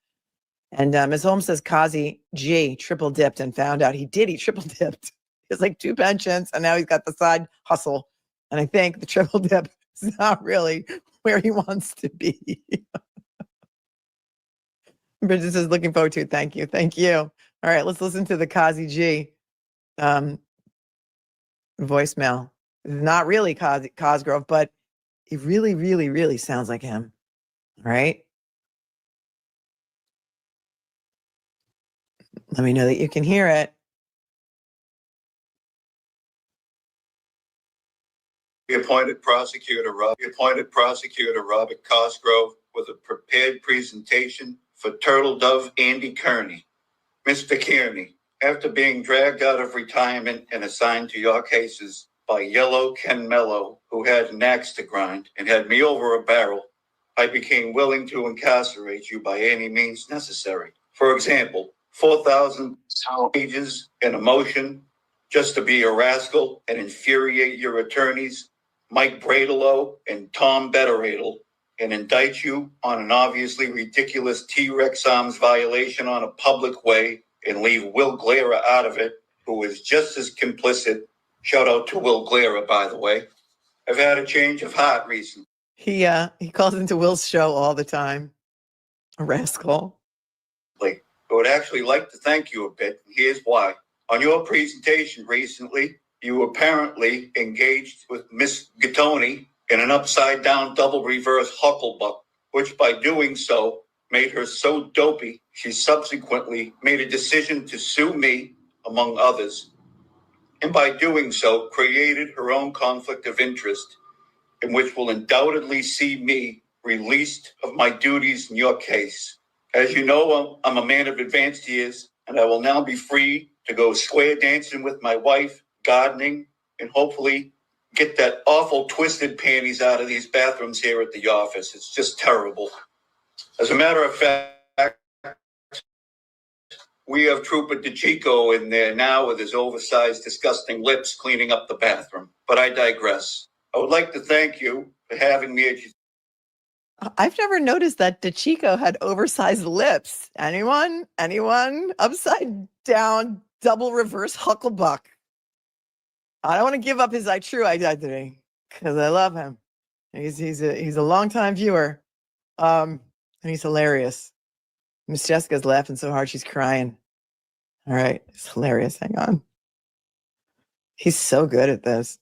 And Ms. Holmes says Kazi G triple dipped and found out he did. He triple dipped. He has like 2 pensions and now he's got the side hustle. And I think the triple dip is not really where he wants to be. Bridget says, looking forward to it. Thank you. Thank you. All right, let's listen to the Kazi G voicemail. Not really Cosgrove, but it really, really, really sounds like him. All right. Let me know that you can hear it. The appointed prosecutor Robert Cosgrove with a prepared presentation for Turtle Dove Andy Kearney. Mr. Kearney, after being dragged out of retirement and assigned to your cases by Yellow Ken Mello, who had an axe to grind and had me over a barrel, I became willing to incarcerate you by any means necessary. For example, 4,000 pages in a motion just to be a rascal and infuriate your attorneys, Mike Bradelo and Tom Betteradle, and indict you on an obviously ridiculous T-Rex arms violation on a public way and leave Will Glera out of it, who is just as complicit. Shout out to Will Glera, by the way. I've had a change of heart recently. He calls into Will's show all the time. A rascal. I would actually like to thank you a bit. Here's why. On your presentation recently, you apparently engaged with Miss Gattoni in an upside-down double reverse hucklebuck, which by doing so made her so dopey, she subsequently made a decision to sue me, among others, and by doing so created her own conflict of interest, in which will undoubtedly see me released of my duties in your case. As you know, I'm a man of advanced years, and I will now be free to go square dancing with my wife, gardening, and hopefully get that awful twisted panties out of these bathrooms here at the office. It's just terrible. As a matter of fact, we have Trooper DeChico in there now with his oversized, disgusting lips cleaning up the bathroom. But I digress. I would like to thank you for having me at your... I've never noticed that DeChico had oversized lips. Anyone? Upside down, double reverse hucklebuck. I don't want to give up his true identity because I love him. He's a longtime viewer, and he's hilarious. Miss Jessica's laughing so hard she's crying. All right, it's hilarious. Hang on. He's so good at this.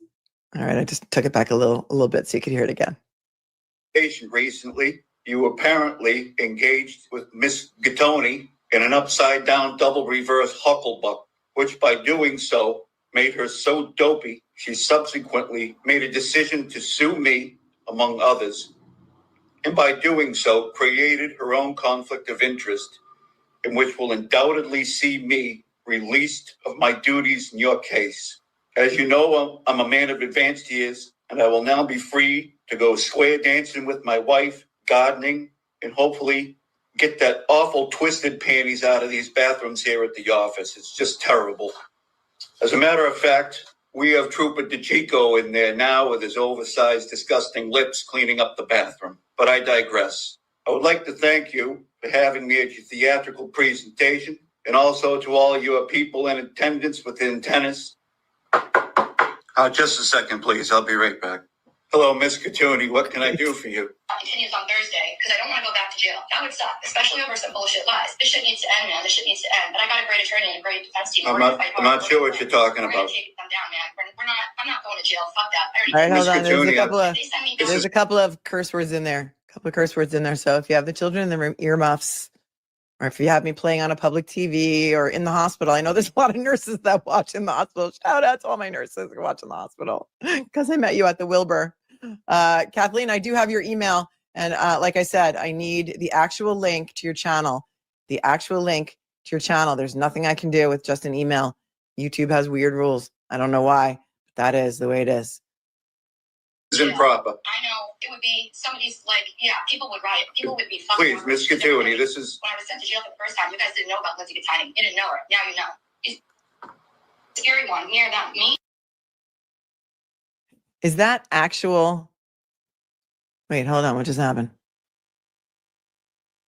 All right, I just took it back a little bit so you could hear it again. Recently, you apparently engaged with Miss Gattoni in an upside-down double reverse hucklebuck, which by doing so made her so dopey, she subsequently made a decision to sue me, among others, and by doing so created her own conflict of interest, in which will undoubtedly see me released of my duties in your case. As you know, I'm a man of advanced years, and I will now be free to go square dancing with my wife, gardening, and hopefully get that awful twisted panties out of these bathrooms here at the office. It's just terrible. As a matter of fact, We have Trooper DeChico in there now with his oversized, disgusting lips cleaning up the bathroom. But I digress. I would like to thank you for having me at your theatrical presentation, and also to all your people in attendance within tennis. Just a second, please. I'll be right back. Hello, Miss Catuni. What can I do for you? Continues on Thursday because I don't want to go back to jail. That would suck, especially over some bullshit lies. This shit needs to end, man. This shit needs to end. But I got a great attorney and a great defense team. I'm not sure what you're talking about. Take them down, man. I'm not going to jail. Fuck that. All right, hold on. They There's a couple of curse words in there. A couple of curse words in there. So if you have the children in the room, earmuffs, or if you have me playing on a public TV or in the hospital, I know there's a lot of nurses that watch in the hospital. Shout out to all my nurses who watch in the hospital because I met you at the Wilbur. Kathleen, I do have your email. And like I said, I need the actual link to your channel. The actual link to your channel. There's nothing I can do with just an email. YouTube has weird rules. I don't know why, but that is the way it is. It's improper. I know it would be somebody's like, yeah, people would riot. People would be fucking. Please, Miss Catuni, this is. When I was sent to jail for the first time, you guys didn't know about Lindsay Catani. You didn't know her. Now you know. Scary one. Near that me. Is that actual? Wait, hold on. What just happened?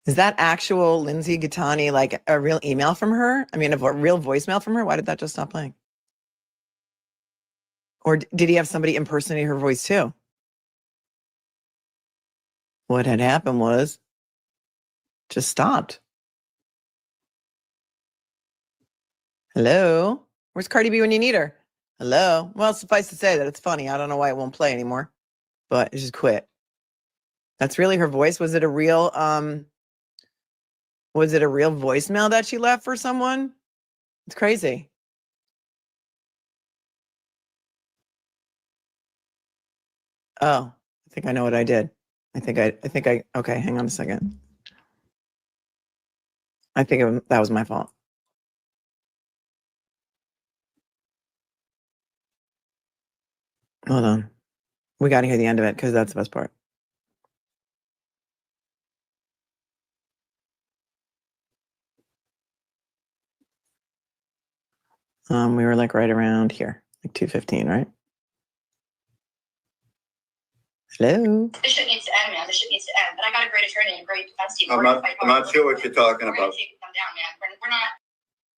Is that actual Lindsay Gattani, like a real email from her? I mean, a real voicemail from her? Why did that just stop playing? Or did he have somebody impersonate her voice too? What had happened was just stopped. Hello? Where's Cardi B when you need her? Hello? Well, suffice to say that it's funny. I don't know why it won't play anymore, but it just quit. That's really her voice. Was it a real voicemail that she left for someone? It's crazy. Oh, I think I know what I did. Okay, hang on a second. I think that was my fault. Hold on. We got to hear the end of it because that's the best part. We were like right around here, like 2:15, right? Hello. This shit needs to end, man. This shit needs to end. But I got a great attorney and a great defense team. I'm not sure what you're talking about. Take them down, man. We're not.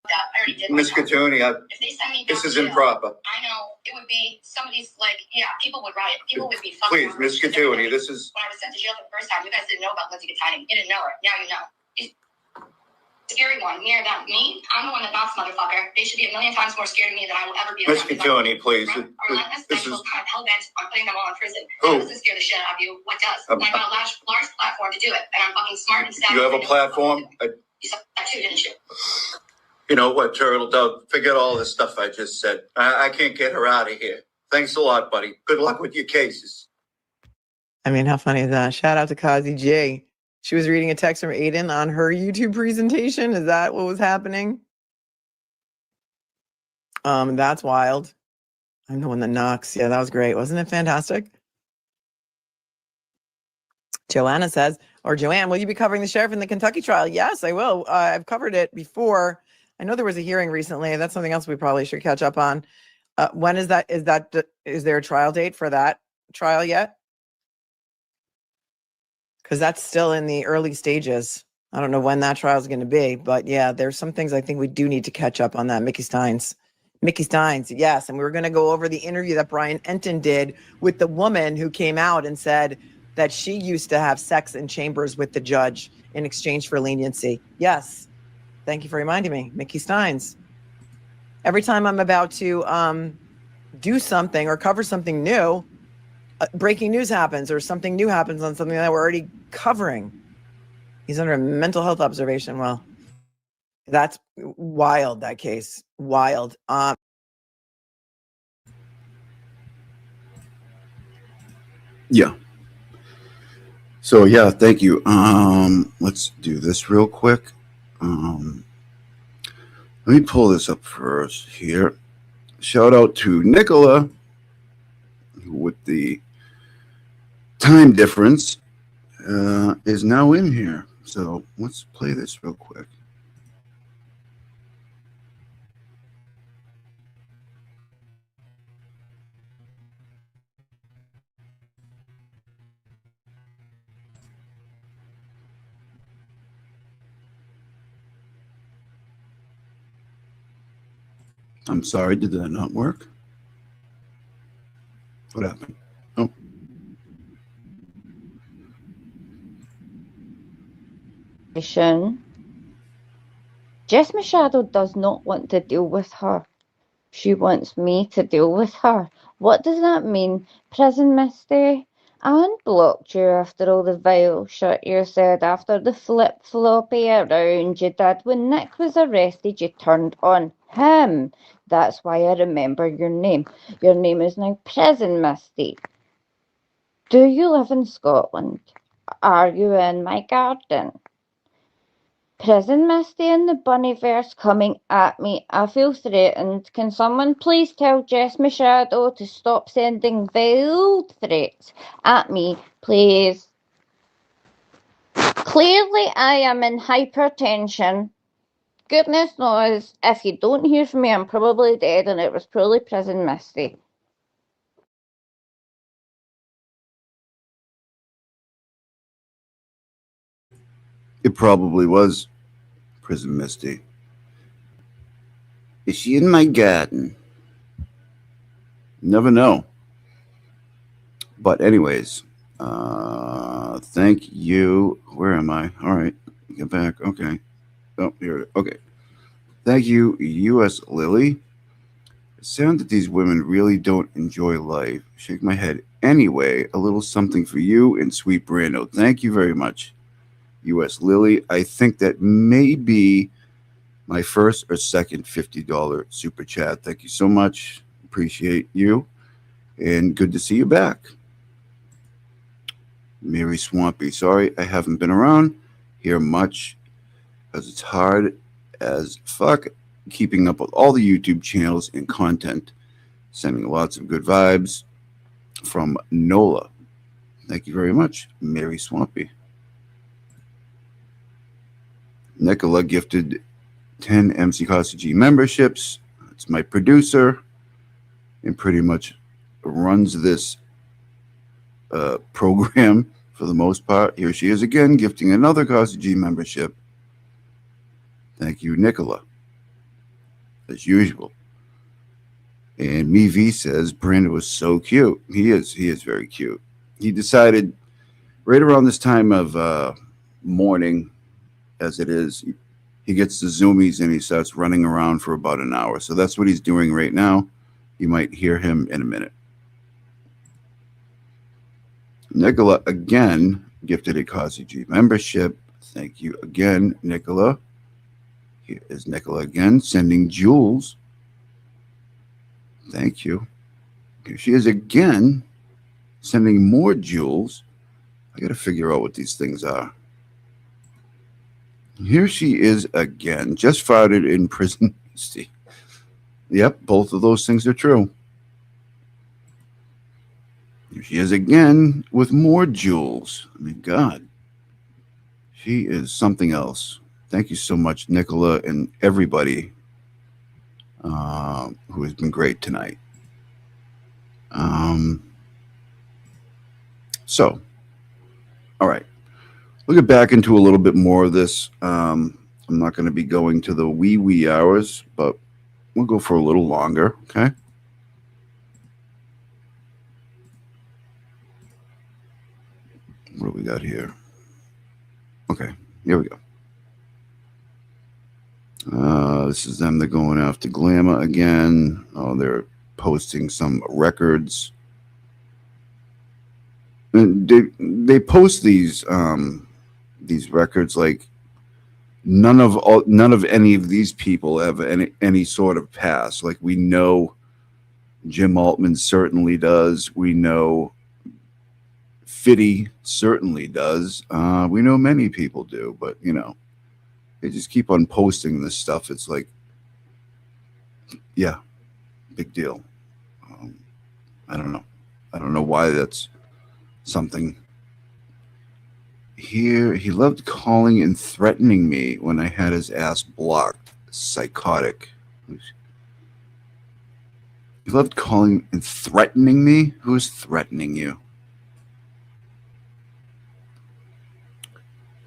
I already did. Miss Catuni, if they send me this down is to jail, improper. I know it would be somebody's like, yeah, people would riot. People would be fucking. Please, Miss Catuni, this is. When I was sent to jail for the first time, you guys didn't know about Lindsay Gattani. You didn't know her. Now you know. Scary one. Near them. Me, I'm the one that knocks, motherfucker. They should be a million times more scared of me than I will ever be. Miss Catuni, please. This is hell-bent on putting them all in prison. Who? That doesn't scare the shit out of you. What does? And I got a large platform to do it, and I'm fucking smart and savvy. You have a platform? You said that too, didn't you? You know what, Turtle Dog? Forget all the stuff I just said. I can't get her out of here. Thanks a lot, buddy. Good luck with your cases. I mean, how funny is that? Shout out to Kazi J. She was reading a text from Aiden on her YouTube presentation. Is that what was happening? That's wild. I'm the one that knocks. Yeah, that was great. Wasn't it fantastic? Joanna says, or Joanne, will you be covering the sheriff in the Kentucky trial? Yes, I will. I've covered it before. I know there was a hearing recently. That's something else we probably should catch up on. When is that? Is there a trial date for that trial yet? Because that's still in the early stages. I don't know when that trial is going to be, but yeah, there's some things I think we do need to catch up on that. Mickey Steins, yes. And we were going to go over the interview that Brian Enton did with the woman who came out and said that she used to have sex in chambers with the judge in exchange for leniency. Yes. Thank you for reminding me. Mickey Steins. Every time I'm about to do something or cover something new, breaking news happens or something new happens on something that we're already covering. He's under a mental health observation. Well, that's wild, that case. Wild. Yeah. So yeah, thank you. Let's do this real quick. Let me pull this up first here. Shout out to Nicola with the time difference is now in here. So let's play this real quick. I'm sorry, did that not work? What happened? Oh, Jess Machado does not want to deal with her. She wants me to deal with her. What does that mean? Prison Misty? I unblocked you after all the vile shit you said, after the flip-floppy around you did. When Nick was arrested, you turned on him. That's why I remember your name. Your name is now Prison Misty. Do you live in Scotland? Are you in my garden? Prison Misty and the Bunnyverse coming at me. I feel threatened. Can someone please tell Jess Machado to stop sending veiled threats at me, please? Clearly, I am in hypertension. Goodness knows, if you don't hear from me, I'm probably dead, and it was probably Prison Misty. it probably was Prison Misty. Is she in my garden? Never know. But anyways, thank you. Where am I? All right, get back. Okay. Oh, here. Okay. Thank you, U.S. Lily. It sounds that these women really don't enjoy life. Shake my head. Anyway, a little something for you and Sweet Brando. Thank you very much, U.S. Lily. I think that may be my first or second $50 super chat. Thank you so much. Appreciate you. And good to see you back. Mary Swampy. Sorry I haven't been around here much because it's hard as fuck keeping up with all the YouTube channels and content. Sending lots of good vibes from Nola. Thank you very much, Mary Swampy. Nicola gifted 10 MC Costa G memberships. It's my producer and pretty much runs this program for the most part. Here she is again, gifting another Costa G membership. Thank you, Nicola. As usual. And Me V says Brandon was so cute. He is very cute. He decided right around this time of morning, as it is, he gets the zoomies and he starts running around for about an hour. So that's what he's doing right now. You might hear him in a minute. Nicola again gifted a Costa G membership. Thank you again, Nicola. Here is Nicola again sending jewels. Thank you. Here she is again sending more jewels. I got to figure out what these things are. Here she is again, just filed in prison. Yep, both of those things are true. Here she is again with more jewels. I mean, God, she is something else. Thank you so much, Nicola, and everybody who has been great tonight. So, all right. We'll get back into a little bit more of this. I'm not going to be going to the wee hours, but we'll go for a little longer, okay? What do we got here? Okay, here we go. This is them. They're going after Glamour again. Oh, they're posting some records. And they post these records like none of any of these people have any sort of past. Like we know Jim Altman certainly does. We know Fitty certainly does. We know many people do, but you know, they just keep on posting this stuff. It's like, yeah, big deal. I don't know. I don't know why that's something. Here, he loved calling and threatening me when I had his ass blocked. Psychotic. He loved calling and threatening me? Who's threatening you?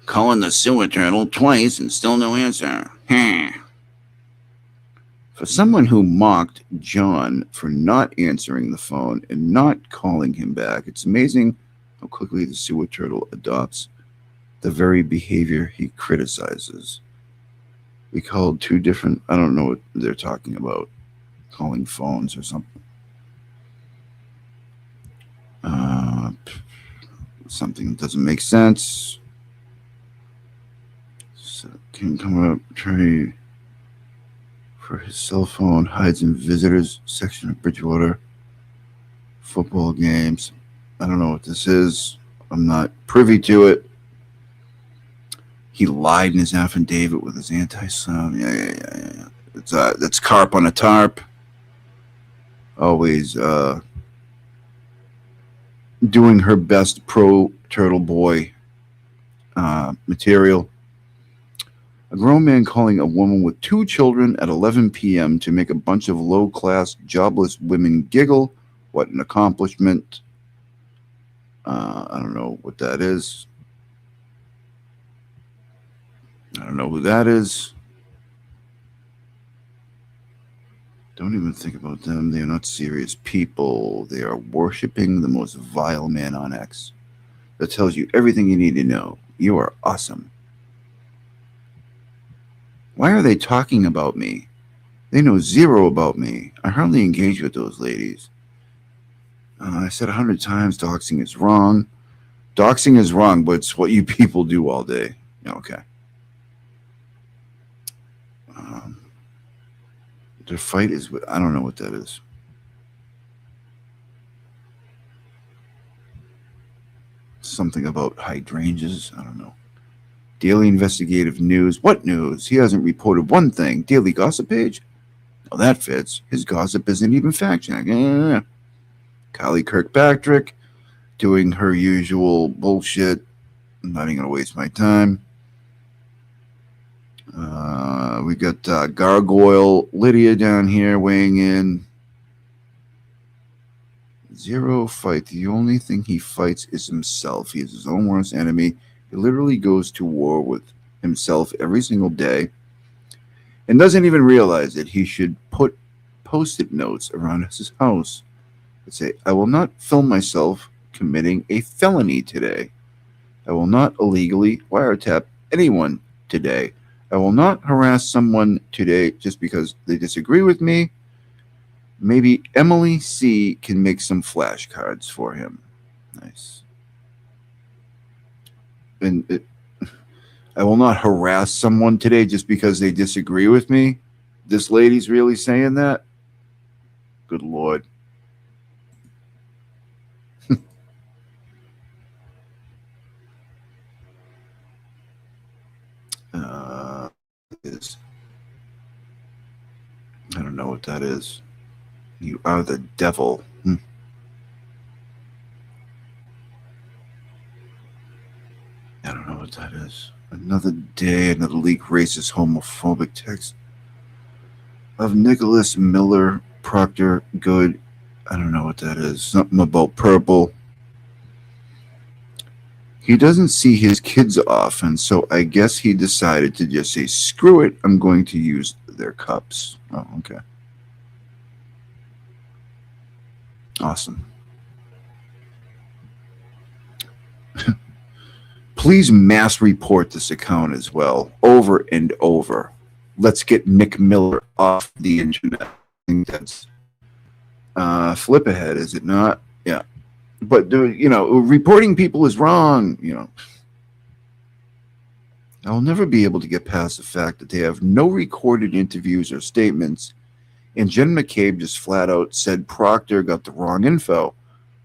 Calling the sewer turtle twice and still no answer. For someone who mocked John for not answering the phone and not calling him back, it's amazing how quickly the sewer turtle adopts the very behavior he criticizes. We called two different, I don't know what they're talking about, calling phones or something. Something that doesn't make sense. So can come up, try for his cell phone, hides in visitors section of Bridgewater. Football games. I don't know what this is. I'm not privy to it. He lied in his affidavit with his anti-sound. Yeah. That's carp on a tarp. Always doing her best pro Turtleboy material. A grown man calling a woman with 2 children at 11 p.m. to make a bunch of low-class, jobless women giggle. What an accomplishment. I don't know what that is. I don't know who that is. Don't even think about them. They are not serious people. They are worshiping the most vile man on X. That tells you everything you need to know. You are awesome. Why are they talking about me? They know zero about me. I hardly engage with those ladies. I said 100 times doxing is wrong. Doxing is wrong, but it's what you people do all day. Okay. Their fight is, I don't know what that is. Something about hydrangeas. I don't know. Daily investigative news. What news? He hasn't reported one thing. Daily gossip page? Oh, that fits. His gossip isn't even fact-checked. Kylie Kirkpatrick doing her usual bullshit. I'm not even going to waste my time. We got Gargoyle Lydia down here weighing in. Zero fight. The only thing he fights is himself. He is his own worst enemy. He literally goes to war with himself every single day and doesn't even realize it. He should put post-it notes around his house that say, I will not film myself committing a felony today. I will not illegally wiretap anyone today. I will not harass someone today just because they disagree with me. Maybe Emily C. can make some flashcards for him. Nice. And I will not harass someone today just because they disagree with me. This lady's really saying that? Good Lord. I don't know what that is. You are the devil. I don't know what that is. Another day, another leak, racist, homophobic text of Nicholas Miller Proctor Good. I don't know what that is. Something about purple. He doesn't see his kids often, so I guess he decided to just say, screw it, I'm going to use their cups. Oh, okay. Awesome. Please mass report this account as well, over and over. Let's get Nick Miller off the internet. I think that's flip ahead, is it not? Yeah. But, reporting people is wrong, I'll never be able to get past the fact that they have no recorded interviews or statements, and Jen McCabe just flat out said Proctor got the wrong info.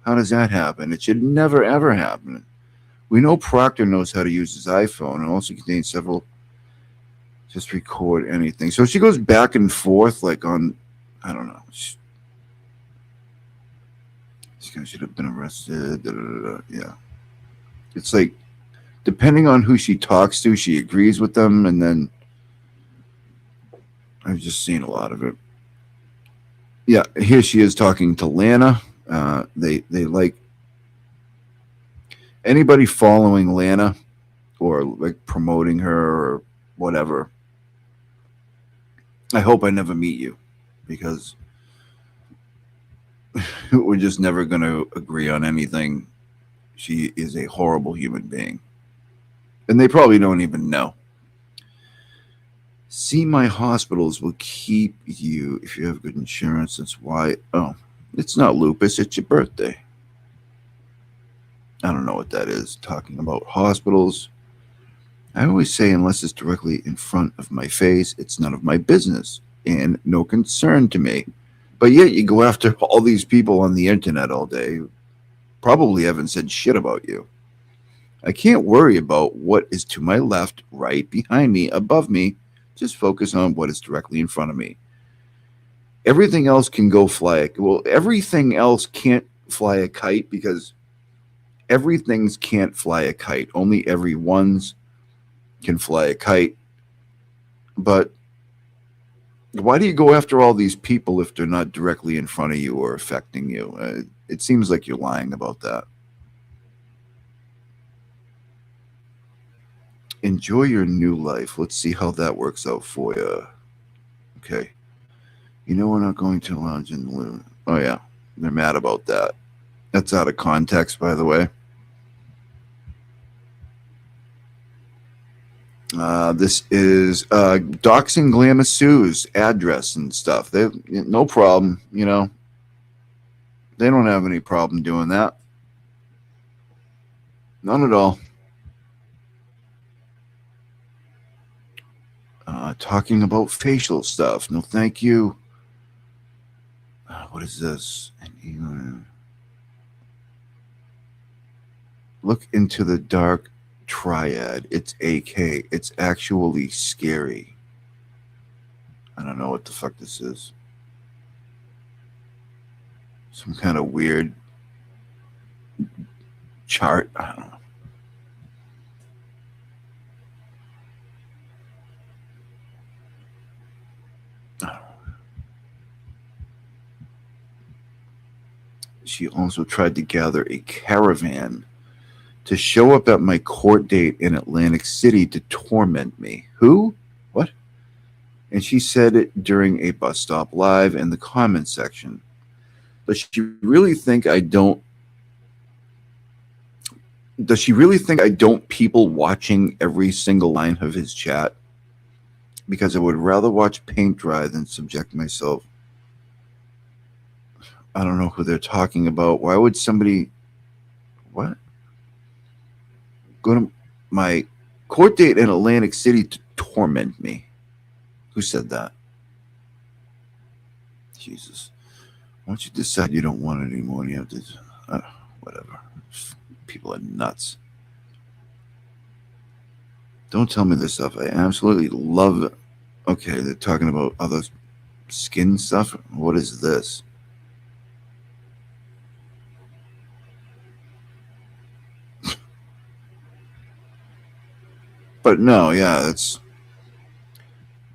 How does that happen? It should never, ever happen. We know Proctor knows how to use his iPhone and also contains several, just record anything. So she goes back and forth like on, I don't know. This guy should have been arrested. Yeah. It's like, depending on who she talks to, she agrees with them, and then I've just seen a lot of it. Yeah, here she is talking to Lana. They like anybody following Lana or like promoting her or whatever. I hope I never meet you. because we're just never going to agree on anything. She is a horrible human being. And they probably don't even know. See, my hospitals will keep you if you have good insurance. That's why. Oh, it's not lupus. It's your birthday. I don't know what that is. Talking about hospitals. I always say, unless it's directly in front of my face, it's none of my business and no concern to me. But yet you go after all these people on the internet all day who probably haven't said shit about you. I can't worry about what is to my left, right, behind me, above me. Just focus on what is directly in front of me. Everything else can go fly. Well, everything else can't fly a kite because everything's can't fly a kite. Only everyone's can fly a kite. But why do you go after all these people if they're not directly in front of you or affecting you? It seems like you're lying about that. Enjoy your new life. Let's see how that works out for you. Okay. You know we're not going to lounge in the loon. Oh, yeah. They're mad about that. That's out of context, by the way. This is doxing Glamour Sue's address and stuff. They no problem, you know. They don't have any problem doing that. None at all. Talking about facial stuff. No, thank you. What is this? Look into the dark triad. It's AK. It's actually scary. I don't know what the fuck this is. Some kind of weird chart. I don't know. She also tried to gather a caravan to show up at my court date in Atlantic City to torment me. Who? What? And she said it during a bus stop live in the comment section. Does she really think I don't? Does she really think I don't people watching every single line of his chat? Because I would rather watch paint dry than subject myself. I don't know who they're talking about. Why would somebody... What? Go to my court date in Atlantic City to torment me. Who said that? Jesus. Once you decide you don't want it anymore, you have to... whatever. People are nuts. Don't tell me this stuff. I absolutely love it. Okay, they're talking about other skin stuff. What is this? But no, yeah, it's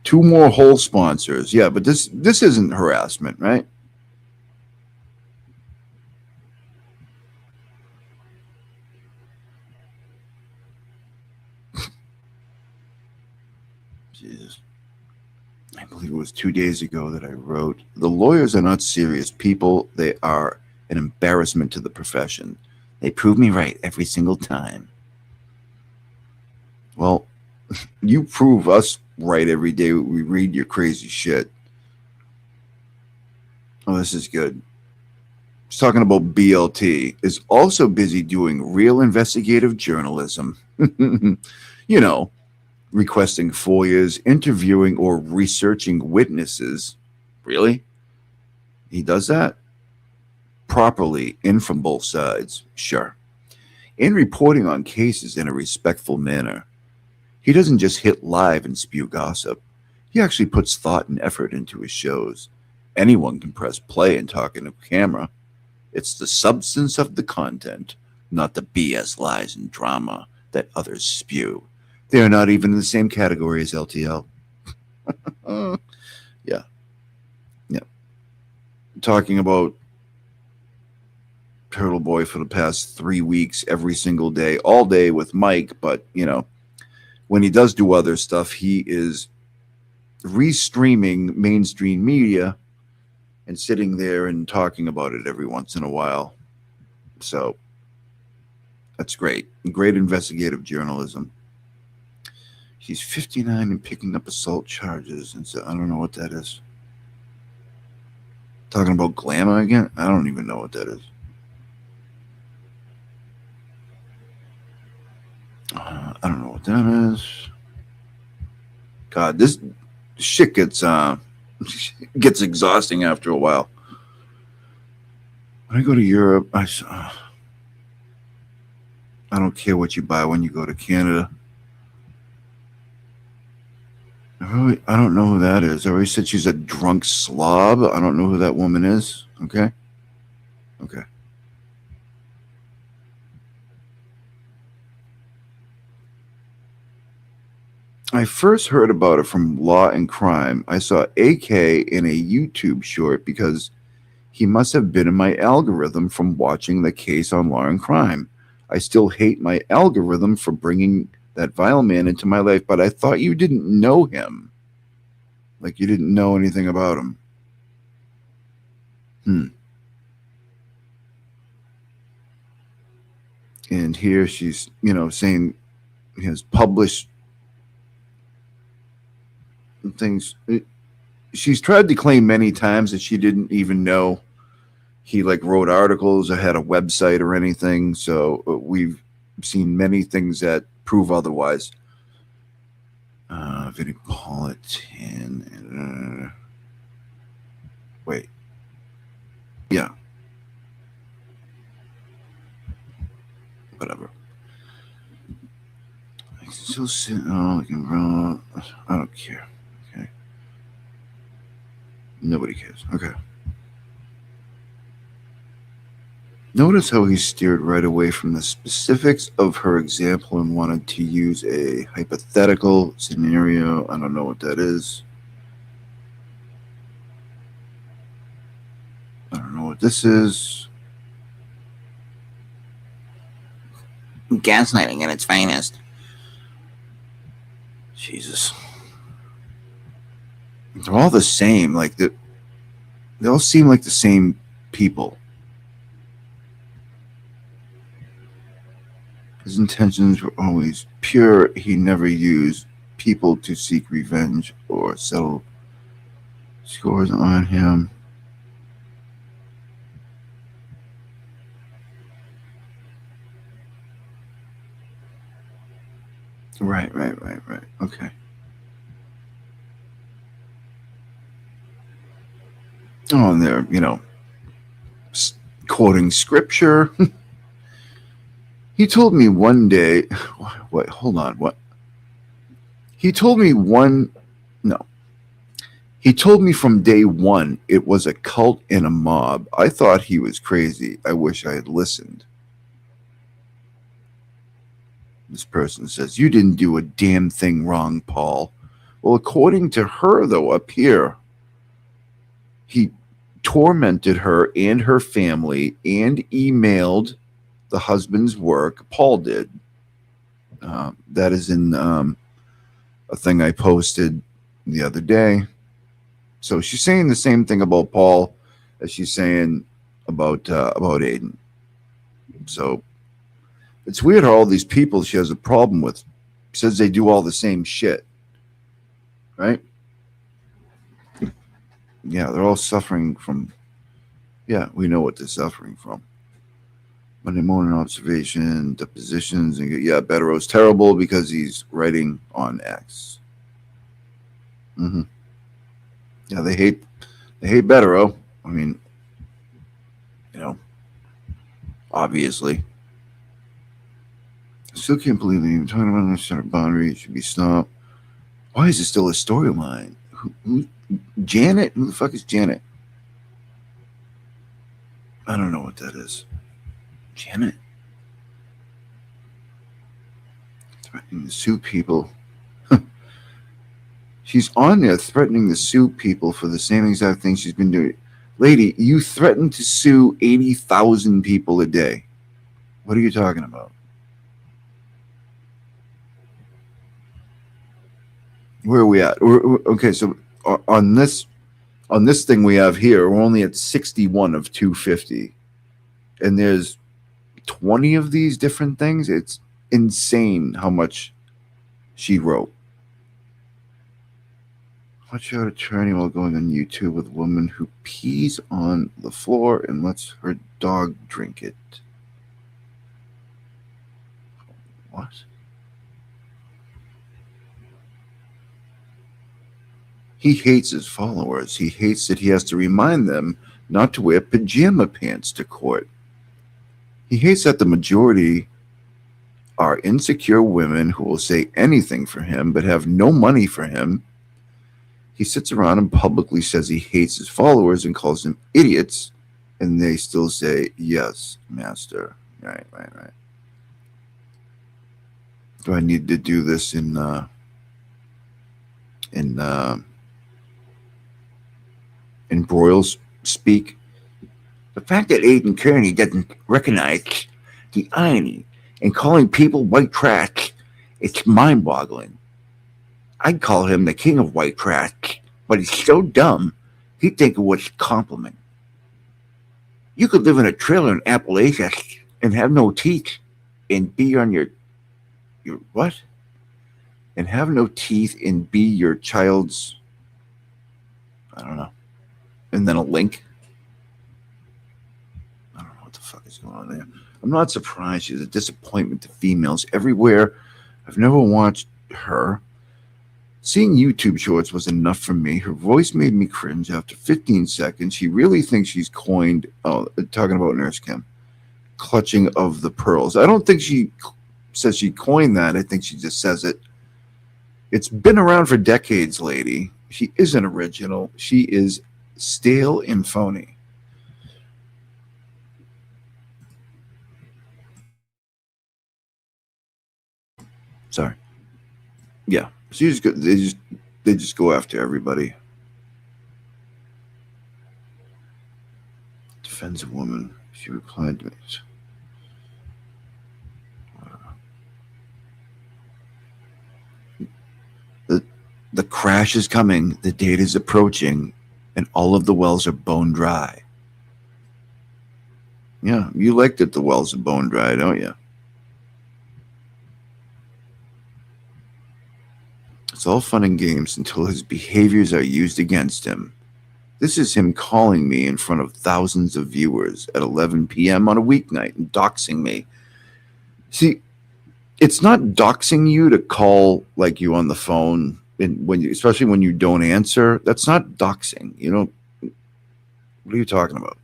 2 more whole sponsors. Yeah, but this isn't harassment, right? Jesus. I believe it was 2 days ago that I wrote, the lawyers are not serious people. They are an embarrassment to the profession. They prove me right every single time. Well, you prove us right every day we read your crazy shit. Oh, this is good. It's talking about BLT is also busy doing real investigative journalism. You know, requesting FOIAs, interviewing or researching witnesses. Really? He does that? Properly, in from both sides. Sure. And reporting on cases in a respectful manner. He doesn't just hit live and spew gossip. He actually puts thought and effort into his shows. Anyone can press play and talk in a camera. It's the substance of the content, not the BS lies and drama that others spew. They are not even in the same category as LTL. Yeah. Talking about Turtleboy for the past 3 weeks, every single day, all day with Mike, but, you know, when he does do other stuff, he is restreaming mainstream media and sitting there and talking about it every once in a while. So that's great. Great investigative journalism. She's 59 and picking up assault charges. And so I don't know what that is. Talking about glamour again? I don't even know what that is. I don't know what that is. God, this shit gets exhausting after a while. When I go to Europe, I don't care what you buy when you go to Canada. I don't know who that is. I already said she's a drunk slob. I don't know who that woman is. Okay. Okay. I first heard about it from Law and Crime. I saw AK in a YouTube short because he must have been in my algorithm from watching the case on Law and Crime. I still hate my algorithm for bringing that vile man into my life, but I thought you didn't know him. Like you didn't know anything about him. And here she's, saying he has published things. She's tried to claim many times that she didn't even know he wrote articles or had a website or anything. So we've seen many things that prove otherwise. Vinnie Politan. Wait. Yeah. Whatever. I can still sit. I don't care. Okay. Nobody cares. Okay. Notice how he steered right away from the specifics of her example and wanted to use a hypothetical scenario. I don't know what that is. I don't know what this is. Gaslighting at its finest. Jesus. They're all the same. They all seem like the same people. His intentions were always pure. He never used people to seek revenge or settle scores on him. Right. Okay. Oh, and they're, quoting scripture. He told me one day, wait, hold on, what? He told me He told me from day one it was a cult and a mob. I thought he was crazy. I wish I had listened. This person says, you didn't do a damn thing wrong, Paul. Well, according to her, though, up here, he tormented her and her family and emailed the husband's work. Paul did. That is in a thing I posted the other day. So she's saying the same thing about Paul as she's saying about Aiden. So it's weird how all these people she has a problem with says they do all the same shit, right? Yeah, they're all suffering from. Yeah, we know what they're suffering from. Monday morning observation, depositions, and yeah, Bettero's terrible because he's writing on X. Yeah, they hate Bettero. I mean, obviously. I still can't believe they even talking about this boundary. It should be stopped. Why is it still a storyline? Who Janet? Who the fuck is Janet? I don't know what that is. Janet? Threatening to sue people. She's on there threatening to sue people for the same exact thing she's been doing. Lady, you threaten to sue 80,000 people a day. What are you talking about? Where are we at? Okay, so on this On this thing we have here, we're only at 61 of 250. And there's 20 of these different things. It's insane how much she wrote. Watch out attorney while going on YouTube with a woman who pees on the floor and lets her dog drink it. What? He hates his followers. He hates that he has to remind them not to wear pajama pants to court. He hates that the majority are insecure women who will say anything for him but have no money for him. He sits around and publicly says he hates his followers and calls them idiots, and they still say, yes, master. Right. Do I need to do this in Broyles speak? The fact that Aiden Kearney doesn't recognize the irony in calling people white trash, it's mind-boggling. I'd call him the king of white trash, but he's so dumb, he'd think it was a compliment. You could live in a trailer in Appalachia and have no teeth and be on your what? And have no teeth and be your child's, I don't know. And then a link. I don't know what the fuck is going on there. I'm not surprised she's a disappointment to females everywhere. I've never watched her. Seeing YouTube shorts was enough for me. Her voice made me cringe after 15 seconds. She really thinks she's coined, talking about Nurse Kim, clutching of the pearls. I don't think she says she coined that. I think she just says it. It's been around for decades, lady. She isn't original. She is stale and phony. Sorry. Yeah. So they just go after everybody. Defends a woman. She replied to me. The crash is coming. The date is approaching, and all of the wells are bone dry. Yeah, you like that the wells are bone dry, don't you? It's all fun and games until his behaviors are used against him. This is him calling me in front of thousands of viewers at 11 p.m. on a weeknight and doxing me. See, it's not doxing you to call like you on the phone, and especially when you don't answer. That's not doxing. You know, what are you talking about?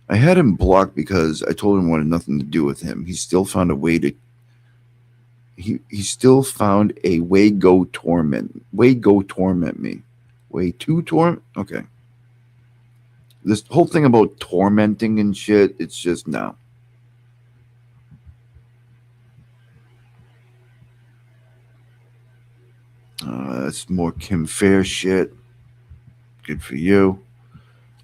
I had him blocked because I told him I wanted nothing to do with him. He still found a way to. He still found a way to torment me. Way to torment. Okay. This whole thing about tormenting and shit, it's just no. That's more Kim Fair shit. Good for you.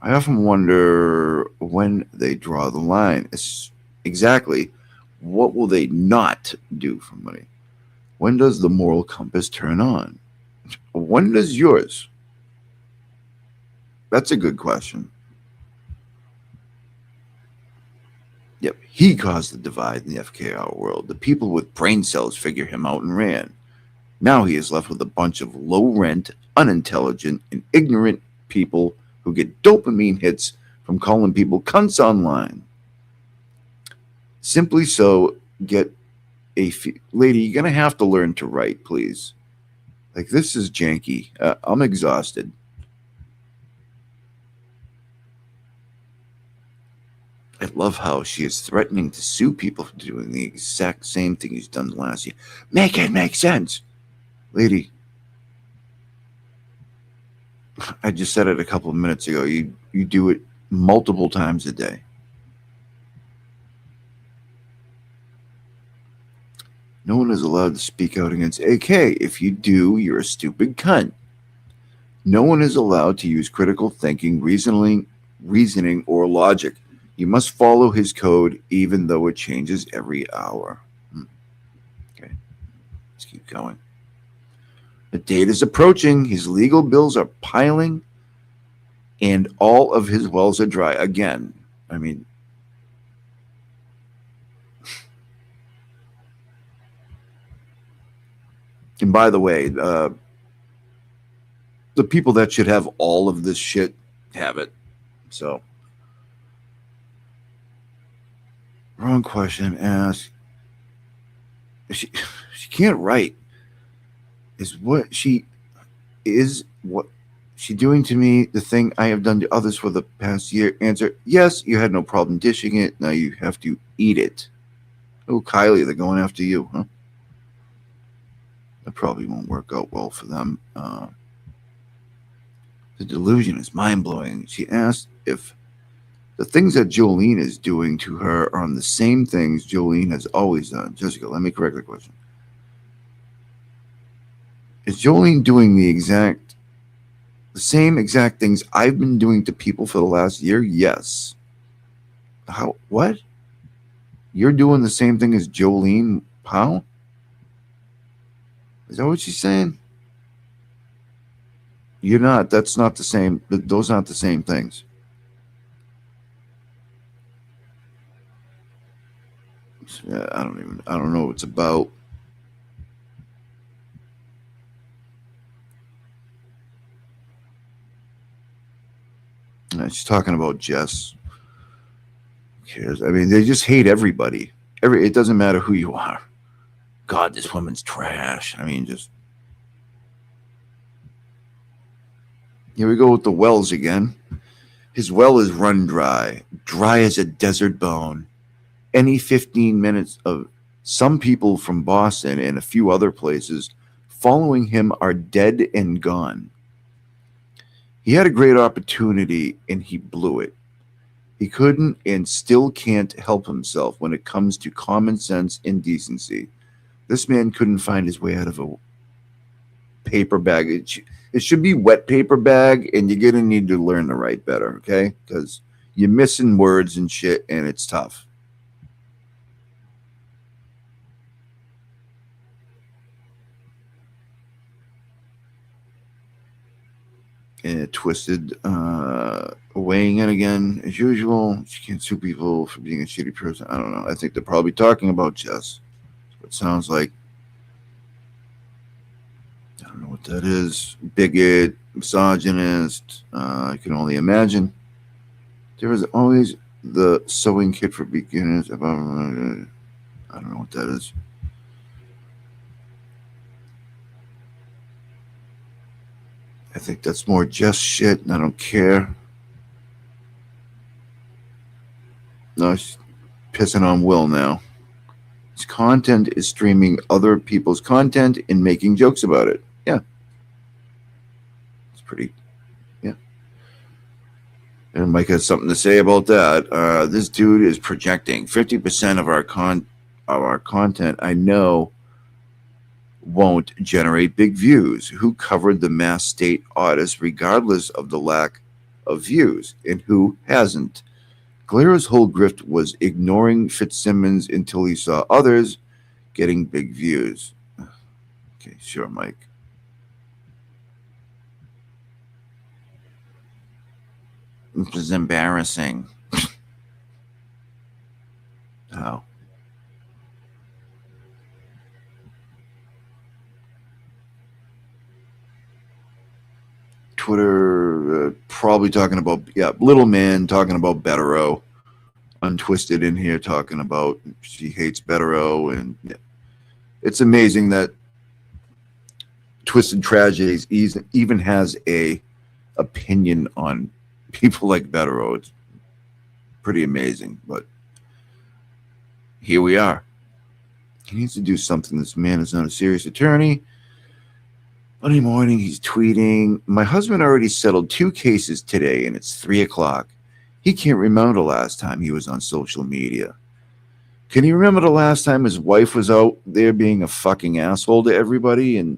I often wonder when they draw the line. It's exactly what will they not do for money? When does the moral compass turn on? When does yours? That's a good question. Yep, he caused the divide in the FKR world. The people with brain cells figure him out and ran. Now he is left with a bunch of low-rent, unintelligent, and ignorant people who get dopamine hits from calling people cunts online. Simply so, get a lady, you're going to have to learn to write, please. Like, this is janky. I'm exhausted. I love how she is threatening to sue people for doing the exact same thing he's done last year. Make it make sense. Lady, I just said it a couple of minutes ago. You do it multiple times a day. No one is allowed to speak out against AK. If you do, you're a stupid cunt. No one is allowed to use critical thinking, reasoning, or logic. You must follow his code, even though it changes every hour. Okay, let's keep going. The date is approaching. His legal bills are piling. and all of his wells are dry. Again, I mean, and by the way, the people that should have all of this shit have it. So, wrong question asked. She can't write. Is what she doing to me the thing I have done to others for the past year? Answer: yes, you had no problem dishing it. Now you have to eat it. Oh, Kylie, they're going after you, huh? That probably won't work out well for them. The delusion is mind-blowing. She asked if the things that Jolene is doing to her are on the same things Jolene has always done. Jessica, let me correct the question. Is Jolene doing the same exact things I've been doing to people for the last year? Yes. How? What? You're doing the same thing as Jolene? How? Is that what she's saying? You're not. That's not the same. Those aren't the same things. I don't know what it's about. She's talking about Jess. Who cares? I mean, they just hate everybody. It doesn't matter who you are. God, this woman's trash. I mean, just here we go with the wells again. His well is run dry as a desert bone. Any 15 minutes of some people from Boston and a few other places following him are dead and gone. He had a great opportunity and he blew it. He couldn't and still can't help himself when it comes to common sense and decency. This man couldn't find his way out of a paper bag. It should be wet paper bag, and you're going to need to learn to write better, okay? Because you're missing words and shit, and it's tough. And Twisted weighing in again as usual. She can't sue people for being a shitty person. I don't know. I think they're probably talking about Jess. It sounds like. I don't know what that is. Bigot, misogynist. I can only imagine. There is always the sewing kit for beginners. I don't know what that is. I think that's more just shit, and I don't care. No, she's pissing on Will now. His content is streaming other people's content and making jokes about it. Yeah. It's pretty, yeah. And Mike has something to say about that. This dude is projecting 50% of our content. I know won't generate big views. Who covered the Mass State audits regardless of the lack of views, and who hasn't? Glera's whole grift was ignoring Fitzsimmons until he saw others getting big views. Okay, sure, Mike. This is embarrassing. How? Twitter probably talking about, little man talking about Bettero. Untwisted in here talking about she hates Bettero, and it's amazing that Twisted Tragedies even has a opinion on people like Bettero. It's pretty amazing, but here we are. He needs to do something. This man is not a serious attorney. Monday morning, he's tweeting, my husband already settled 2 cases today, and it's 3:00. He can't remember the last time he was on social media. Can he remember the last time his wife was out there being a fucking asshole to everybody and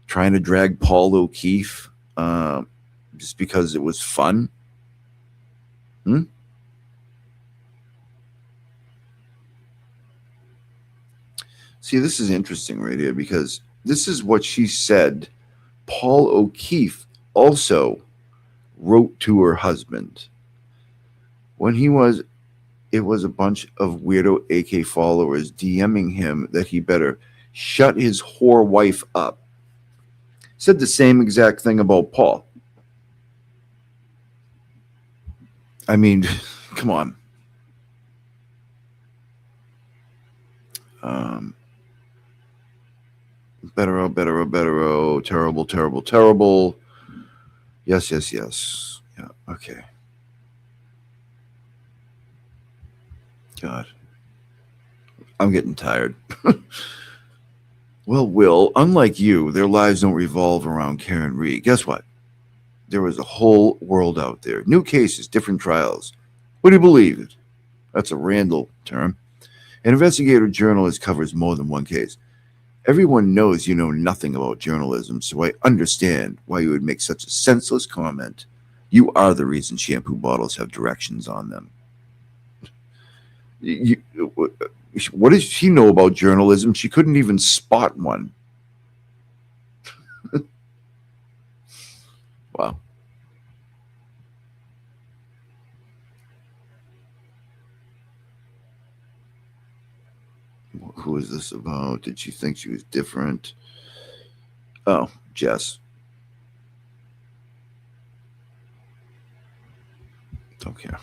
trying to drag Paul O'Keefe just because it was fun? See, this is interesting right here, because this is what she said Paul O'Keefe also wrote to her husband. It was a bunch of weirdo AK followers DMing him that he better shut his whore wife up. Said the same exact thing about Paul. I mean, come on. Bettero, terrible. Yes. Yeah, okay. God. I'm getting tired. Well, Will, unlike you, their lives don't revolve around Karen Reed. Guess what? There is a whole world out there. New cases, different trials. What do you believe? That's a Randall term. An investigative journalist covers more than one case. Everyone knows you know nothing about journalism, so I understand why you would make such a senseless comment. You are the reason shampoo bottles have directions on them. What does she know about journalism? She couldn't even spot one. Wow. Who is this about? Did she think she was different? Oh, Jess. Don't care.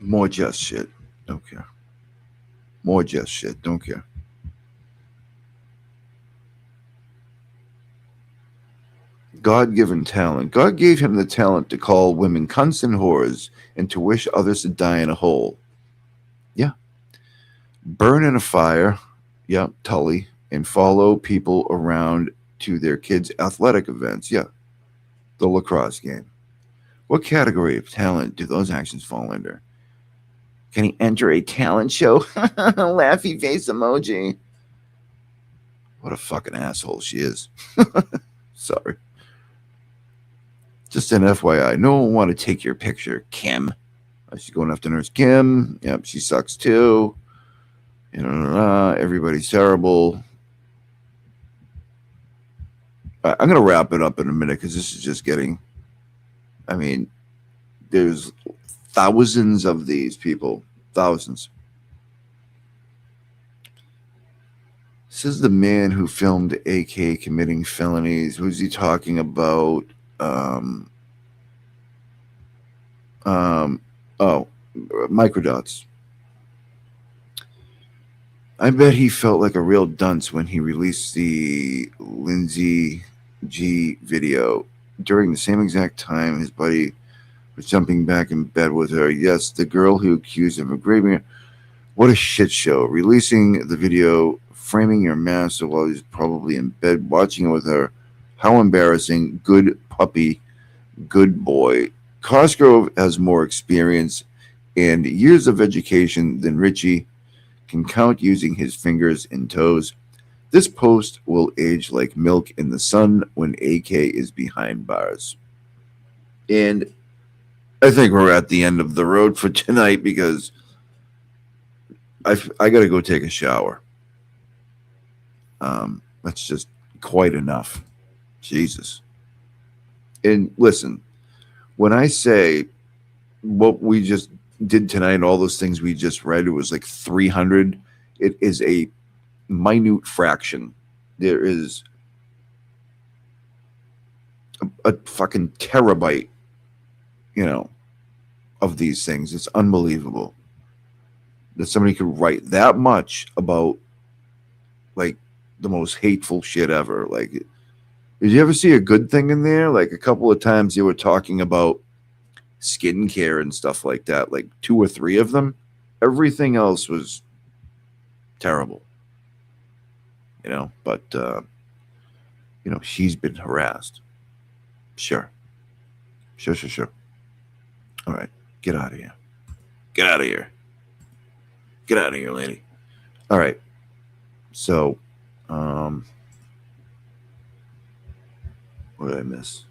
More Jess shit. Don't care. More Jess shit. Don't care. God-given talent. God gave him the talent to call women cunts and whores and to wish others to die in a hole. Yeah. Burn in a fire. Yeah, Tully. And follow people around to their kids' athletic events. Yeah. The lacrosse game. What category of talent do those actions fall under? Can he enter a talent show? Laughy face emoji. What a fucking asshole she is. Sorry. Just an FYI. No one want to take your picture, Kim. She's going after Nurse Kim. Yep, she sucks too. Everybody's terrible. I'm going to wrap it up in a minute because this is just getting... I mean, there's thousands of these people. Thousands. This is the man who filmed AK committing felonies. Who's he talking about? Microdots. I bet he felt like a real dunce when he released the Lindsay G video. During the same exact time, his buddy was jumping back in bed with her. Yes, the girl who accused him of raping her. What a shit show. Releasing the video, framing your master while he's probably in bed, watching it with her. How embarrassing. Good puppy. Good boy. Cosgrove has more experience and years of education than Richie can count using his fingers and toes. This post will age like milk in the sun when AK is behind bars. And I think we're at the end of the road for tonight because I got to go take a shower. That's just quite enough. Jesus. And listen, when I say what we just did tonight, all those things we just read, it was like 300. It is a minute fraction. There is a fucking terabyte, of these things. It's unbelievable that somebody could write that much about like the most hateful shit ever. Like, did you ever see a good thing in there? Like a couple of times they were talking about skincare and stuff like that, like 2 or 3 of them. Everything else was terrible. But she's been harassed. Sure. All right, get out of here. Get out of here. Get out of here, lady. All right. So, what did I miss?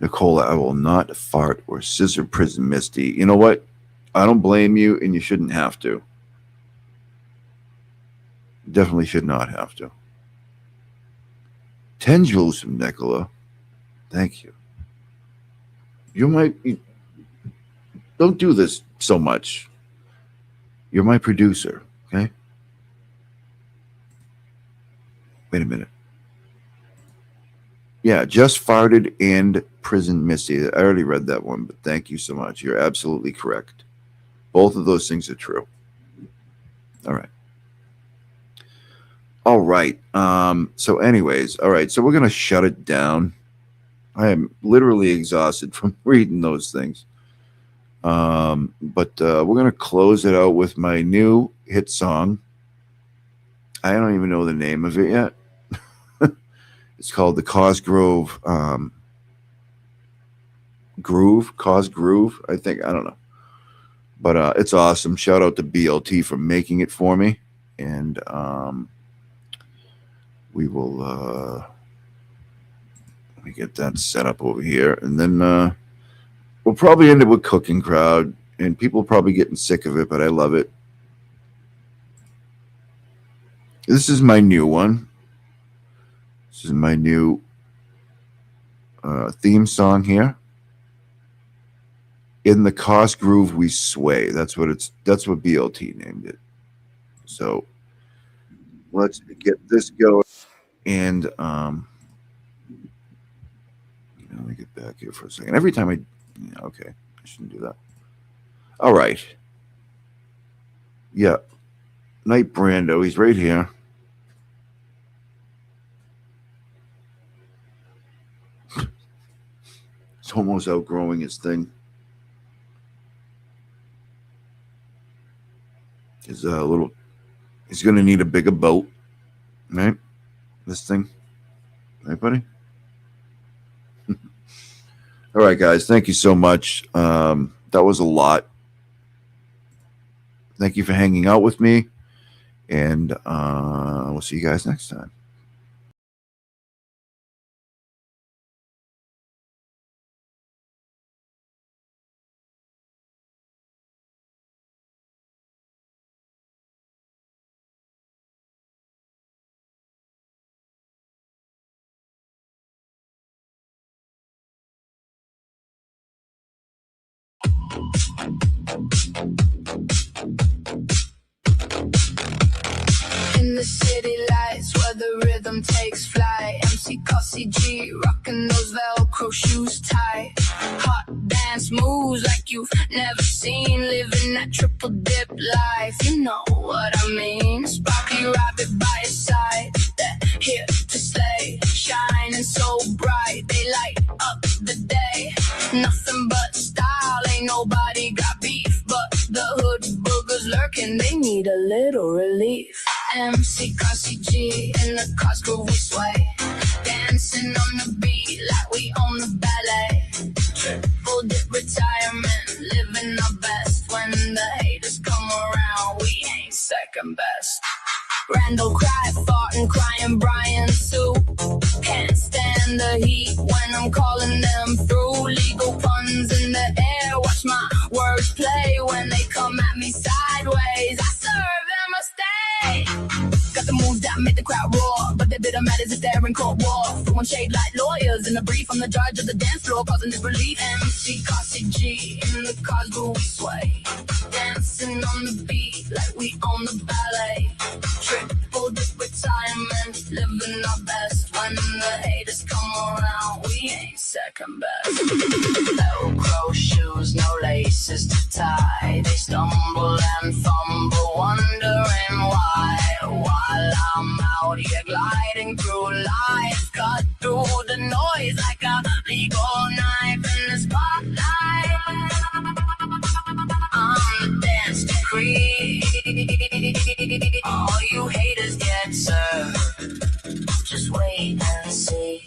Nicole, I will not fart or scissor prison Misty. You know what? I don't blame you, and you shouldn't have to. definitely should not have to. 10 jewels from Nicola. Thank you. You might be, don't do this so much. You're my producer, okay? Wait a minute. Yeah, just farted and prison Missy. I already read that one, but thank you so much. You're absolutely correct. Both of those things are true. All right. All right. So anyways, all right. So we're going to shut it down. I am literally exhausted from reading those things. But we're going to close it out with my new hit song. I don't even know the name of it yet. It's called the Cosgrove Groove, I think. I don't know. But it's awesome. Shout out to BLT for making it for me. And we will let me get that set up over here. And then we'll probably end it with Cooking Crowd. And people are probably getting sick of it, but I love it. This is my new one. This is my new theme song here. In the Cos Groove We Sway. That's what BLT named it. So let's get this going. And let me get back here for a second. Every time okay, I shouldn't do that. All right. Yeah. Night Brando, he's right here. He's almost outgrowing his thing. He's going to need a bigger boat, right? This thing. Right, buddy? All right, guys. Thank you so much. That was a lot. Thank you for hanging out with me. And we'll see you guys next time. In the city lights where the rhythm takes flight, MC Cossie G rocking those Velcro shoes tight. Hot dance moves like you've never seen, living that triple dip life. You know what I mean. Sparkly rabbit by your side, that here to stay, shining so bright they light up the day. Nothing but style, ain't nobody got beef, but the hood boogers lurking, they need a little relief. MC Cossie G in the Cosgrove we sway, dancing on the beat like we own the ballet. Triple dip retirement, living our best. When the haters come around, we ain't second best. Randall cry, farting, crying, Brian Sue. Can't stand the heat when I'm calling them through. Legal puns in the air, watch my words play. When they come at me sideways, I serve them a stay. Got the moves that make the crowd roar, but they bitter matters if they're in court war. Throwing shade like lawyers in a brief on the judge of the dance floor, causing disbelief. MC Cossie G in the Cosgrove we sway, dancing on the beat like we own the ballet. Triple dip retirement, living our best. When the haters come around, we ain't second best. Velcro shoes, no laces to tie. They stumble and fumble, wondering why. While I'm out here gliding through life, cut through the noise like a legal knife in the spotlight. I'm the dance decree. All you haters get served. Just wait and see.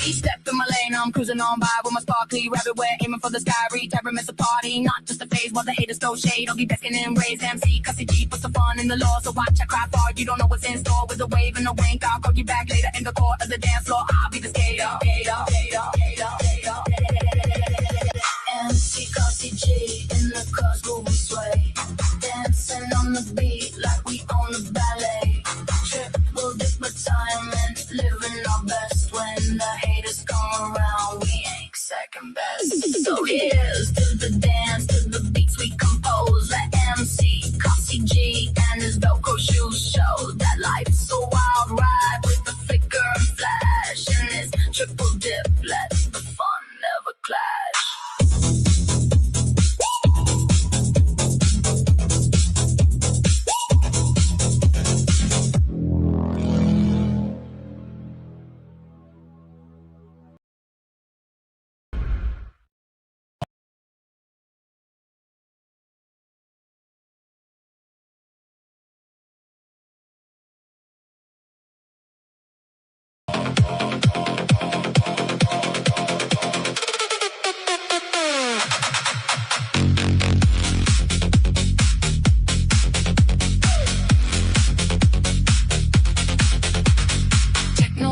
Step in my lane, I'm cruising on by with my sparkly rabbit wear, aiming for the sky, reach every miss a party. Not just a phase while the haters throw shade. I'll be basking in rays, MC, cussy deep, what's the fun in the law? So watch, I cry hard, you don't know what's in store. With a wave and a wink, I'll call you back later in the court of the dance floor. I'll be the skater. MC Cussy G in the clubs where we sway, dancing on the beat like we own a ballet. Triple dip retirement, living our best. When the haters come around, we ain't second best. So here's to the dance, to the beats we compose. Let MC Cussy G and his Velcro shoes show that life's a wild ride with the flicker and flash. And his triple dip, let the fun never clash.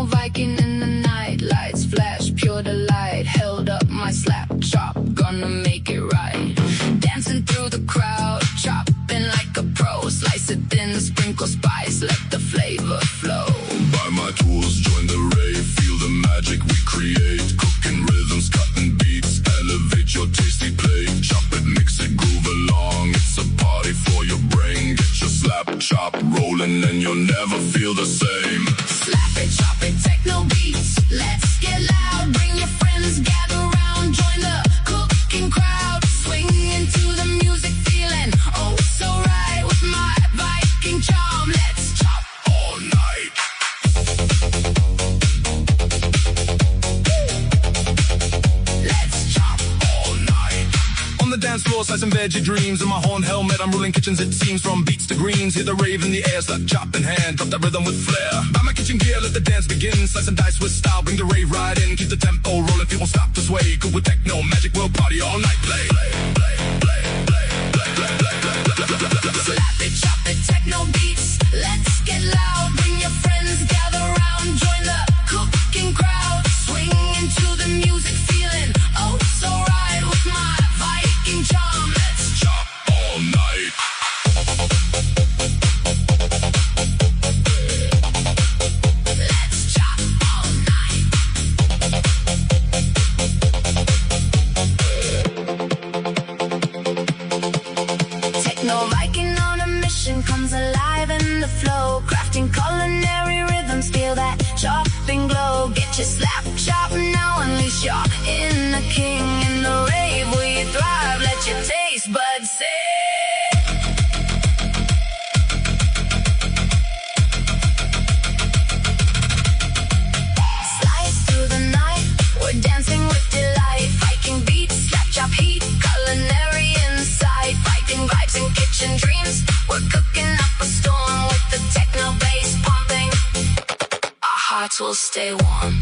Viking in the night, lights flash, pure delight. Held up my slap chop, gonna make it right. Dancing through the crowd, chopping like a pro. Slice it thin, sprinkle spice, let the flavor flow. Buy my tools, join the rave, feel the magic we create. Cooking rhythms, cutting beats, elevate your tasty plate. Chop it, mix it, groove along. It's a party for your brain. Get your slap chop rolling and you'll never feel the same. Slap it, chop it, techno beats. Let's get loud, bring your friends, gather round, join the cooking crowd. Swing into the music, feeling oh so right. With my Viking charm, let's chop all night. Let's chop all night. On the dance floor, slice and veggie dreams. In my horn helmet, I'm ruling kitchens, it seems. From beats to greens, hear the rave in the air. Slap, chop in hand, drop that rhythm with flair. Buy my kitchen gear, let the dance begin. Slice and dice with style, bring the rave right in. Keep the tempo rolling, people won't stop to sway. Good with techno, magic, world party all night. Play. Slap it, chop it, techno beats. Let's get loud, bring your friends, gather round, join the cooking crowd. Swing into the music, feeling oh so right. With my Viking charm, let's chop all night. Let's chop all night. Techno Viking on a mission, comes alive in the flow. Crafting culinary rhythms, feel that chopping glow. Get your slap chop now, unleash your inner king. In the rave we thrive, let your taste buds say. Slice through the night, we're dancing with delight. Viking beats, slap chop heat, culinary insight. Viking vibes and kitchen dreams, we're cooking up a storm. With the techno bass pumping, our hearts will stay warm.